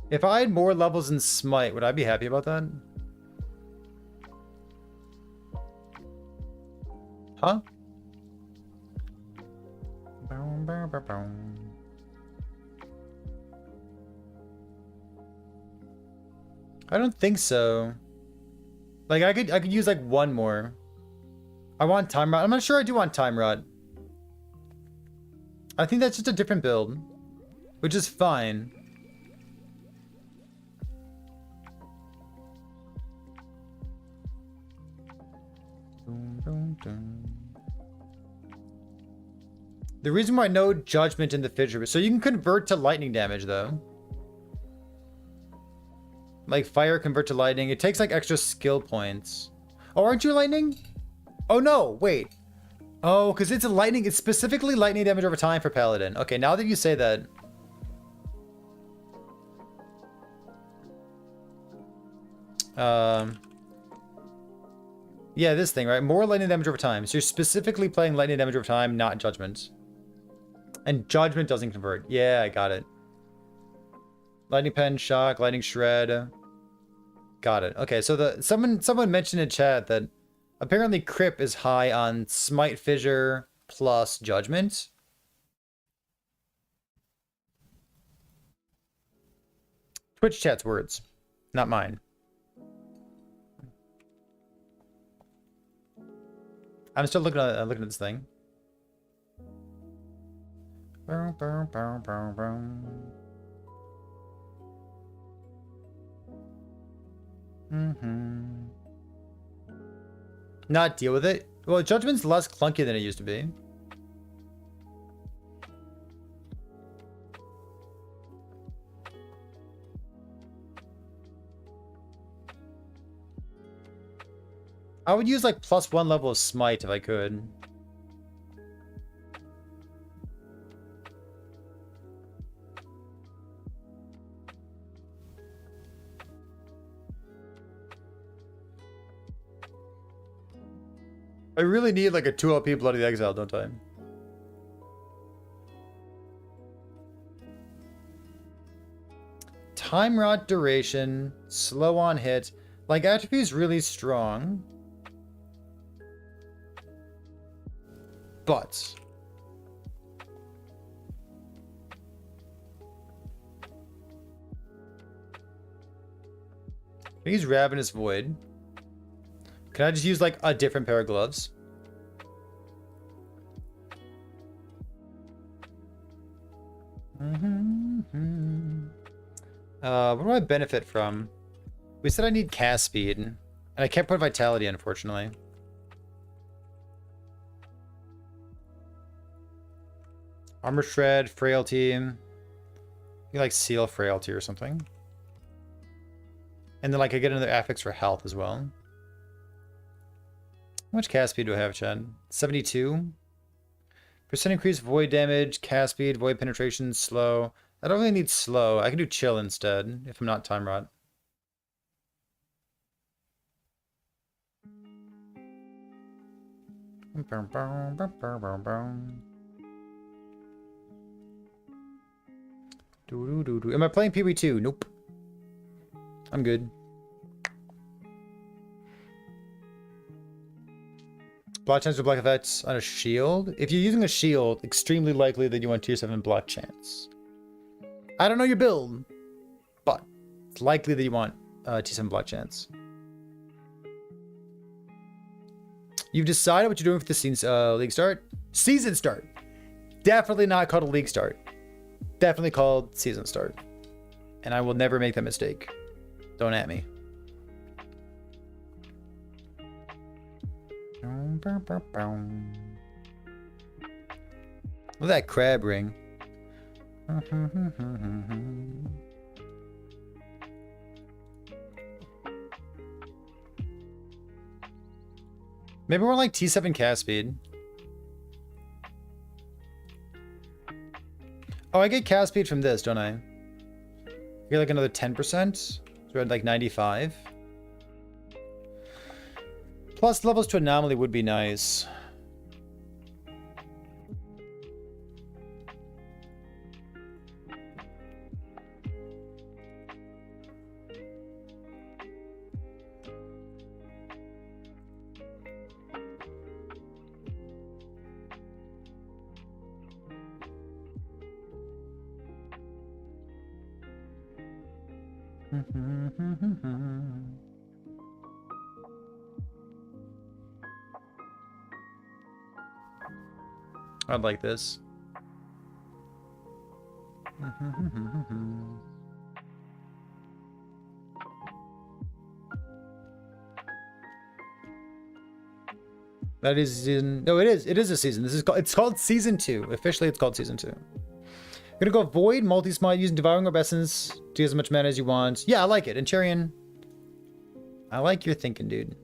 If I had more levels in Smite, would I be happy about that? Huh? I don't think so. Like I could use like one more. I want Time Rot. I'm not sure I do want Time Rot. I think that's just a different build, which is fine. The reason why no Judgment in the Fissure, so you can convert to lightning damage though. Like fire convert to lightning. It takes like extra skill points. Oh, aren't you lightning? Oh no, wait. Oh, because it's a lightning. It's specifically lightning damage over time for Paladin. Okay, now that you say that. Yeah, this thing, right? More lightning damage over time. So you're specifically playing lightning damage over time, not Judgment. And Judgment doesn't convert. Yeah, I got it. Lightning Pen, Shock, Lightning Shred. Got it. Okay, so someone mentioned in chat that apparently Crip is high on Smite Fissure plus Judgment. Twitch chat's words, not mine. I'm still looking at this thing. Not deal with it. Well, Judgment's less clunky than it used to be. I would use like +1 level of Smite if I could. I really need like a 2 LP Bloody Exile, don't I? Time Rot duration, slow on hit. Like attribute's really strong. But he's Ravenous Void. Can I just use like a different pair of gloves? What do I benefit from? We said I need cast speed, and I can't put vitality, unfortunately. Armor shred, frailty. You like seal frailty or something. And then like I get another affix for health as well. How much cast speed do I have, Chad? 72. Percent increase void damage, cast speed, void penetration, slow. I don't really need slow. I can do chill instead if I'm not time rot. Am I playing PB2? Nope. I'm good. Block chance with black effects on a shield. If you're using a shield, extremely likely that you want tier 7 block chance. I don't know your build, but it's likely that you want tier 7 block chance. You've decided what you're doing for the league start? Season start. Definitely not called a league start. Definitely called season start. And I will never make that mistake. Don't at me. Look at that crab ring. Maybe we're like T7 cast speed. Oh, I get cast speed from this, don't I? I get like another 10%. So we're at like 95. Plus levels to anomaly would be nice. I'd like this. That is season. No, it is. It is a season. This is called. It's called season 2. Officially, it's called season 2. I'm gonna go void multi-smite using devouring orb essence. Do as much mana as you want. Yeah, I like it. And Charian, I like your thinking, dude.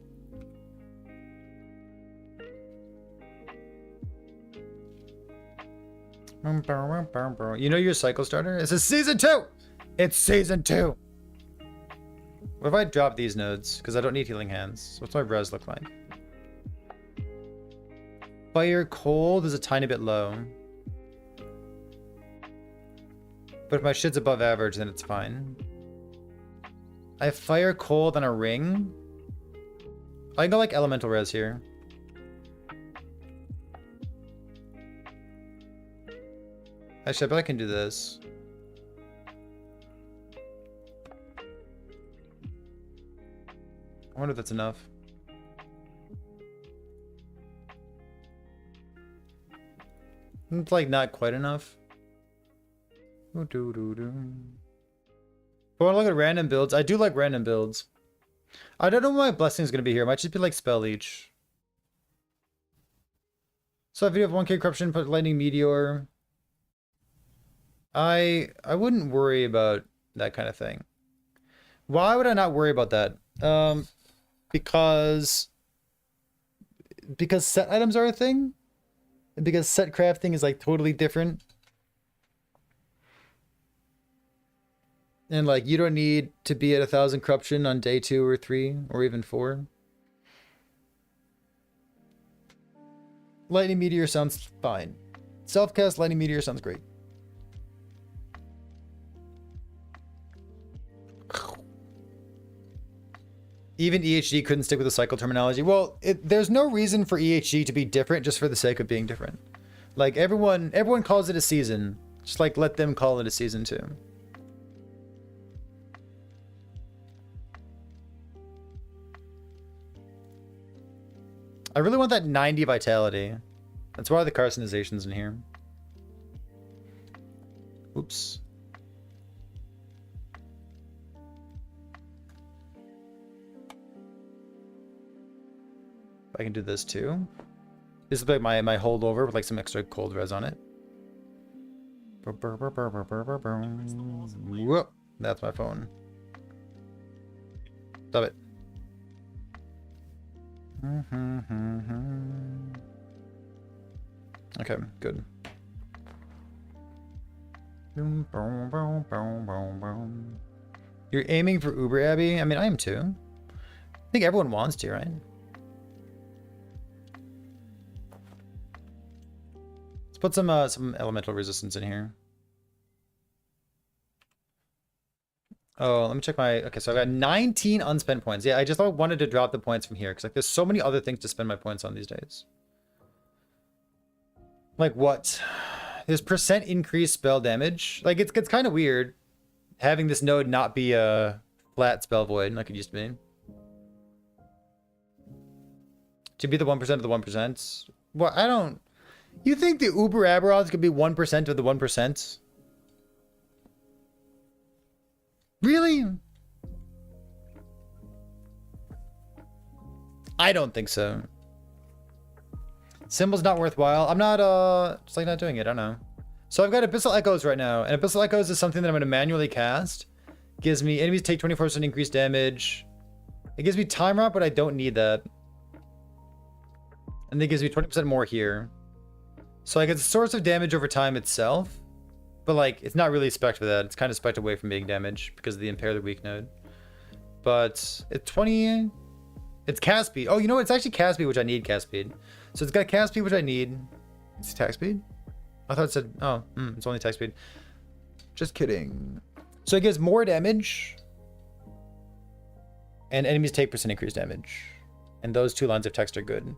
You know your cycle starter? This is season 2! It's season 2! What if I drop these nodes? Because I don't need healing hands. What's my res look like? Fire cold is a tiny bit low. But if my shit's above average, then it's fine. I have fire cold on a ring. I can go like elemental res here. Actually, I bet I can do this. I wonder if that's enough. It's like not quite enough. But I want to look at random builds. I do like random builds. I don't know what my blessing is going to be here. It might just be like spell leech. So if you have 1k corruption, put lightning meteor. I wouldn't worry about that kind of thing. Why would I not worry about that? Because set items are a thing. And because set crafting is like totally different. And like you don't need to be at 1,000 corruption on day 2 or 3 or even 4. Lightning meteor sounds fine. Self-cast lightning meteor sounds great. Even EHG couldn't stick with the cycle terminology. Well, there's no reason for EHG to be different just for the sake of being different. Like everyone calls it a season. Just like let them call it a season too. I really want that 90 vitality. That's why the carcinization's in here. Oops. I can do this too. This is like my holdover with like some extra cold res on it. Whoop. That's my phone. Stop it. Okay, good. You're aiming for Uber Abby? I mean, I am too. I think everyone wants to, right? Let's put some elemental resistance in here. Oh, let me check my... Okay, so I've got 19 unspent points. Yeah, I just wanted to drop the points from here because like there's so many other things to spend my points on these days. Like what? There's percent increased spell damage. Like it's kind of weird having this node not be a flat spell void like it used to be. To be the 1% of the 1%. Well, I don't... You think the Uber Aberoths could be 1% of the 1%? Really? I don't think so. Symbol's not worthwhile. I'm not, just like not doing it. I don't know. So I've got Abyssal Echoes right now. And Abyssal Echoes is something that I'm going to manually cast. Gives me, enemies take 24% increased damage. It gives me time wrap, but I don't need that. And it gives me 20% more here. So like it's a source of damage over time itself. But like, it's not really spec'd for that. It's kind of spec'd away from being damage because of the impair the weak node. But it's 20... It's cast speed. Oh, you know what? It's actually cast speed, which I need cast speed. So it's got cast speed, which I need. It's attack speed? I thought it said... Oh, it's only attack speed. Just kidding. So it gives more damage. And enemies take % increased damage. And those two lines of text are good.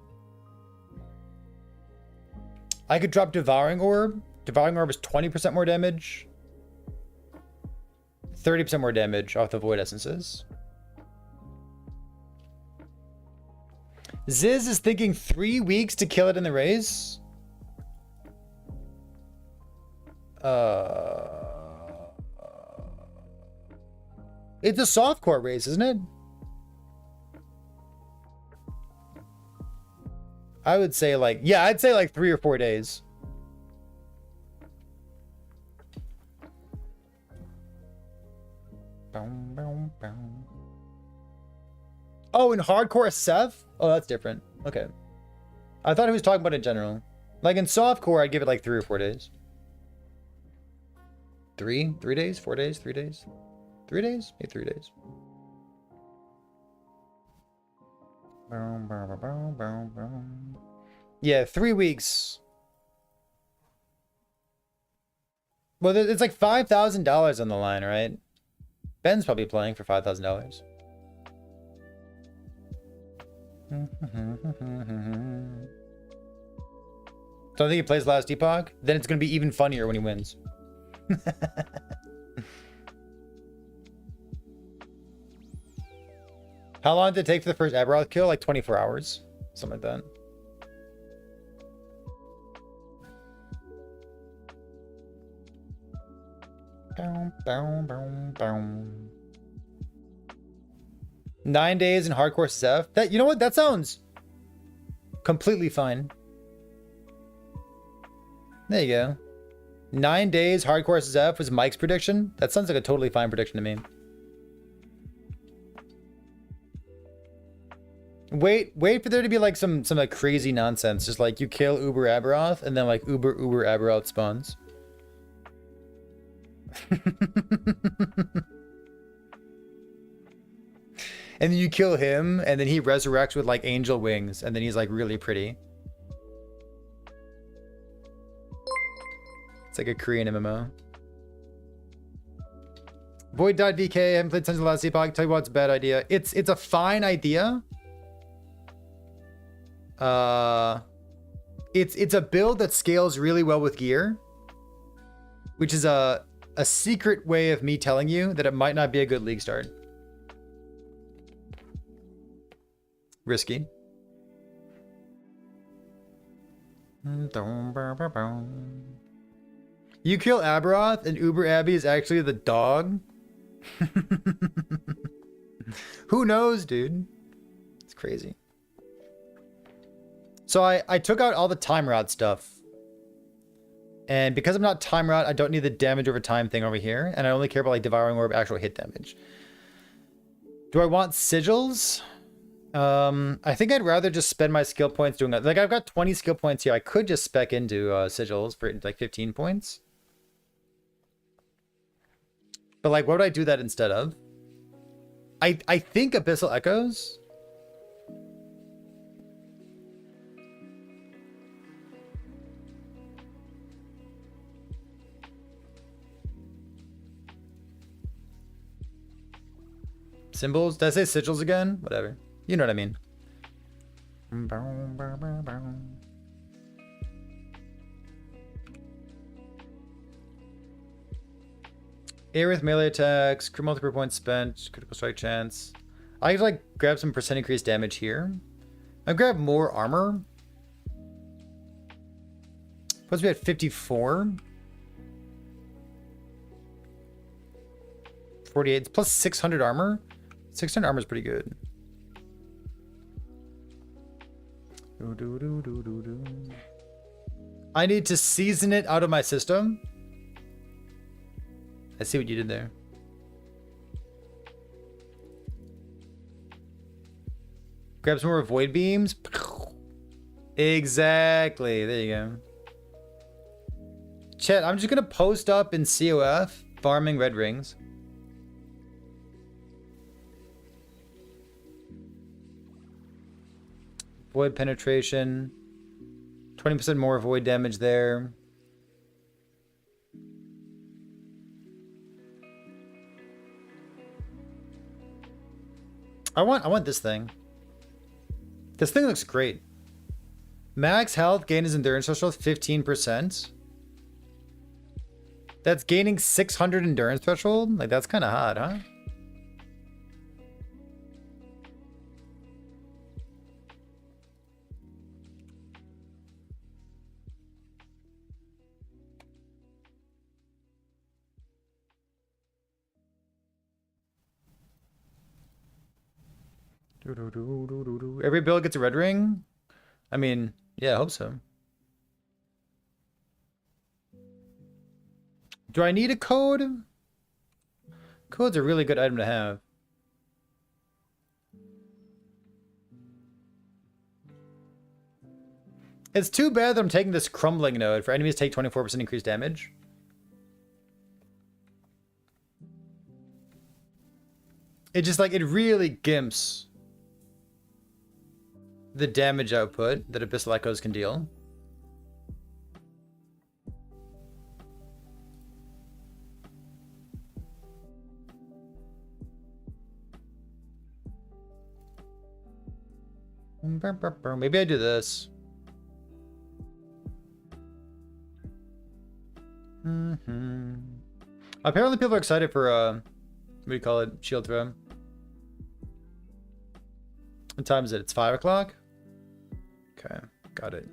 I could drop Devouring Orb. Devouring Orb is 20% more damage. 30% more damage off the Void Essences. Ziz is thinking 3 weeks to kill it in the race. It's a softcore race, isn't it? I would say like, yeah, I'd say like 3 or 4 days. Oh, in hardcore Seth? Oh, that's different. Okay. I thought he was talking about it in general. Like in softcore, I'd give it like 3 or 4 days. 3 days? 4 days? 3 days? 3 days? Maybe 3 days. Yeah, 3 weeks. Well, it's like $5,000 on the line, right? Ben's probably playing for $5,000. Don't think he plays Last Epoch? Then it's going to be even funnier when he wins. How long did it take for the first Aberoth kill? Like 24 hours. Something like that. Boom, boom, boom, boom. 9 days in hardcore Zeph. That, you know what? That sounds completely fine. There you go. 9 days hardcore Zeph was Mike's prediction. That sounds like a totally fine prediction to me. Wait for there to be like some like crazy nonsense. Just like you kill Uber Aberoth and then like Uber Aberoth spawns. And then you kill him, and then he resurrects with like angel wings, and then he's like really pretty. It's like a Korean MMO. Void.vk, I haven't played since the last epoch. Tell you what, it's a bad idea. It's a fine idea. It's a build that scales really well with gear, which is a secret way of me telling you that it might not be a good league start. Risky. You kill Aberoth and Uber Abby is actually the dog? Who knows, dude? It's crazy. So I took out all the time rot stuff. And because I'm not time rot, I don't need the damage over time thing over here. And I only care about like Devouring Orb actual hit damage. Do I want sigils? I think I'd rather just spend my skill points doing that. Like I've got 20 skill points here. I could just spec into sigils for like 15 points. But like, what would I do that instead of? I think Abyssal Echoes. Symbols? Did I say sigils again? Whatever. You know what I mean. Air with melee attacks, crit multiple points spent, critical strike chance. I could like grab some percent increased damage here. I grab more armor. Puts me at 54. 48 plus 600 armor. 600 armor is pretty good. I need to season it out of my system. I see what you did there. Grab some more void beams. Exactly. There you go. Chat, I'm just going to post up in COF farming red rings. Void penetration. 20% more void damage there. I want this thing. This thing looks great. Max health, gain his endurance threshold 15%. That's gaining 600 endurance threshold? Like, that's kind of hot, huh? Every build gets a red ring? I mean, yeah, I hope so. Do I need a code? Code's a really good item to have. It's too bad that I'm taking this crumbling node for enemies to take 24% increased damage. It just like, it really gimps the damage output that Abyssal Echoes can deal. Maybe I do this. Apparently people are excited for, what do you call it? Shield throw. What time is it? It's 5 o'clock? Okay, got it.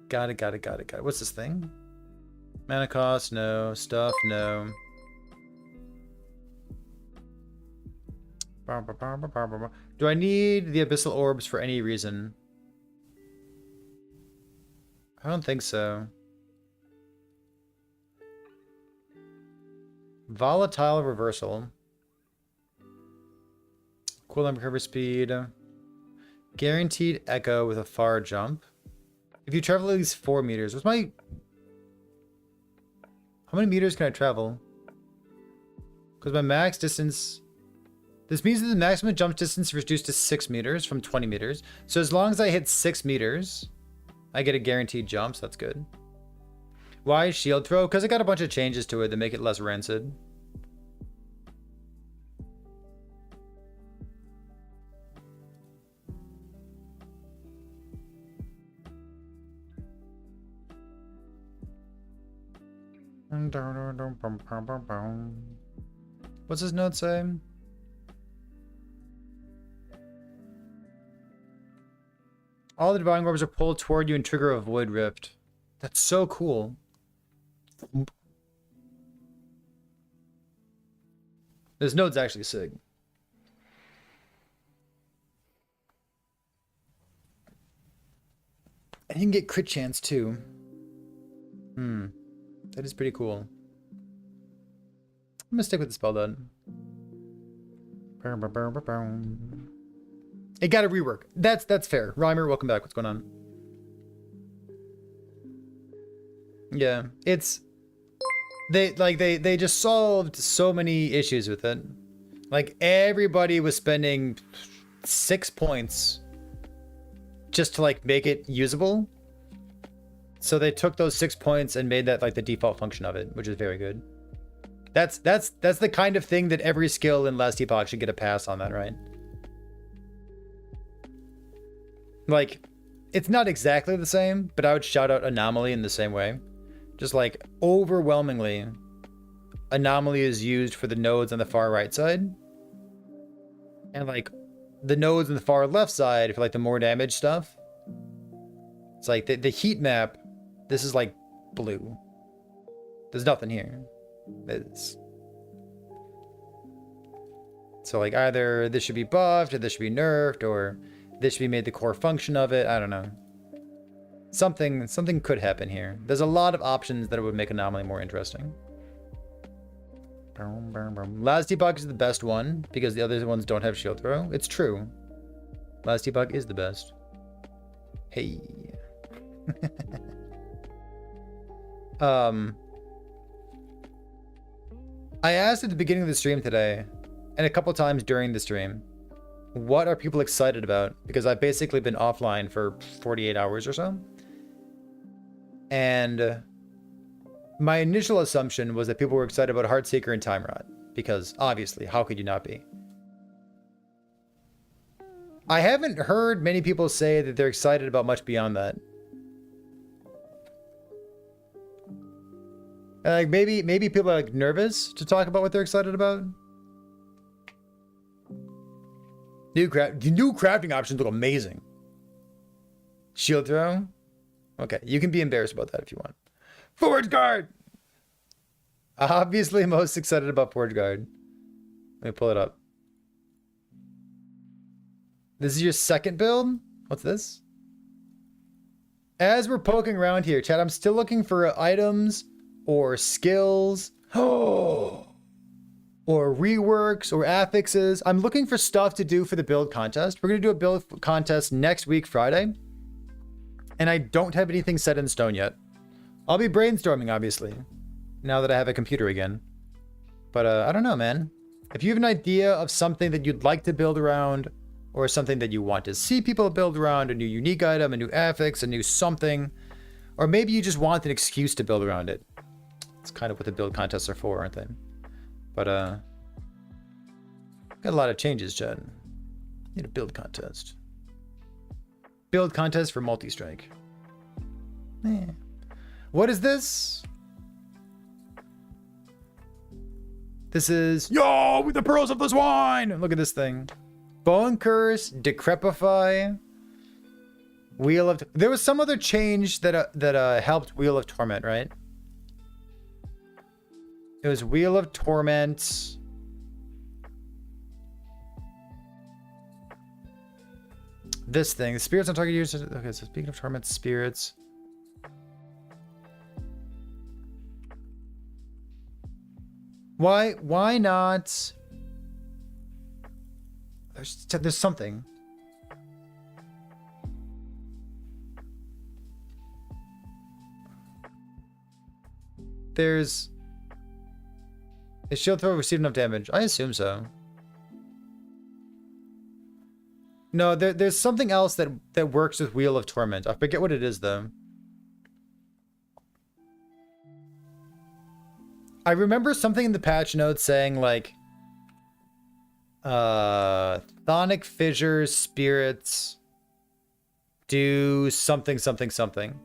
Got it. What's this thing? Mana cost, no. Stuff, no. Do I need the Abyssal Orbs for any reason? I don't think so. Volatile Reversal. Cooldown recovery speed. Guaranteed Echo with a far jump. If you travel at least 4 meters. What's my... How many meters can I travel? Because my max distance... This means that the maximum jump distance is reduced to 6 meters from 20 meters. So as long as I hit 6 meters, I get a guaranteed jump, so that's good. Why shield throw? Because I got a bunch of changes to it that make it less rancid. What's his note say? All the divine orbs are pulled toward you and trigger a void rift. That's so cool. This node's actually sick. And you can get crit chance too. That is pretty cool. I'm gonna stick with the spell then. It got a rework. That's fair. Reimer, welcome back. What's going on? Yeah, it's they just solved so many issues with it. Like everybody was spending 6 points just to like make it usable. So they took those 6 points and made that like the default function of it, which is very good. That's the kind of thing that every skill in Last Epoch should get a pass on that, right? Like, it's not exactly the same, but I would shout out Anomaly in the same way. Just like overwhelmingly, Anomaly is used for the nodes on the far right side. And like the nodes on the far left side for like the more damage stuff. It's like the heat map, this is like blue. There's nothing here. So like either this should be buffed or this should be nerfed or this should be made the core function of it. I don't know. Something could happen here. There's a lot of options that would make Anomaly more interesting. Last Debug is the best one because the other ones don't have shield throw. It's true. Last Debug is the best. Hey. I asked at the beginning of the stream today, and a couple times during the stream, what are people excited about? Because I've basically been offline for 48 hours or so. And my initial assumption was that people were excited about Heartseeker and Time Rot. Because, obviously, how could you not be? I haven't heard many people say that they're excited about much beyond that. Like maybe people are like nervous to talk about what they're excited about. New crafting options look amazing. Shield throw? Okay, you can be embarrassed about that if you want. Forge guard! Obviously most excited about Forge guard. Let me pull it up. This is your second build? What's this? As we're poking around here, chat, I'm still looking for items or skills. Oh! Or reworks or affixes. I'm looking for stuff to do for the build contest. We're going to do a build contest next week, Friday. And I don't have anything set in stone yet. I'll be brainstorming, obviously, now that I have a computer again. But I don't know, man. If you have an idea of something that you'd like to build around, or something that you want to see people build around, a new unique item, a new affix, a new something, or maybe you just want an excuse to build around it. It's kind of what the build contests are for, aren't they? But, got a lot of changes, Chad. Need a build contest. Build contest for multi-strike. Eh. What is this? This is... Yo, with the pearls of the swine! Look at this thing. Bone Curse, Decrepify, Wheel of... There was some other change that helped Wheel of Torment, right? It was Wheel of Torment. This thing. The spirits on target users. Okay, so speaking of Torment, spirits. Why not... There's something. There's... Is shield throw received enough damage? I assume so. No, there's something else that works with Wheel of Torment. I forget what it is, though. I remember something in the patch notes saying, like... Chthonic Fissures, Spirits... do something, something, something.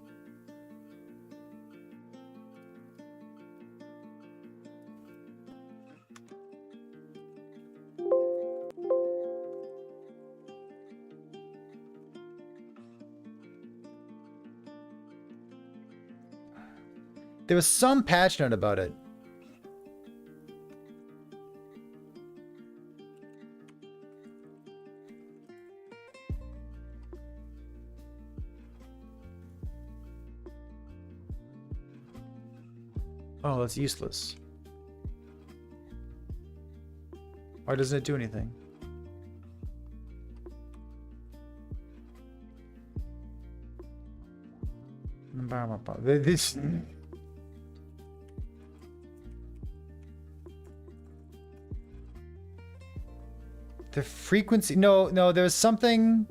There was some patch note about it. Oh, that's useless. Why doesn't it do anything? This... The frequency... No, there's something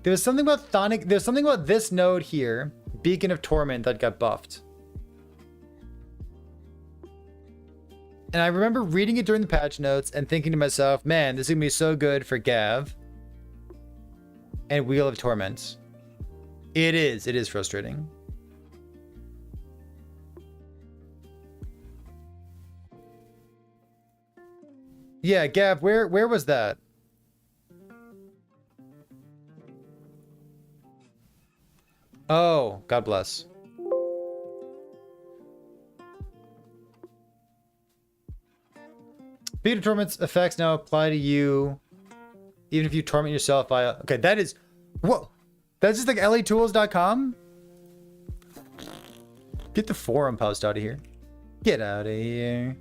about Thonic... There's something about this node here, Beacon of Torment, that got buffed. And I remember reading it during the patch notes and thinking to myself, man, this is going to be so good for Gav and Wheel of Torment. It is. It is frustrating. Yeah, Gav, where was that? Oh, God bless. Beat of Torment's effects now apply to you, even if you torment yourself via... Okay, that is... Whoa! That's just like letools.com? Get the forum post out of here. Get out of here.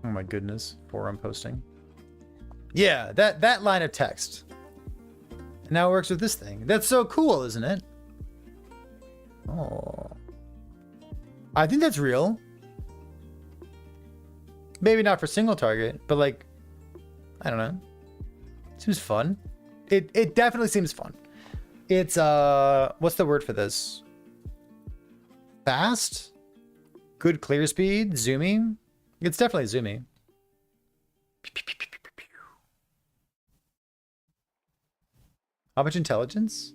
Oh my goodness. Forum posting. Yeah, that line of text. Now it works with this thing. That's so cool, isn't it? Oh. I think that's real. Maybe not for single target, but like, I don't know. Seems fun. It definitely seems fun. It's what's the word for this? Fast? Good clear speed? Zoomy? It's definitely zoomy. How much intelligence?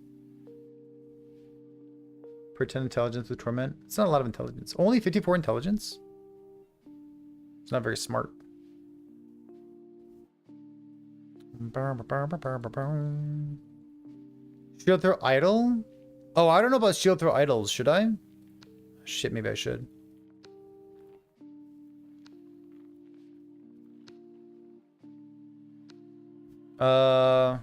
Pretend intelligence with torment. It's not a lot of intelligence. Only 54 intelligence? It's not very smart. Shield throw idle? Oh, I don't know about shield throw idols. Should I? Shit, maybe I should. Uh...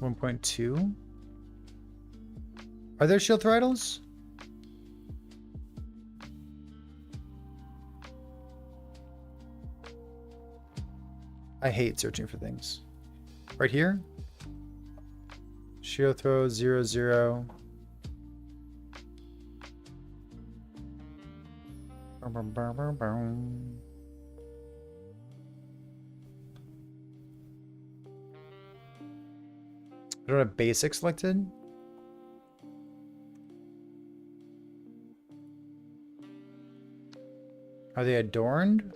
1.2. Are there shield throw idols? I hate searching for things. Right here? Shield throw 0, 0. I don't have basic selected. Are they adorned?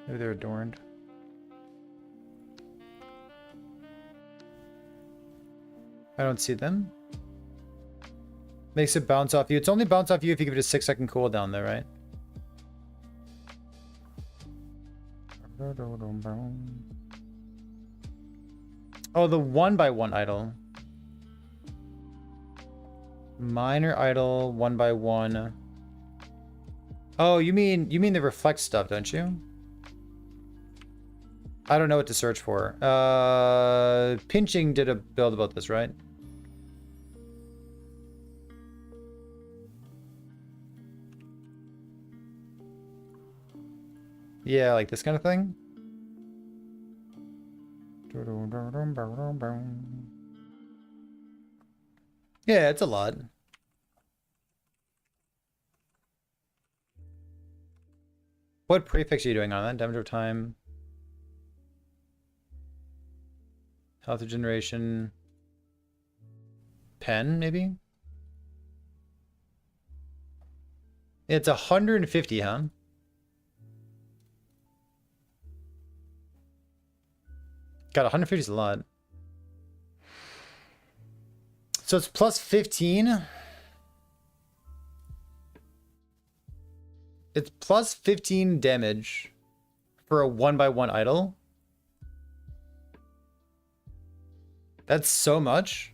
Maybe they're adorned. I don't see them. Makes it bounce off you. It's only bounce off you if you give it a 6-second cooldown though, right? Oh, the 1x1 idol. Minor idol, 1x1. Oh, you mean the reflect stuff, don't you? I don't know what to search for. Pinching did a build about this, right? Yeah, like this kind of thing. Yeah, it's a lot. What prefix are you doing on that? Damage over time. Health regeneration. Pen, maybe? It's 150, huh? God, 150 is a lot. So it's plus 15. It's plus 15 damage for a 1/1 idol. That's so much.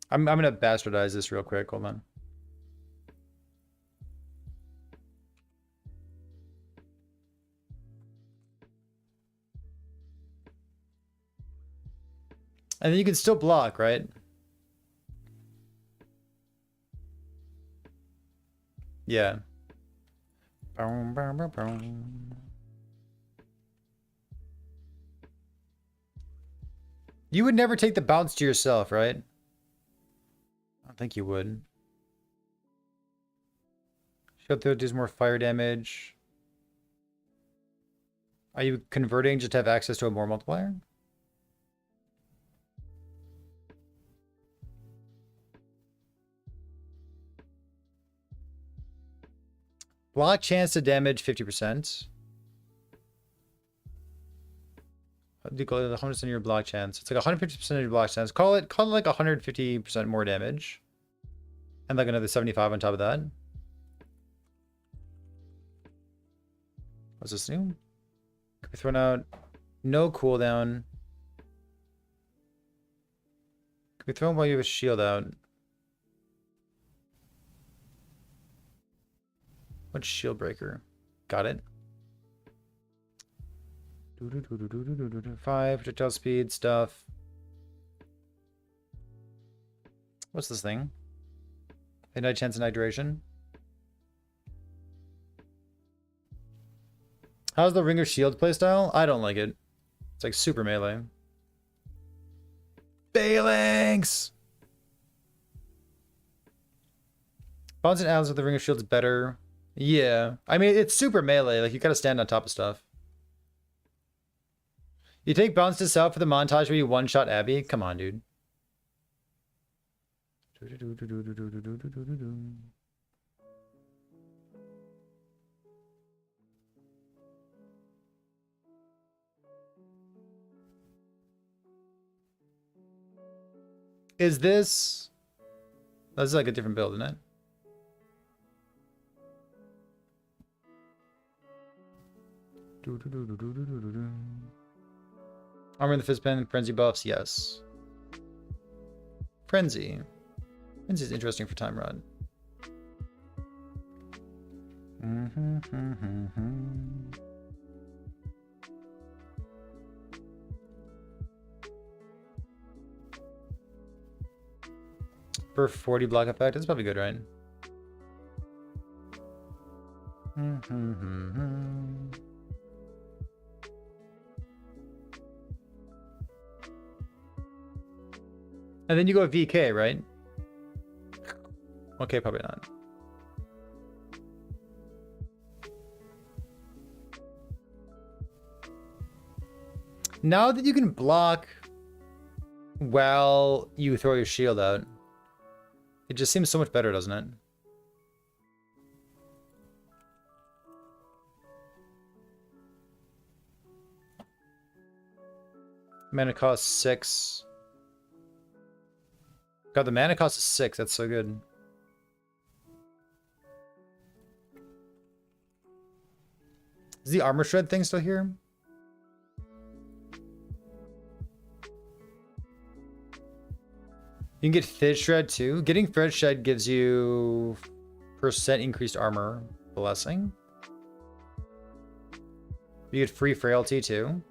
I'm gonna bastardize this real quick. Hold on. And then you can still block, right? Yeah. You would never take the bounce to yourself, right? I don't think you would. Shield throw does more fire damage. Are you converting just to have access to a more multiplier? Block chance to damage 50%. The 100% of your block chance. It's like 150% of your block chance. Call it like 150% more damage. And like another 75 on top of that. What's this new? Could be thrown out. No cooldown. Could be thrown while you have a shield out. What's shield breaker? Got it. 5 projectile speed stuff. What's this thing? Midnight chance and night duration. How's the Ring of Shields playstyle? I don't like it. It's like super melee. Phalanx! Bonds and allies with the Ring of Shields better. Yeah. I mean, it's super melee. Like, you gotta stand on top of stuff. You take bounce this out for the montage where you one-shot Abby? Come on, dude. Is this... This is like a different build, isn't it? Armor in the Fistbin, Frenzy buffs, yes. Frenzy. Frenzy is interesting for Time Rod. For 40 block effect, that's probably good, right? And then you go VK, right? Okay, probably not. Now that you can block while you throw your shield out, it just seems so much better, doesn't it? Mana cost 6. God, the mana cost is 6. That's so good. Is the armor shred thing still here? You can get Fizz Shred too. Getting Fizz Shred gives you % increased armor blessing. You get free frailty too.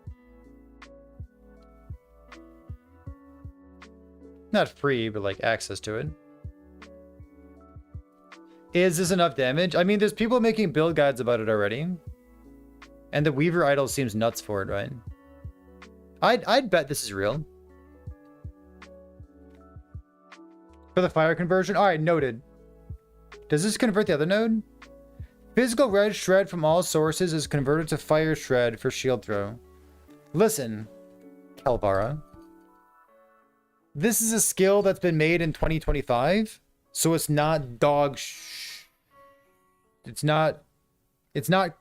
Not free, but like access to it. Is this enough damage? I mean, there's people making build guides about it already. And the Weaver Idol seems nuts for it, right? I'd bet this is real. For the fire conversion? Alright, noted. Does this convert the other node? Physical red shred from all sources is converted to fire shred for shield throw. Listen, Kelvara. This is a skill that's been made in 2025, so it's not dog It's not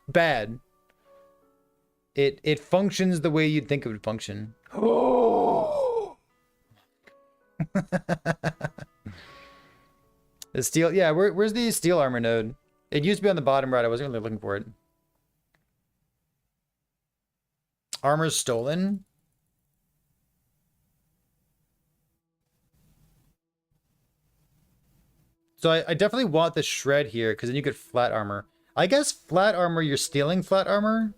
bad. It functions the way you'd think it would function. Oh. The steel, yeah, where's the steel armor node? It used to be on the bottom right. I wasn't really looking for it. Armor's stolen. So I definitely want the shred here, because then you get flat armor. I guess flat armor, you're stealing flat armor?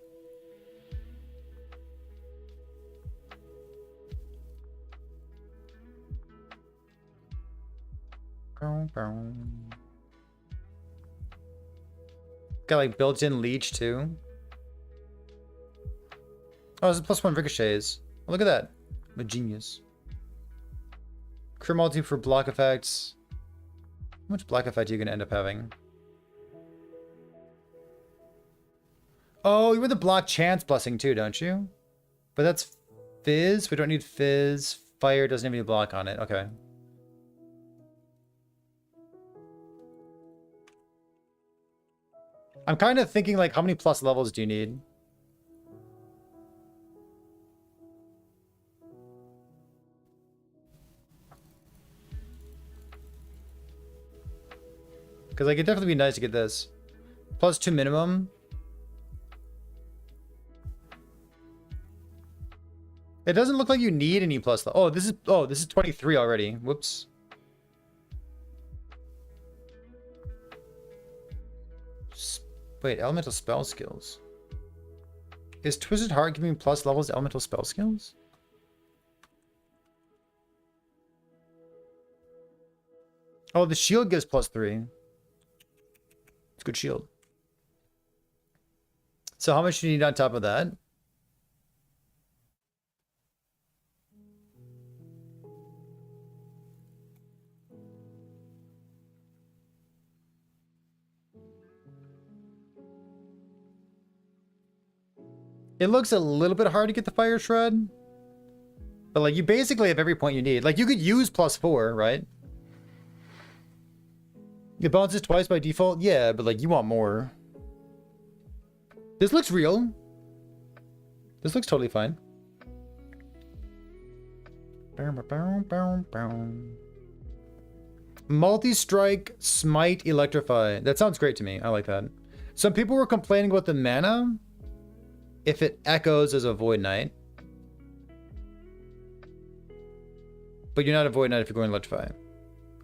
Got like built-in leech too. Oh, this is +1 ricochets. Oh, look at that. I'm a genius. Crew multi for block effects. How much block effect are you going to end up having? Oh, you want the block chance blessing too, don't you? But that's fizz. We don't need fizz. Fire doesn't have any block on it. Okay. I'm kind of thinking like, how many plus levels do you need? Because like, it'd definitely be nice to get this. +2 minimum. It doesn't look like you need any plus. Oh, this is 23 already. Whoops. Wait, elemental spell skills. Is Twisted Heart giving me plus levels to elemental spell skills? Oh, the shield gives +3. It's a good shield. So how much do you need on top of that? It looks a little bit hard to get the fire shred. But like, you basically have every point you need. Like, you could use +4, right? It bounces twice by default? Yeah, but like, you want more. This looks real. This looks totally fine. Multi-strike, smite, electrify. That sounds great to me. I like that. Some people were complaining about the mana. If it echoes as a Void Knight. But you're not a Void Knight if you're going electrify.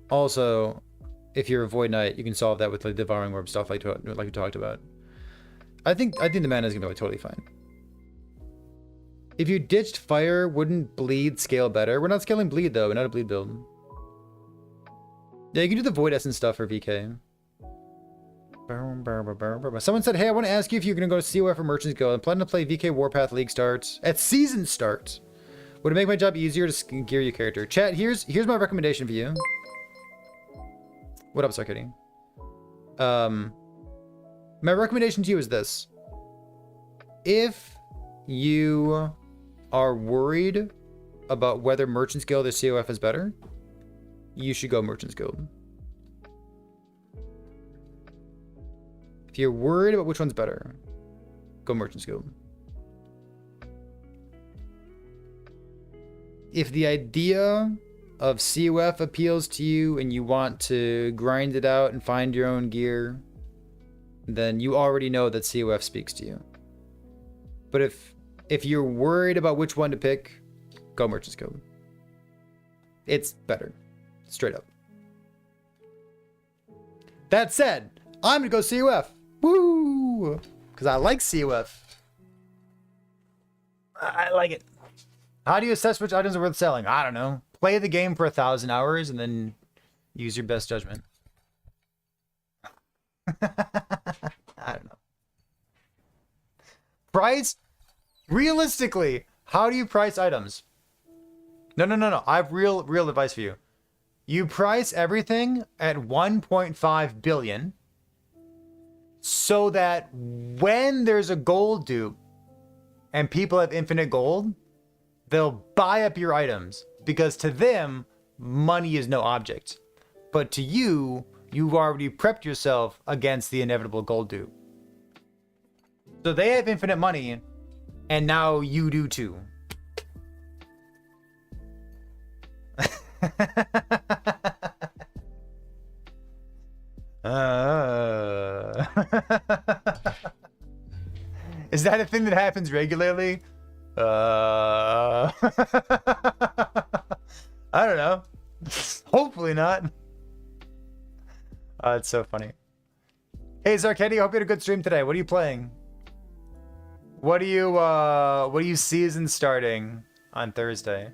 Also, if you're a Void Knight, you can solve that with like Devouring Orb stuff like we talked about. I think the mana is gonna be totally fine. If you ditched fire, wouldn't bleed scale better? We're not scaling bleed though, we're not a bleed build. Yeah, you can do the Void Essence stuff for VK. Someone said, hey, I want to ask you if you're going to go to COF or Merchants Guild. I'm planning to play VK Warpath League starts at season start. Would it make my job easier to gear your character? Chat, here's my recommendation for you. What up, Sarkity? My recommendation to you is this. If you are worried about whether Merchants Guild or COF is better, you should go Merchants Guild. If you're worried about which one's better, go Merchants Guild. If the idea of COF appeals to you and you want to grind it out and find your own gear, then you already know that COF speaks to you. But if you're worried about which one to pick, go Merchants Guild. It's better. Straight up. That said, I'm gonna go COF. Woo! Because I like COF. I like it. How do you assess which items are worth selling? I don't know. Play the game for 1,000 hours and then use your best judgment. I don't know. Price? Realistically, how do you price items? No. I have real advice for you. You price everything at 1.5 billion so that when there's a gold dupe and people have infinite gold, they'll buy up your items because to them, money is no object. But to you, you've already prepped yourself against the inevitable gold dupe. So they have infinite money and now you do too. Is that a thing that happens regularly? I don't know. Hopefully not. It's so funny. Hey Zarketti, hope you had a good stream today. What are you playing? What are you season starting on Thursday?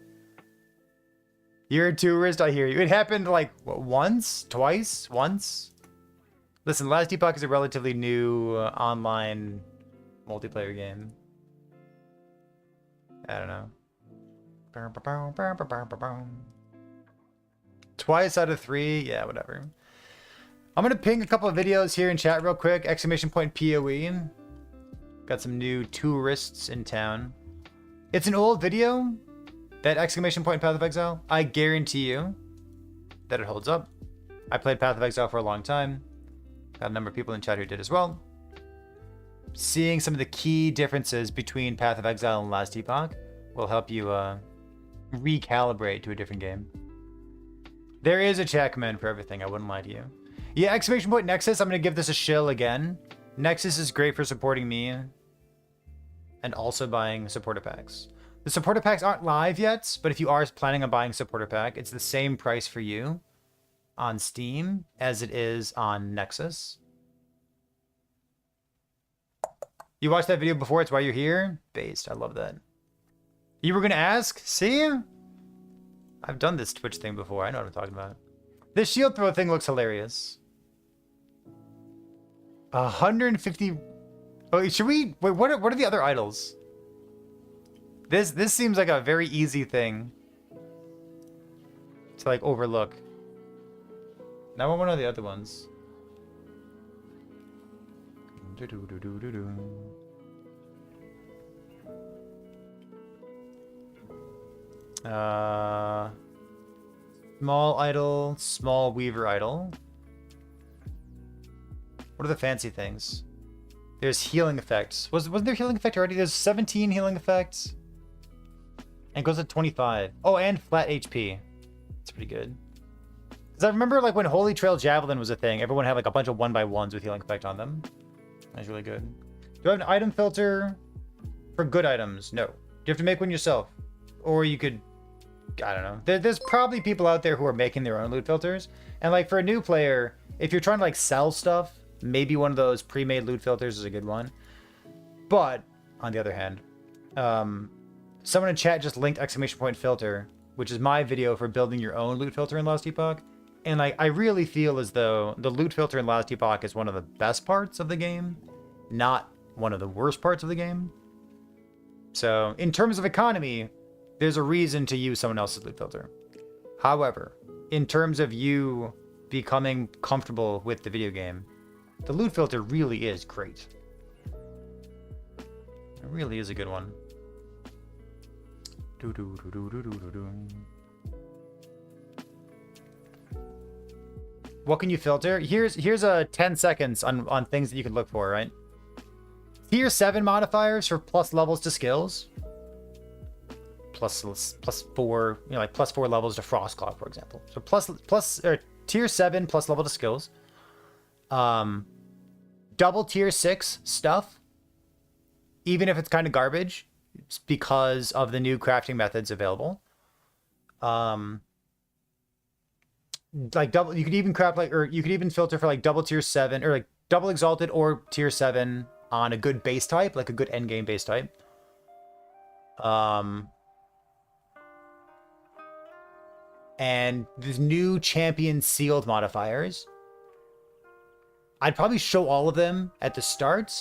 You're a tourist, I hear you. It happened like what, once? Listen, Last Epoch is a relatively new online multiplayer game. I don't know. Twice out of 3, yeah, whatever. I'm gonna ping a couple of videos here in chat real quick. Exclamation point POE. Got some new tourists in town. It's an old video. That exclamation point Path of Exile. I guarantee you that it holds up. I played Path of Exile for a long time. Got a number of people in chat who did as well. Seeing some of the key differences between Path of Exile and Last Epoch will help you recalibrate to a different game. There is a chat command for everything, I wouldn't lie to you. Yeah, exclamation point Nexus, I'm going to give this a shill again. Nexus is great for supporting me and also buying supporter packs. The supporter packs aren't live yet, but if you are planning on buying a supporter pack, it's the same price for you on Steam as it is on Nexus. You watched that video before, it's why you're here? Based, I love that. You were going to ask? See? I've done this Twitch thing before, I know what I'm talking about. This shield throw thing looks hilarious. 150... Oh, should we... Wait, what are the other idols? This seems like a very easy thing to like overlook. Now I want to know the other ones. Small idol, small weaver idol. What are the fancy things? There's healing effects. Wasn't there healing effect already? There's 17 healing effects. And goes to 25. Oh, and flat HP. That's pretty good. Because I remember like when Holy Trail Javelin was a thing, everyone had like a bunch of 1x1s with healing effect on them. That's really good. Do I have an item filter for good items? No. Do you have to make one yourself? Or you could... I don't know. There's probably people out there who are making their own loot filters. And like for a new player, if you're trying to like sell stuff, maybe one of those pre-made loot filters is a good one. But, on the other hand, someone in chat just linked exclamation point filter, which is my video for building your own loot filter in Last Epoch. And I really feel as though the loot filter in Last Epoch is one of the best parts of the game, not one of the worst parts of the game. So, in terms of economy, there's a reason to use someone else's loot filter. However, in terms of you becoming comfortable with the video game, the loot filter really is great. It really is a good one. What can you filter? Here's a 10 seconds on things that you can look for, right? Tier 7 modifiers for plus levels to skills. Plus 4, you know, like plus 4 levels to Frostclaw, for example. So tier 7 plus level to skills. Double tier 6 stuff, even if it's kind of garbage, it's because of the new crafting methods available. Like double, you could even craft like, or you could even filter for like double tier 7 or like double exalted or tier 7 on a good base type, like a good endgame base type. And these new champion sealed modifiers. I'd probably show all of them at the start.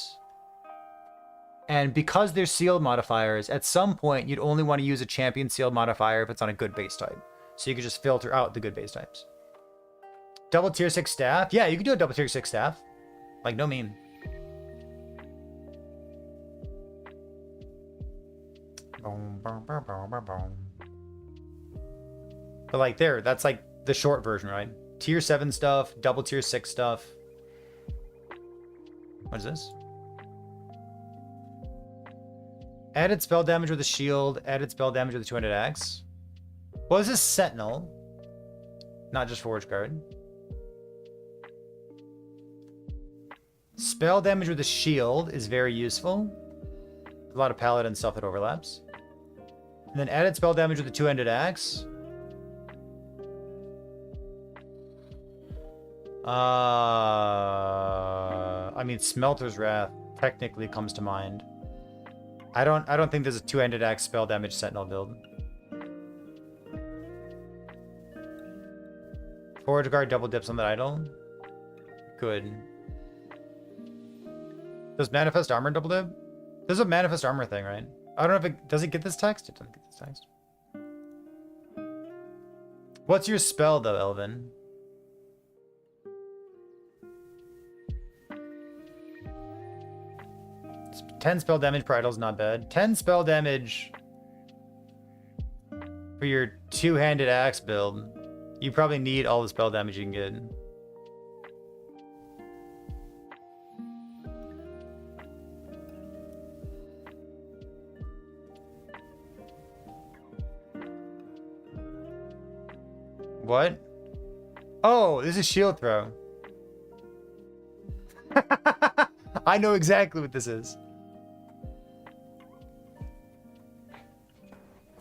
And because they're sealed modifiers, at some point you'd only want to use a champion sealed modifier if it's on a good base type. So you could just filter out the good base types. Double tier 6 staff. Yeah, you could do a double tier 6 staff. Like, no meme. But like there, that's like the short version, right? Tier 7 stuff, double tier 6 stuff. What is this? Added spell damage with a shield, added spell damage with a 200 axe. What is this? Sentinel. not just Forge Guard. Spell damage with a shield is very useful. A lot of paladin stuff that overlaps. And then added spell damage with a two-handed axe. I mean, Smelter's Wrath technically comes to mind. I don't think there's a two-handed axe spell damage Sentinel build. Forge Guard double dips on that idol. Good. Does Manifest Armor double dip? There's a Manifest Armor thing, right? I don't know if it... Does it get this text? It doesn't get this text. What's your spell, though, Elvin? It's 10 spell damage per idol is not bad. 10 spell damage for your two-handed axe build. You probably need all the spell damage you can get. What? Oh, this is shield throw. I know exactly what this is.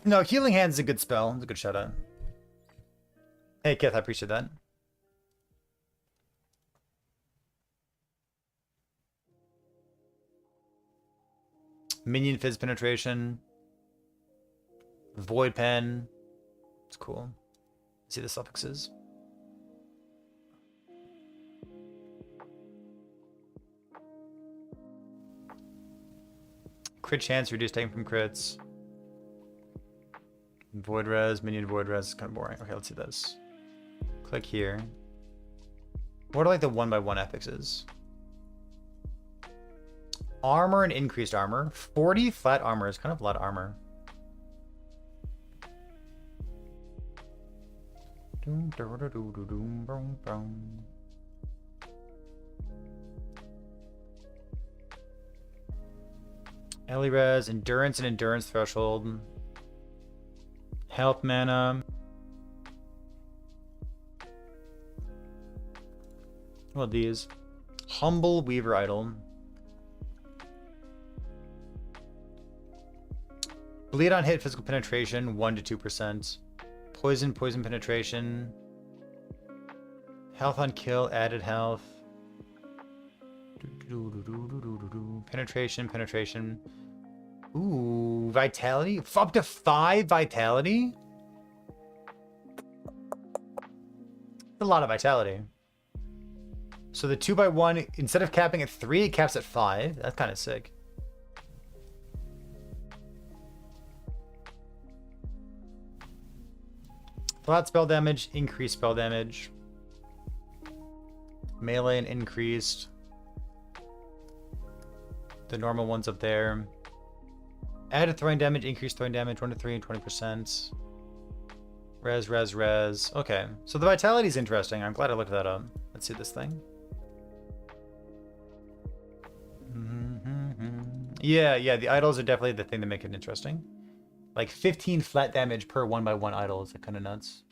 No, Healing Hands is a good spell. It's a good shout out. Hey, Kith, I appreciate that. Minion Fizz Penetration. Void Pen. It's cool. See the suffixes. Crit chance reduced taken from crits. Void res, minion void res is kind of boring. Okay, let's see this. Click here. What are like the 1x1 affixes? Armor and increased armor. 40 flat armor is kind of a lot of armor. Ellie res, endurance and endurance threshold. Health mana. What are these? Humble Weaver Idol. Bleed on hit, physical penetration, 1 to 2%. Poison penetration. Health on kill, added health. Penetration. Ooh, vitality. Up to 5 vitality? That's a lot of vitality. So the 2x1, instead of capping at 3, it caps at 5. That's kind of sick. Flat spell damage, increased spell damage. Melee and increased. The normal ones up there. Added throwing damage, increased throwing damage, 1 to 3 and 20%. Res. Okay, so the vitality is interesting. I'm glad I looked that up. Let's see this thing. Yeah, the idols are definitely the thing that make it interesting. Like 15 flat damage per 1x1 idol is kind of nuts.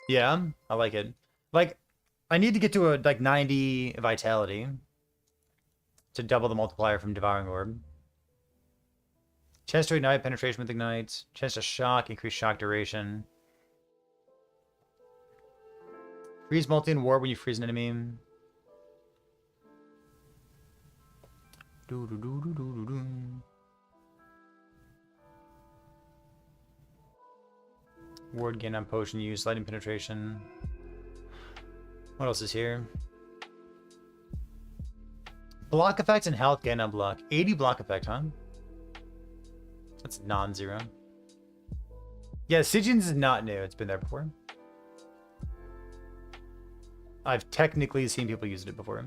Yeah, I like it. Like, I need to get to a like 90 vitality to double the multiplier from Devouring Orb. Chance to ignite, penetration with ignite. Chance to shock, increase shock duration. Freeze multi and warp when you freeze an enemy. Ward gain on potion use, lightning penetration. What else is here? Block effects and health gain on block. 80 block effect, huh? That's non-zero. Yeah, Stygians is not new. It's been there before. I've technically seen people use it before.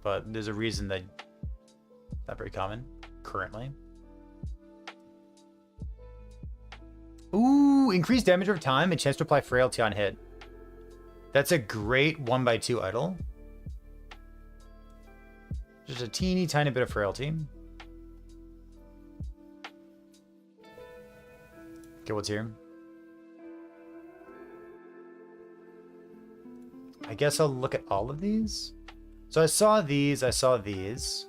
But there's a reason that it's not very common currently. Ooh, increased damage over time and chance to apply frailty on hit. That's a great 1x2 idol. Just a teeny tiny bit of frailty. Okay, what's here? I guess I'll look at all of these. So I saw these, I saw these.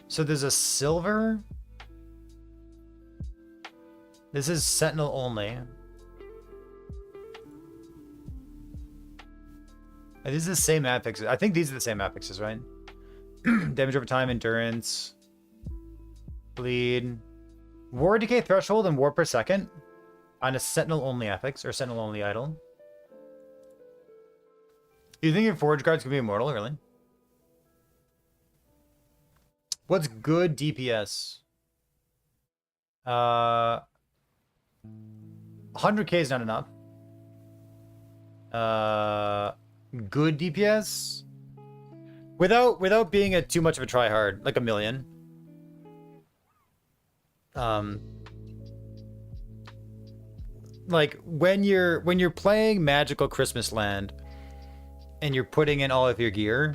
So there's a silver. This is Sentinel only. And these are the same affixes. I think these are the same affixes, right? Damage over time, endurance, bleed, war decay threshold, and war per second on a Sentinel only affix or Sentinel only idol. You think your forge guards can be immortal, really? What's good DPS? 100k is not enough. Good DPS? Without being too much of a tryhard, like 1 million. Like when you're playing Magical Christmas Land and you're putting in all of your gear,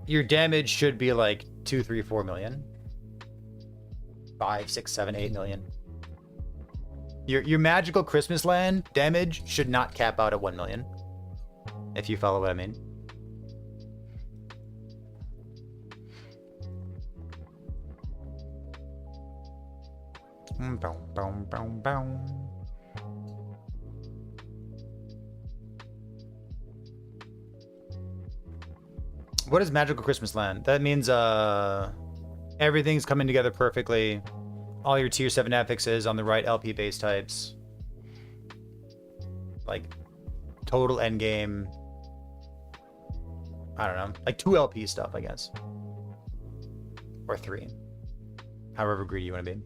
your damage should be like 2, 3, 4 million. 5, 6, 7, 8 million. Your Magical Christmas Land damage should not cap out at 1 million. If you follow what I mean. What is Magical Christmas Land? That means everything's coming together perfectly. All your tier 7 affixes on the right LP base types. Like total endgame. I don't know. Like 2 LP stuff, I guess. Or 3. However greedy you want to be.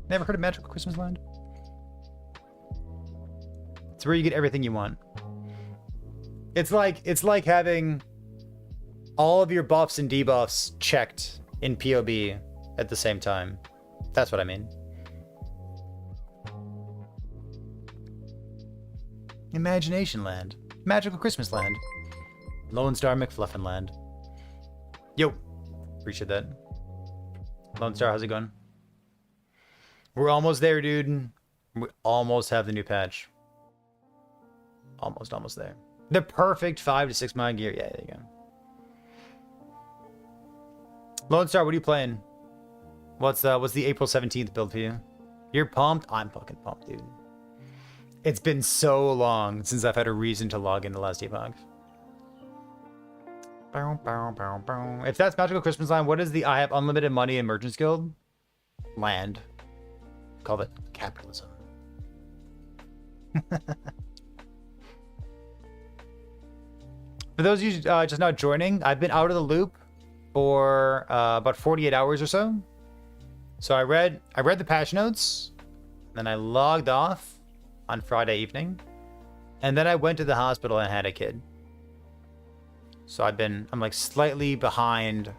Never heard of Magical Christmas Land? It's where you get everything you want. It's like having all of your buffs and debuffs checked in POB at the same time. That's what I mean. Imagination Land. Magical Christmas Land. Lone Star McFluffin Land. Yo. Appreciate that. Lone Star, how's it going? We're almost there, dude. We almost have the new patch. Almost there. The perfect 5 to 6 mile gear. Yeah, there you go. Lone Star, what are you playing? What's the April 17th build for you? You're pumped? I'm fucking pumped, dude. It's been so long since I've had a reason to log into Last Epoch. If that's Magical Christmas Land, what is the I have unlimited money in Merchants Guild? Land. Call it capitalism. For those of you just now joining, I've been out of the loop for about 48 hours or so. So I read the patch notes, then I logged off on Friday evening, and then I went to the hospital and had a kid. So I'm like slightly behind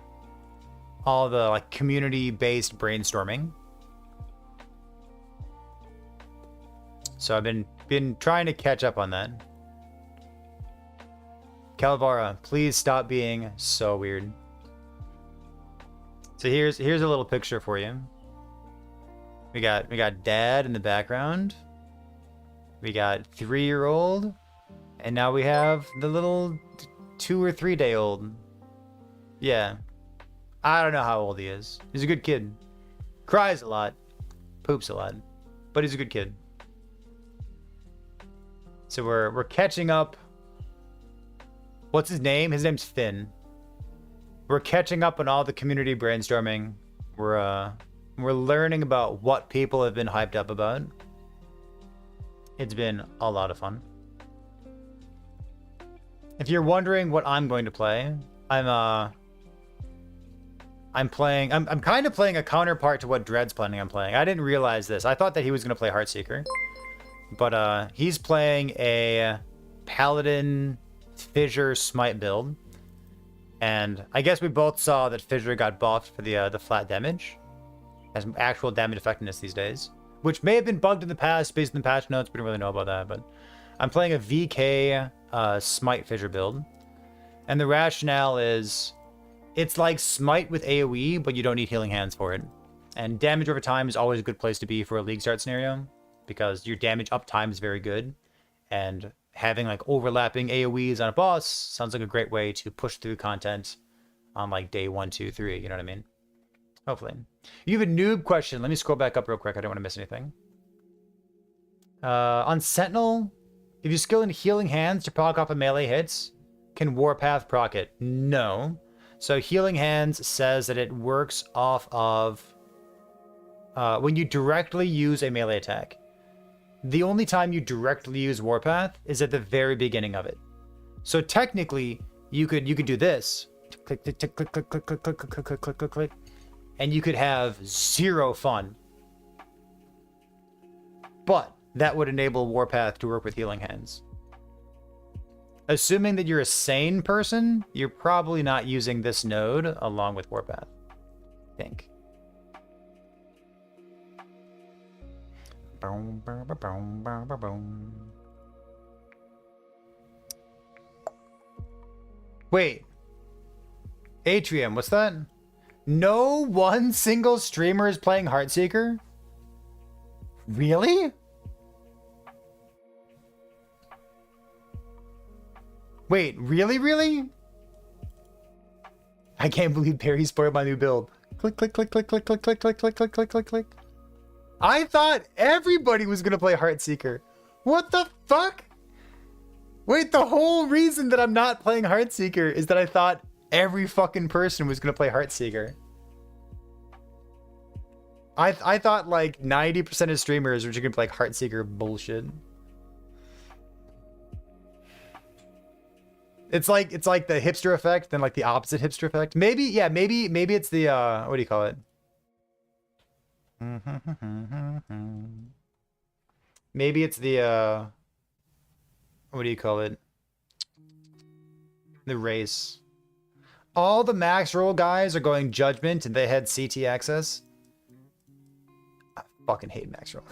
all the like community-based brainstorming. So I've been trying to catch up on that. Calvara, please stop being so weird. So here's a little picture for you. We got Dad in the background. We got 3-year-old, and now we have the little 2 or 3 day old. Yeah, I don't know how old he is. He's a good kid. Cries a lot, poops a lot, but he's a good kid. So we're catching up. What's his name? His name's Finn. We're catching up on all the community brainstorming. We're learning about what people have been hyped up about. It's been a lot of fun. If you're wondering what I'm going to play, I'm kind of playing a counterpart to what Dread's planning on playing. I didn't realize this. I thought that he was going to play Heartseeker. But he's playing a Paladin Fissure Smite build. And I guess we both saw that Fissure got buffed for the flat damage. Has actual damage effectiveness these days. Which may have been bugged in the past based on the patch notes. We don't really know about that. But I'm playing a VK Smite Fissure build. And the rationale is it's like Smite with AoE, but you don't need Healing Hands for it. And damage over time is always a good place to be for a league start scenario, because your damage uptime is very good. And having like overlapping AoEs on a boss sounds like a great way to push through content on like day 1, 2, 3. You know what I mean? Hopefully. You have a noob question. Let me scroll back up real quick. I don't want to miss anything. On Sentinel, if you skill in Healing Hands to proc off of melee hits, can Warpath proc it? No. So Healing Hands says that it works off of when you directly use a melee attack. The only time you directly use Warpath is at the very beginning of it. So technically, you could do this. Click, click, click, click, click, click, click, click, click, click, click, click, click. And you could have 0 fun. But that would enable Warpath to work with Healing Hands. Assuming that you're a sane person, you're probably not using this node along with Warpath. I think. Boom, boom, boom, boom, boom, boom. Wait. Atrium, what's that? No one single streamer is playing Heartseeker? Really? Wait, really? I can't believe Perry spoiled my new build. Click, click, click, click, click, click, click, click, click, click, click, click, click. I thought everybody was gonna play Heartseeker. What the fuck? Wait, the whole reason that I'm not playing Heartseeker is that I thought every fucking person was gonna play Heartseeker. I thought like 90% of streamers were just gonna play like Heartseeker bullshit. It's like the hipster effect, then like the opposite hipster effect. Maybe it's the what do you call it? Maybe it's the what do you call it? The race. All the max roll guys are going Judgment and they had CT access. I fucking hate max roll.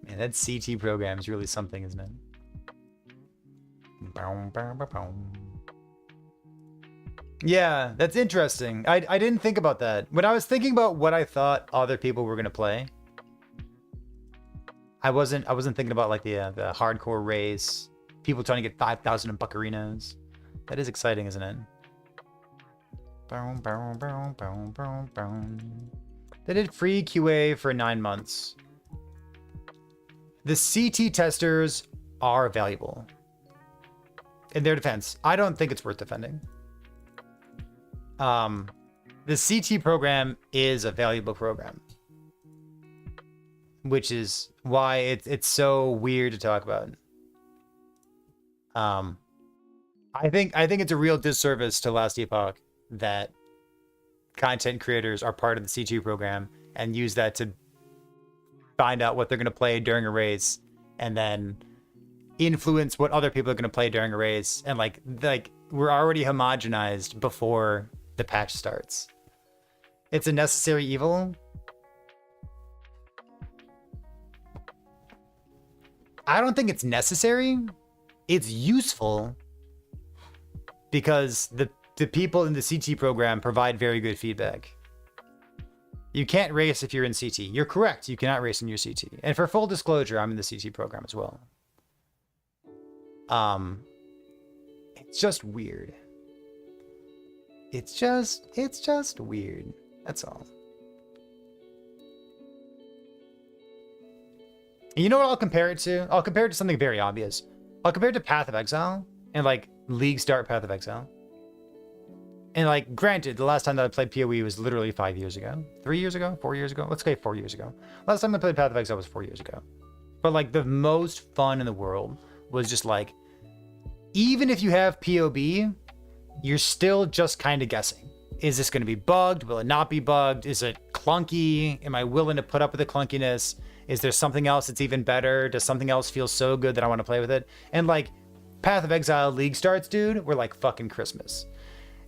Man, that CT program is really something, isn't it? Yeah, that's interesting. I didn't think about that. When I was thinking about what I thought other people were gonna play, I wasn't thinking about like the hardcore race, people trying to get 5,000 in buccarinas. That is exciting, isn't it? They did free QA for 9 months. The CT testers are valuable. In their defense, I don't think it's worth defending. The CT program is a valuable program, which is why it's so weird to talk about. I think it's a real disservice to Last Epoch that content creators are part of the CT program and use that to find out what they're going to play during a race and then influence what other people are going to play during a race. And like we're already homogenized before the patch starts. It's a necessary evil. I don't think it's necessary. It's useful because the people in the CT program provide very good feedback. You can't race if you're in CT. You're correct. You cannot race in your CT. And for full disclosure, I'm in the CT program as well. It's just weird. It's just weird. That's all. And you know what I'll compare it to? I'll compare it to something very obvious. I'll compare it to Path of Exile and like League Start Path of Exile. And like, granted, the last time that I played PoE was literally 5 years ago. 3 years ago? 4 years ago? Let's say 4 years ago. Last time I played Path of Exile was 4 years ago. But like, the most fun in the world was just like, even if you have POB, you're still just kind of guessing. Is this going to be bugged? Will it not be bugged? Is it clunky? Am I willing to put up with the clunkiness? Is there something else that's even better? Does something else feel so good that I want to play with it? And like, Path of Exile League starts, dude, were like fucking Christmas.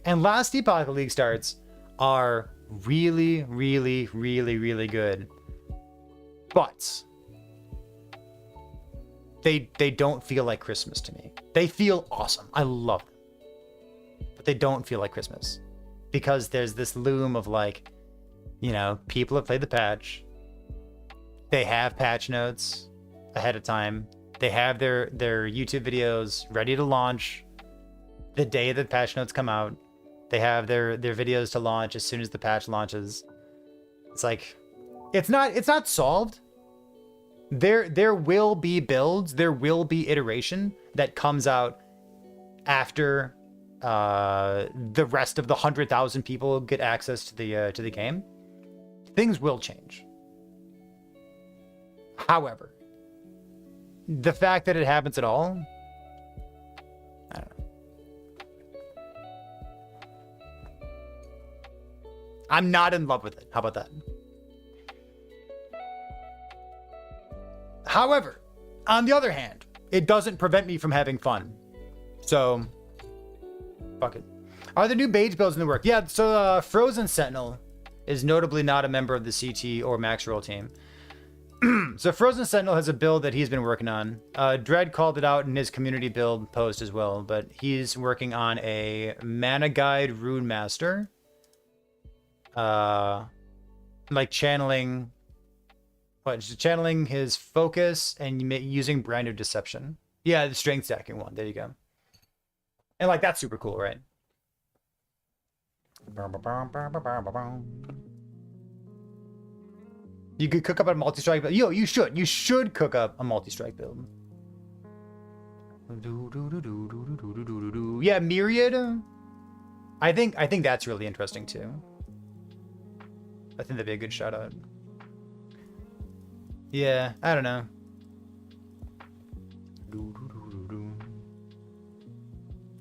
And Last Epoch League starts are really, really, really, really good. But they don't feel like Christmas to me. They feel awesome. I love them. they don't feel like Christmas because there's this loom of like, you know, people have played the patch. They have patch notes ahead of time. They have their YouTube videos ready to launch the day that patch notes come out. They have their videos to launch as soon as the patch launches. It's like, it's not solved. There will be builds, there will be iteration that comes out after the rest of the 100,000 people get access to the game. Things will change. However, the fact that it happens at all, I don't know. I'm not in love with it. How about that? However, on the other hand, it doesn't prevent me from having fun. So, fuck it. Are there new Beige builds in the work? Yeah, so Frozen Sentinel is notably not a member of the CT or Max Roll team. So Frozen Sentinel has a build that he's been working on. Dread called it out in his community build post as well, but he's working on a Mana Guide Rune Master. Like channeling his focus and using brand new deception. Yeah, the strength stacking one. There you go. And like that's super cool, right? You could cook up a multi-strike build. Yo, you should cook up a multi-strike build. Yeah, Myriad. I think that's really interesting too. I think that'd be a good shout out. Yeah, I don't know.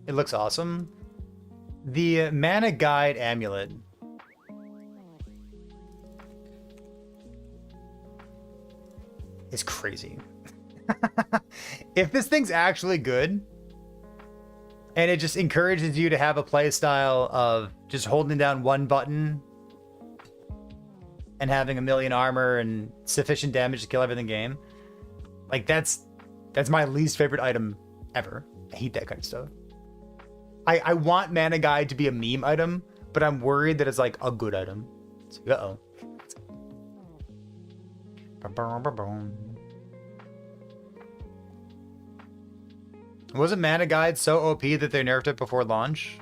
It looks awesome. The Mana Guide Amulet. Is crazy. If this thing's actually good, and it just encourages you to have a play style of just holding down one button and having 1,000,000 armor and sufficient damage to kill everything game, like that's my least favorite item ever. I hate that kind of stuff. I want Mana Guide to be a meme item, but I'm worried that it's like a good item. Uh-oh. Wasn't Mana Guide so OP that they nerfed it before launch?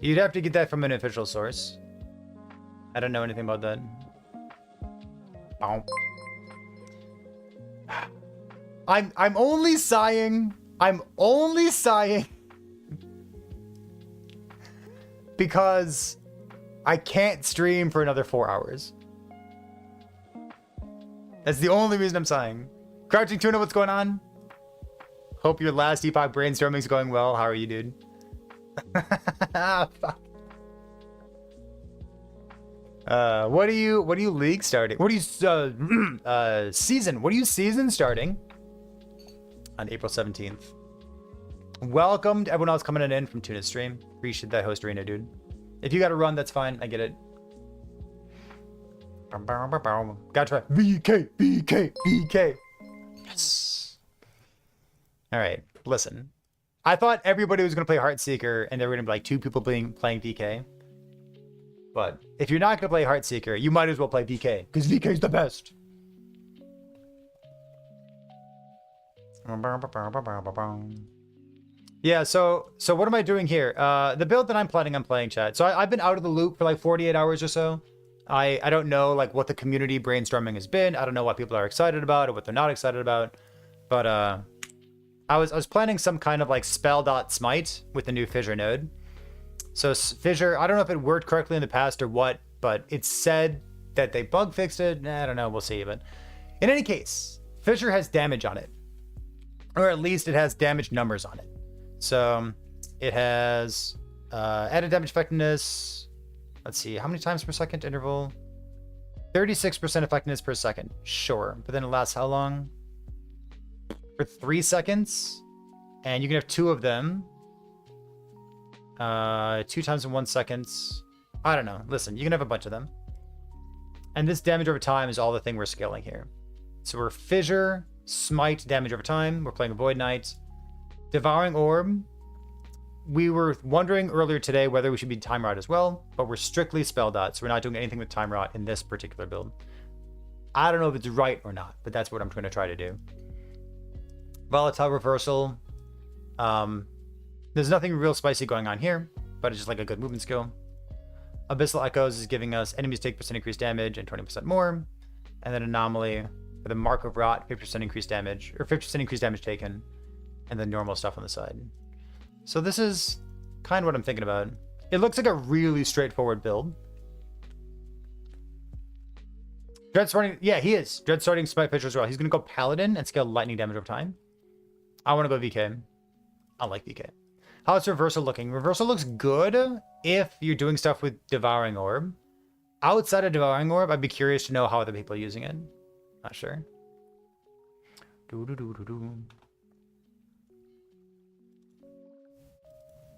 You'd have to get that from an official source. I don't know anything about that. I'm only sighing. I'm only sighing because I can't stream for another 4 hours. That's the only reason I'm sighing. Crouching Tuna, what's going on? Hope your last Epoch brainstorming's going well. How are you, dude? Fuck. What are you league starting? What are you season? What are you season starting on April 17th? Welcome to everyone else coming in from Tuna's stream. Appreciate that host arena, dude. If you got to run, that's fine. I get it. Gotta try VK, VK, VK. Yes. All right, listen. I thought everybody was gonna play Heartseeker, and there were gonna be like 2 people playing VK. But if you're not gonna play Heartseeker, you might as well play VK because VK is the best. Yeah, so what am I doing here? The build that I'm planning on playing, chat. So I've been out of the loop for like 48 hours or so. I don't know like what the community brainstorming has been. I don't know what people are excited about or what they're not excited about. But I was planning some kind of like spell.smite with the new fissure node. So fissure, I don't know if it worked correctly in the past or what, but it's said that they bug fixed it. I don't know, we'll see. But in any case, fissure has damage on it, or at least it has damage numbers on it. So it has added damage effectiveness. Let's see, how many times per second interval? 36% effectiveness per second. Sure, but then it lasts how long? For 3 seconds, and you can have 2 of them. 2 times in 1 second. I don't know. Listen, you can have a bunch of them. And this damage over time is all the thing we're scaling here. So we're Fissure, Smite, damage over time. We're playing a Void Knight. Devouring Orb. we were wondering earlier today whether we should be Time Rot as well, but we're strictly Spell Dot, so we're not doing anything with Time Rot in this particular build. I don't know if it's right or not, but that's what I'm going to try to do. Volatile Reversal. There's nothing real spicy going on here, but it's just like a good movement skill. Abyssal Echoes is giving us enemies take % increased damage and 20% more. And then Anomaly with a Mark of Rot, 50% increased damage, or 50% increased damage taken, and then normal stuff on the side. So this is kind of what I'm thinking about. It looks like a really straightforward build. Dread starting, yeah, he is. Dread starting Smite Fisher as well. He's going to go Paladin and scale lightning damage over time. I want to go VK. I like VK. How's Reversal looking? Reversal looks good if you're doing stuff with Devouring Orb. Outside of Devouring Orb, I'd be curious to know how other people are using it. Not sure.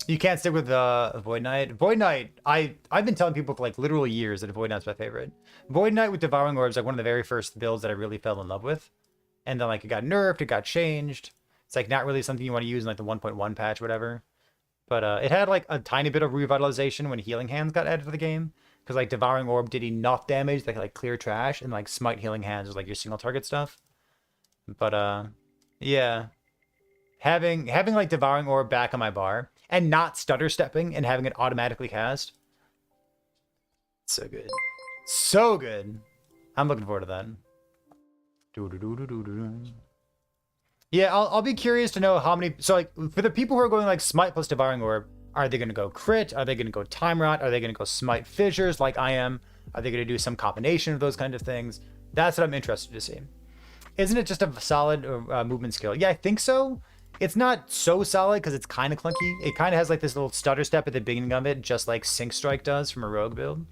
You can't stick with Void Knight. Void Knight, I've been telling people for like literal years that Void Knight's my favorite. Void Knight with Devouring Orb is like one of the very first builds that I really fell in love with. And then like it got nerfed, it got changed. It's like not really something you want to use in like the 1.1 patch or whatever. But it had like a tiny bit of revitalization when Healing Hands got added to the game. Because like Devouring Orb did enough damage that could like clear trash, and like Smite Healing Hands was like your single target stuff. But yeah. Having like Devouring Orb back on my bar and not stutter stepping and having it automatically cast. So good. So good. I'm looking forward to that. Yeah, I'll be curious to know how many. So like for the people who are going like Smite plus Devouring Orb, are they going to go crit? Are they going to go Time Rot? Are they going to go Smite Fissures like I am? Are they going to do some combination of those kind of things? That's what I'm interested to see. Isn't it just a solid movement skill? Yeah, I think so. It's not so solid because it's kind of clunky. It kind of has like this little stutter step at the beginning of it, just like Sync Strike does from a rogue build.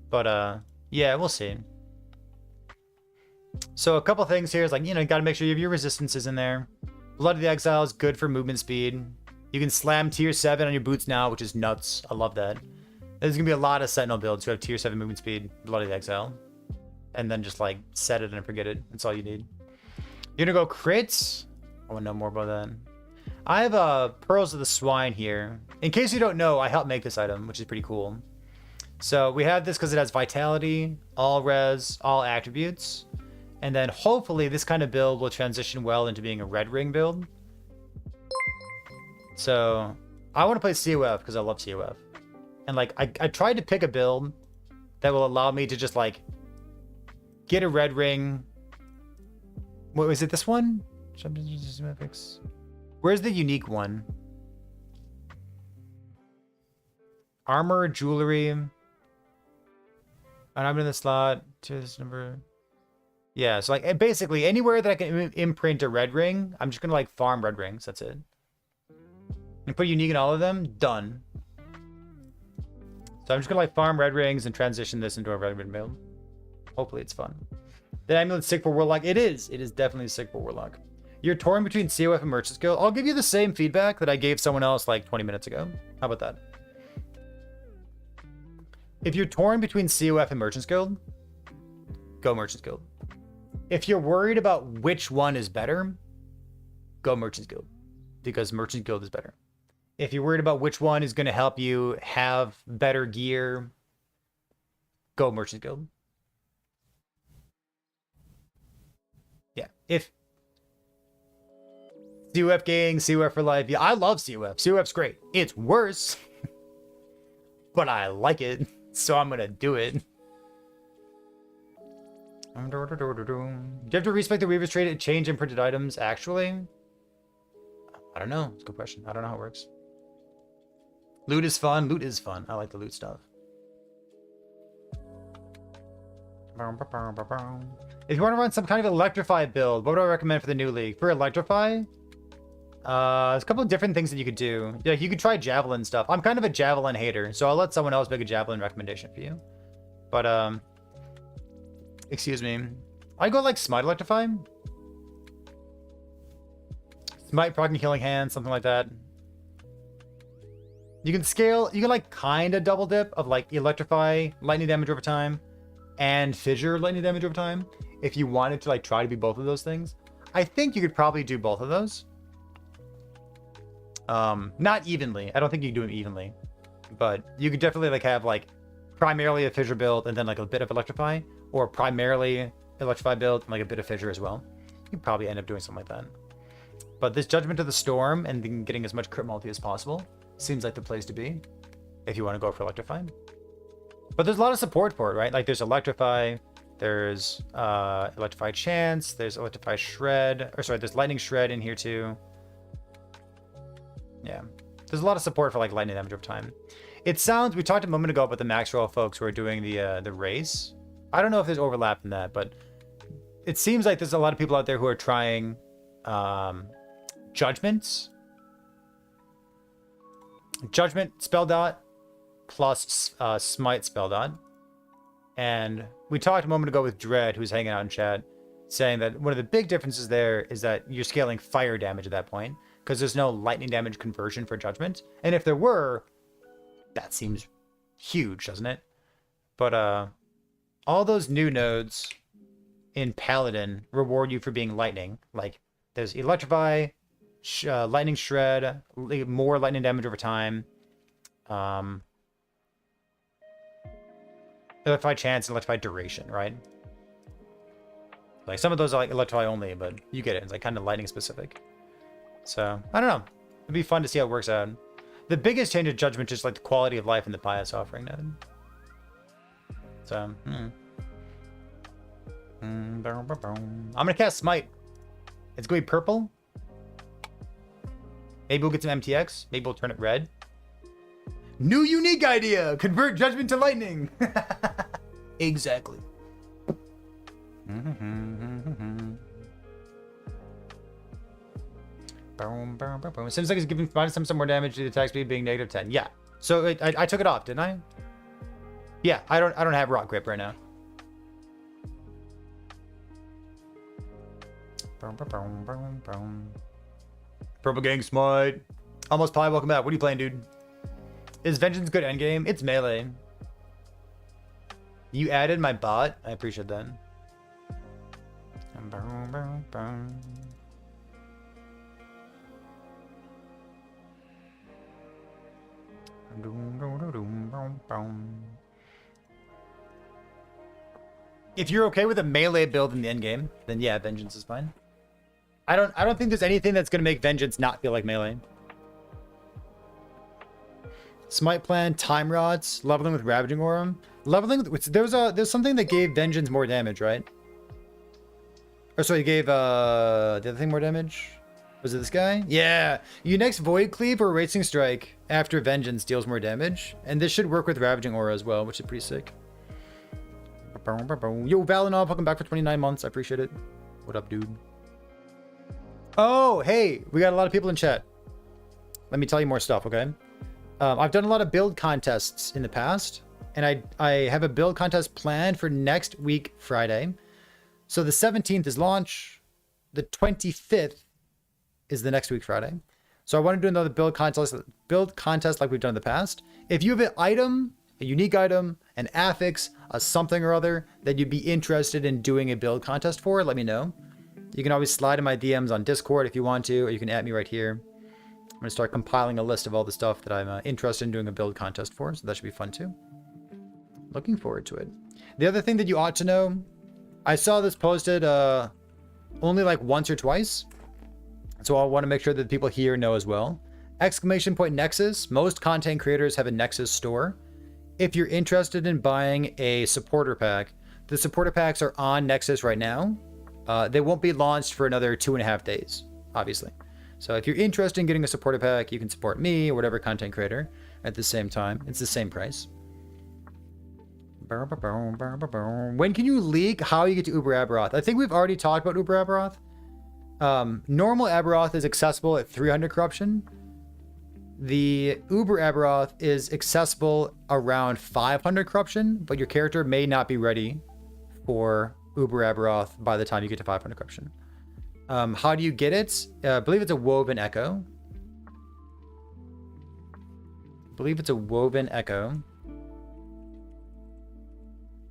But yeah, we'll see. So a couple things here is like, you know, you got to make sure you have your resistances in there. Blood of the Exile is good for movement speed. You can slam tier 7 on your boots now, which is nuts. I love that. There's going to be a lot of Sentinel builds who have tier 7 movement speed, Blood of the Exile. And then just like set it and forget it. That's all you need. You're going to go crits. I want to know more about that. I have Pearls of the Swine here. In case you don't know, I helped make this item, which is pretty cool. So we have this because it has Vitality, all res, all attributes. And then hopefully this kind of build will transition well into being a red ring build. So I want to play COF because I love COF. And like I tried to pick a build that will allow me to just like get a red ring. What was it, this one? Where's the unique one? Armor, jewelry. And I'm in the slot to this number. Yeah, so like basically anywhere that I can imprint a red ring, I'm just gonna like farm red rings. That's it. And put unique in all of them. Done. So I'm just gonna like farm red rings and transition this into a red ring build. Hopefully it's fun. The amulet's sick for Warlock. It is. It is definitely sick for Warlock. You're torn between COF and Merchant's Guild. I'll give you the same feedback that I gave someone else like 20 minutes ago. How about that? If you're torn between COF and Merchant's Guild, go Merchant's Guild. If you're worried about which one is better, go Merchant's Guild. Because Merchant's Guild is better. If you're worried about which one is going to help you have better gear, go Merchant's Guild. Yeah. If COF gang, COF for life. Yeah, I love COF. COF's great. It's worse, but I like it, so I'm going to do it. Do you have to respect the Weaver's trade and change imprinted items? Actually, I don't know. It's a good question. I don't know how it works. Loot is fun. Loot is fun. I like the loot stuff. If you want to run some kind of Electrify build, what would I recommend for the new league? For Electrify, there's a couple of different things that you could do. Yeah, you could try Javelin stuff. I'm kind of a Javelin hater, so I'll let someone else make a Javelin recommendation for you. But, excuse me. I go like Smite Electrify. Smite proccing Healing Hands, something like that. You can scale, you can like kind of double dip of like Electrify, lightning damage over time, and Fissure lightning damage over time. If you wanted to like try to be both of those things. I think you could probably do both of those. Not evenly. I don't think you can do them evenly, but you could definitely like have like primarily a fissure build and then like a bit of electrify, or primarily electrify build and like a bit of fissure as well. You'd probably end up doing something like that. But this Judgment of the Storm and then getting as much crit multi as possible seems like the place to be if you want to go for electrify. But there's a lot of support for it, right? Like there's electrify, there's electrify chance, there's electrify shred, or sorry, there's lightning shred in here too. Yeah, there's a lot of support for like lightning damage over time. It sounds, we talked a moment ago about the max roll folks who are doing the race. I don't know if there's overlap in that, but it seems like there's a lot of people out there who are trying judgment spell dot plus smite spell dot. And we talked a moment ago with Dread, who's hanging out in chat, saying that one of the big differences there is that you're scaling fire damage at that point, because there's no lightning damage conversion for judgment. And if there were, that seems huge, doesn't it? But all those new nodes in Paladin reward you for being lightning. Like there's electrify, lightning shred, more lightning damage over time, electrify chance, and electrify duration, right? Like some of those are like electrify only, but you get it. It's like kind of lightning specific. So I don't know. It'd be fun to see how it works out. The biggest change of judgment is like the quality of life in the pious offering node. So I'm gonna cast smite. It's gonna be purple. Maybe we'll get some MTX. Maybe we'll turn it red. New unique idea! Convert judgment to lightning! Exactly. Boom, boom, boom, boom. It seems like it's giving some more damage to the attack speed being negative 10. Yeah. So I took it off, didn't I? Yeah, I don't have rock grip right now. Boom, boom, boom, boom, boom. Purple Gang Smite. Almost Pie, welcome back. What are you playing, dude? Is Vengeance good endgame? It's melee. You added my bot? I appreciate that. Boom, boom, boom. If you're okay with a melee build in the endgame, then yeah, Vengeance is fine. I don't think there's anything that's gonna make Vengeance not feel like melee. Smite plan, time rods, leveling with Ravaging Aura. Leveling, there's something that gave Vengeance more damage, right? Or sorry, it gave the other thing more damage. Was it this guy? Yeah. You next Void Cleave or Racing Strike after Vengeance deals more damage. And this should work with Ravaging Aura as well, which is pretty sick. Yo, Valinov, welcome back for 29 months. I appreciate it. What up, dude? Oh, hey, we got a lot of people in chat. Let me tell you more stuff, okay? I've done a lot of build contests in the past, and I have a build contest planned for next week, Friday. So the 17th is launch. The 25th is the next week, Friday. So I want to do another build contest like we've done in the past. If you have an item, a unique item, an affix, a something or other that you'd be interested in doing a build contest for, let me know. You can always slide in my DMs on Discord if you want to, or you can add me right here. I'm going to start compiling a list of all the stuff that I'm interested in doing a build contest for, so that should be fun too. Looking forward to it. The other thing that you ought to know, I saw this posted only like once or twice, so I want to make sure that the people here know as well. Exclamation point Nexus. Most content creators have a Nexus store. If you're interested in buying a supporter pack, the supporter packs are on Nexus right now. They won't be launched for another 2.5 days, obviously. So if you're interested in getting a supporter pack, you can support me or whatever content creator at the same time. It's the same price. When can you leak how you get to Uber Aberoth? I think we've already talked about Uber Aberoth. Normal Aberoth is accessible at 300 corruption. The Uber Aberoth is accessible around 500 corruption, but your character may not be ready for Uber Aberoth by the time you get to 500 corruption. How do you get it? I believe it's a woven echo.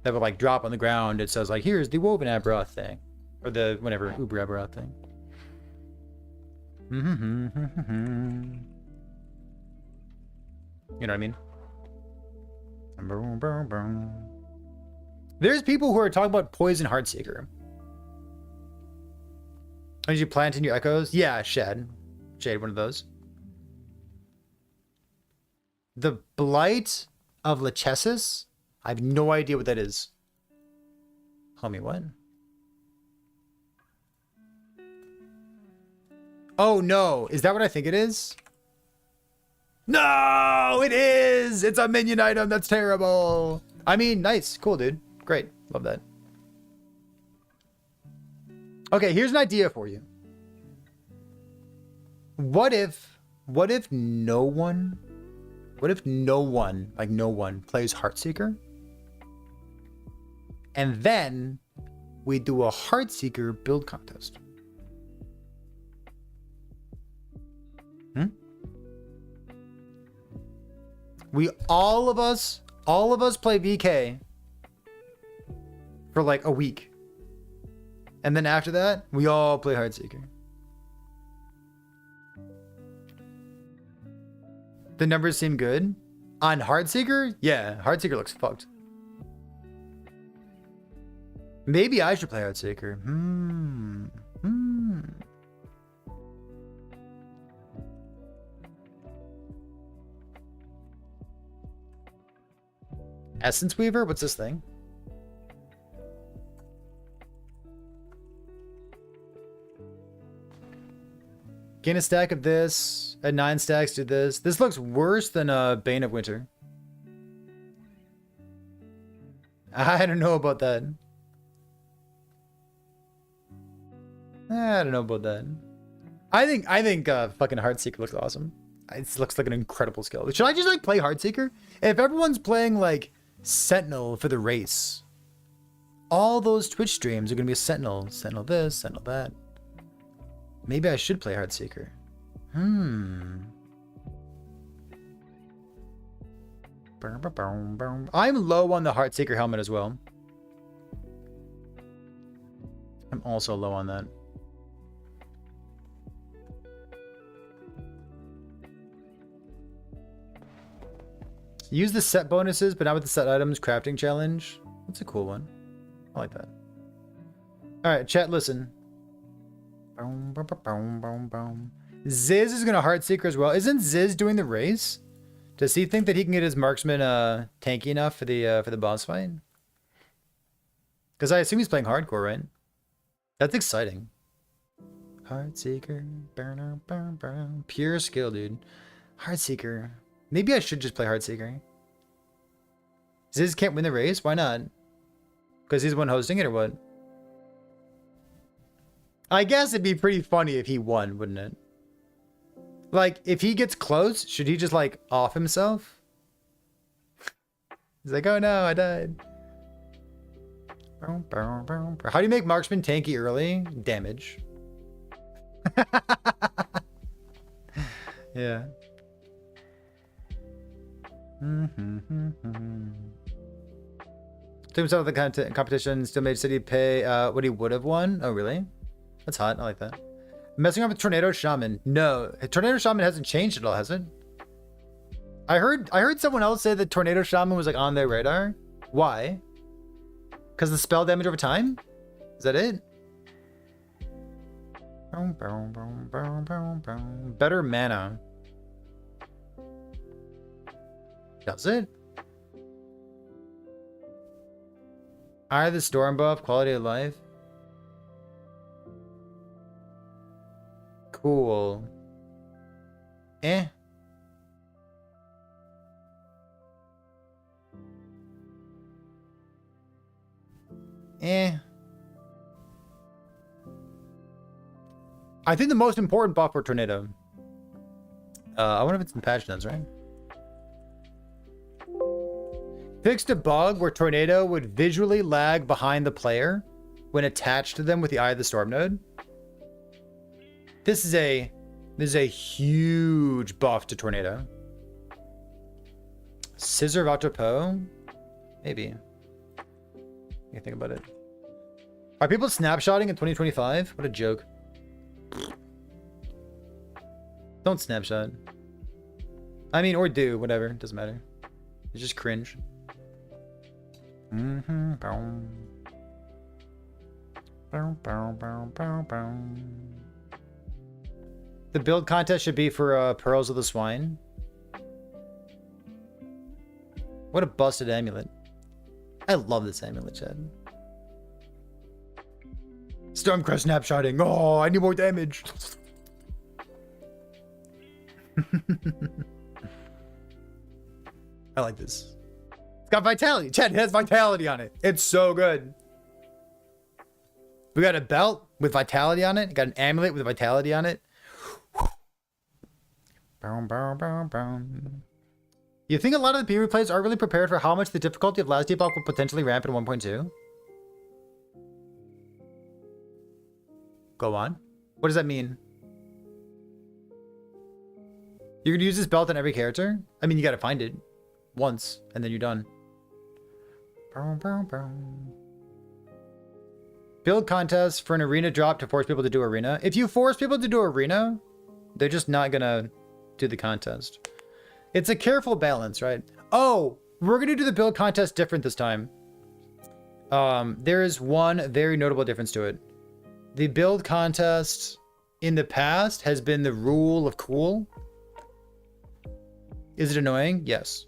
That would like drop on the ground. It says like, here's the woven Aberoth thing. Or the whatever Uber Aberoth thing. You know what I mean? There's people who are talking about Poison Heartseeker. Oh, did you plant in your echoes? Yeah, Shade, one of those. The Blight of Lachesis? I have no idea what that is. Homie, what? Oh no, is that what I think it is? No, it is! It's a minion item, that's terrible! I mean, nice, cool, dude. Great, love that. Okay, here's an idea for you. What if no one, like no one plays Heartseeker? And then we do a Heartseeker build contest. We all of us play VK for like a week. And then after that, we all play Heartseeker. The numbers seem good. On Heartseeker? Yeah, Heartseeker looks fucked. Maybe I should play Heartseeker. Essence Weaver? What's this thing? Gain a stack of this. At 9 stacks, do this. This looks worse than Bane of Winter. I don't know about that. I don't know about that. I think fucking Heartseeker looks awesome. It looks like an incredible skill. Should I just like play Heartseeker? If everyone's playing like Sentinel for the race, all those Twitch streams are gonna be a Sentinel. Sentinel this, Sentinel that. Maybe I should play Heartseeker. I'm low on the Heartseeker helmet as well. I'm also low on that. Use the set bonuses, but not with the set items crafting challenge. That's a cool one. I like that. Alright, chat, listen. Ziz is gonna Heartseeker as well. Isn't Ziz doing the race? Does he think that he can get his marksman tanky enough for the boss fight? Because I assume he's playing hardcore, right? That's exciting. Heartseeker, pure skill, dude. Heartseeker. Maybe I should just play Heartseeker. Ziz can't win the race? Why not? Because he's the one hosting it or what? I guess it'd be pretty funny if he won, wouldn't it? Like, if he gets close, should he just, like, off himself? He's like, oh no, I died. How do you make marksman tanky early? Damage. Yeah. Took himself at the competition, still made City pay what he would have won. Oh, really? That's hot. I like that. Messing up with Tornado Shaman. No, Tornado Shaman hasn't changed at all, has it? I heard someone else say that Tornado Shaman was like on their radar. Why? Because the spell damage over time? Is that it? Better mana. Does it? Eye of the Storm buff, quality of life. Cool. Eh. I think the most important buff for Tornado. I wonder if it's in patch notes, right? Fixed a bug where Tornado would visually lag behind the player when attached to them with the Eye of the Storm node. This is a huge buff to Tornado. Scissor of Autopo? Maybe. You think about it. Are people snapshotting in 2025? What a joke. Don't snapshot. I mean, or do, whatever. Doesn't matter. It's just cringe. Mm-hmm. The build contest should be for Pearls of the Swine. What a busted amulet. I love this amulet, Chad. Stormcrest snapshotting. Oh, I need more damage. I like this. It's got vitality. Chad, it has vitality on it. It's so good. We got a belt with vitality on it. Got an amulet with vitality on it. You think a lot of the PvP players aren't really prepared for how much the difficulty of last epoch will potentially ramp in 1.2? Go on. What does that mean? You're gonna use this belt on every character? I mean, you gotta find it once, and then you're done. Build contest for an arena drop to force people to do arena. If you force people to do arena, they're just not gonna do the contest. It's a careful balance, right? Oh, we're gonna do the build contest different this time. There is one very notable difference to it. The build contest in the past has been the rule of cool. Is it annoying? Yes.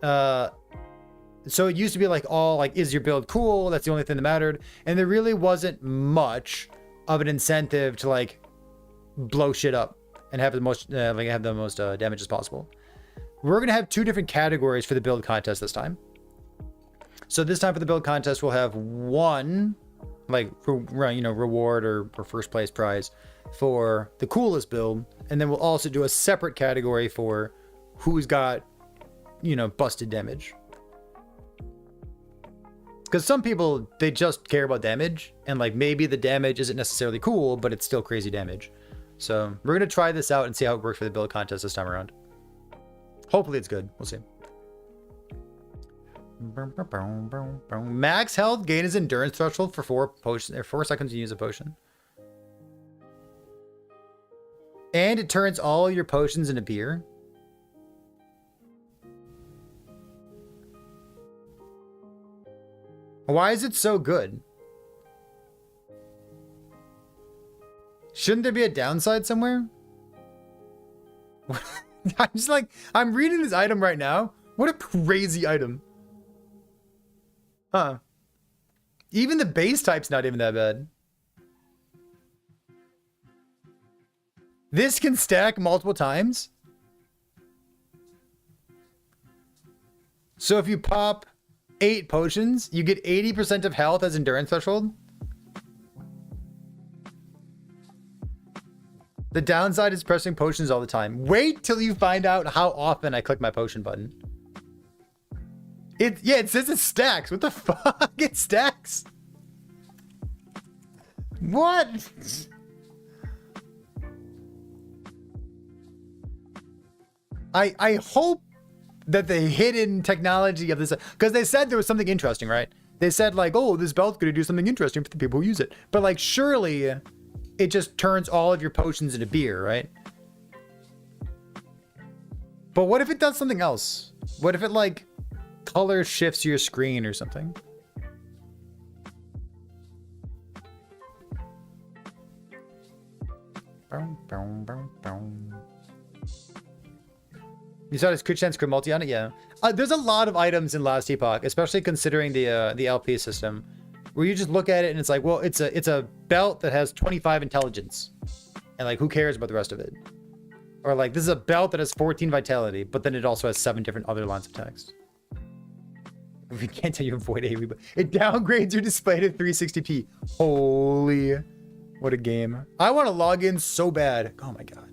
So it used to be like all like, is your build cool? That's the only thing that mattered. And there really wasn't much of an incentive to like blow shit up and have the most damage as possible. We're gonna have two different categories for the build contest this time. So this time for the build contest, we'll have one like reward or first place prize for the coolest build, and then we'll also do a separate category for who's got busted damage. Because some people, they just care about damage, and like maybe the damage isn't necessarily cool, but it's still crazy damage. So we're gonna try this out and see how it works for the build contest this time around. Hopefully it's good. We'll see. Max health, gain his endurance threshold for 4 potions, or 4 seconds to use a potion. And it turns all your potions into beer. Why is it so good? Shouldn't there be a downside somewhere? I'm just like, I'm reading this item right now. What a crazy item. Huh. Even the base type's not even that bad. This can stack multiple times. So if you pop 8 potions, you get 80% of health as endurance threshold. The downside is pressing potions all the time. Wait till you find out how often I click my potion button. It says it stacks. What the fuck? It stacks. What? I hope that the hidden technology of this, because they said there was something interesting, right? They said like, oh, this belt's gonna do something interesting for the people who use it. But like, surely it just turns all of your potions into beer, right? But what if it does something else? What if it like color shifts your screen or something? You saw this crit chance crit multi on it? Yeah. There's a lot of items in Last Epoch, especially considering the LP system, where you just look at it and it's like, well, it's a belt that has 25 intelligence, and like, who cares about the rest of it? Or like, this is a belt that has 14 vitality, but then it also has 7 different other lines of text. We can't tell you avoid AoE, but it downgrades your display to 360p. Holy, what a game. I want to log in so bad. Oh my God.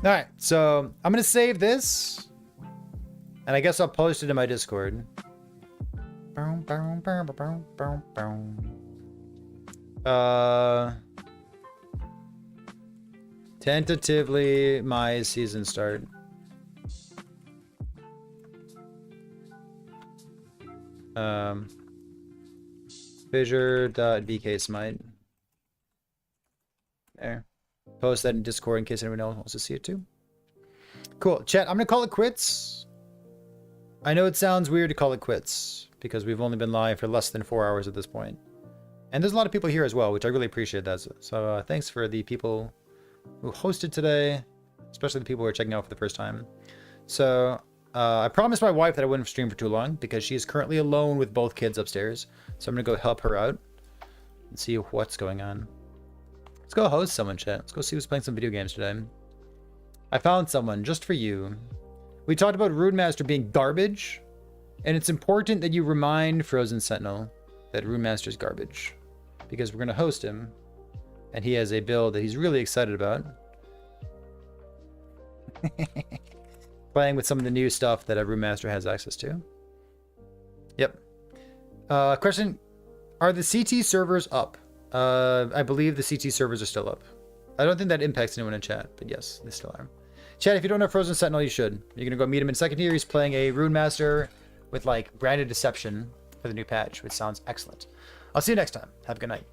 All right, so I'm going to save this, and I guess I'll post it in my Discord. Tentatively, my season start. Fissure.vk smite. There. Post that in Discord in case anyone else wants to see it too. Cool. Chat, I'm going to call it quits. I know it sounds weird to call it quits because we've only been live for less than 4 hours at this point. And there's a lot of people here as well, which I really appreciate that. So thanks for the people who hosted today, especially the people who are checking out for the first time. So I promised my wife that I wouldn't stream for too long because she is currently alone with both kids upstairs. So I'm going to go help her out and see what's going on. Let's go host someone, chat. Let's go see who's playing some video games today. I found someone just for you. We talked about Runemaster being garbage, and it's important that you remind Frozen Sentinel that Runemaster's garbage, because we're going to host him, and he has a build that he's really excited about. Playing with some of the new stuff that a Runemaster has access to. Yep. Question, are the CT servers up? I believe the CT servers are still up. I don't think that impacts anyone in chat, but yes, they still are. Chat, if you don't know Frozen Sentinel, you should. You're going to go meet him in second tier. He's playing a Runemaster with like branded deception for the new patch, which sounds excellent. I'll see you next time. Have a good night.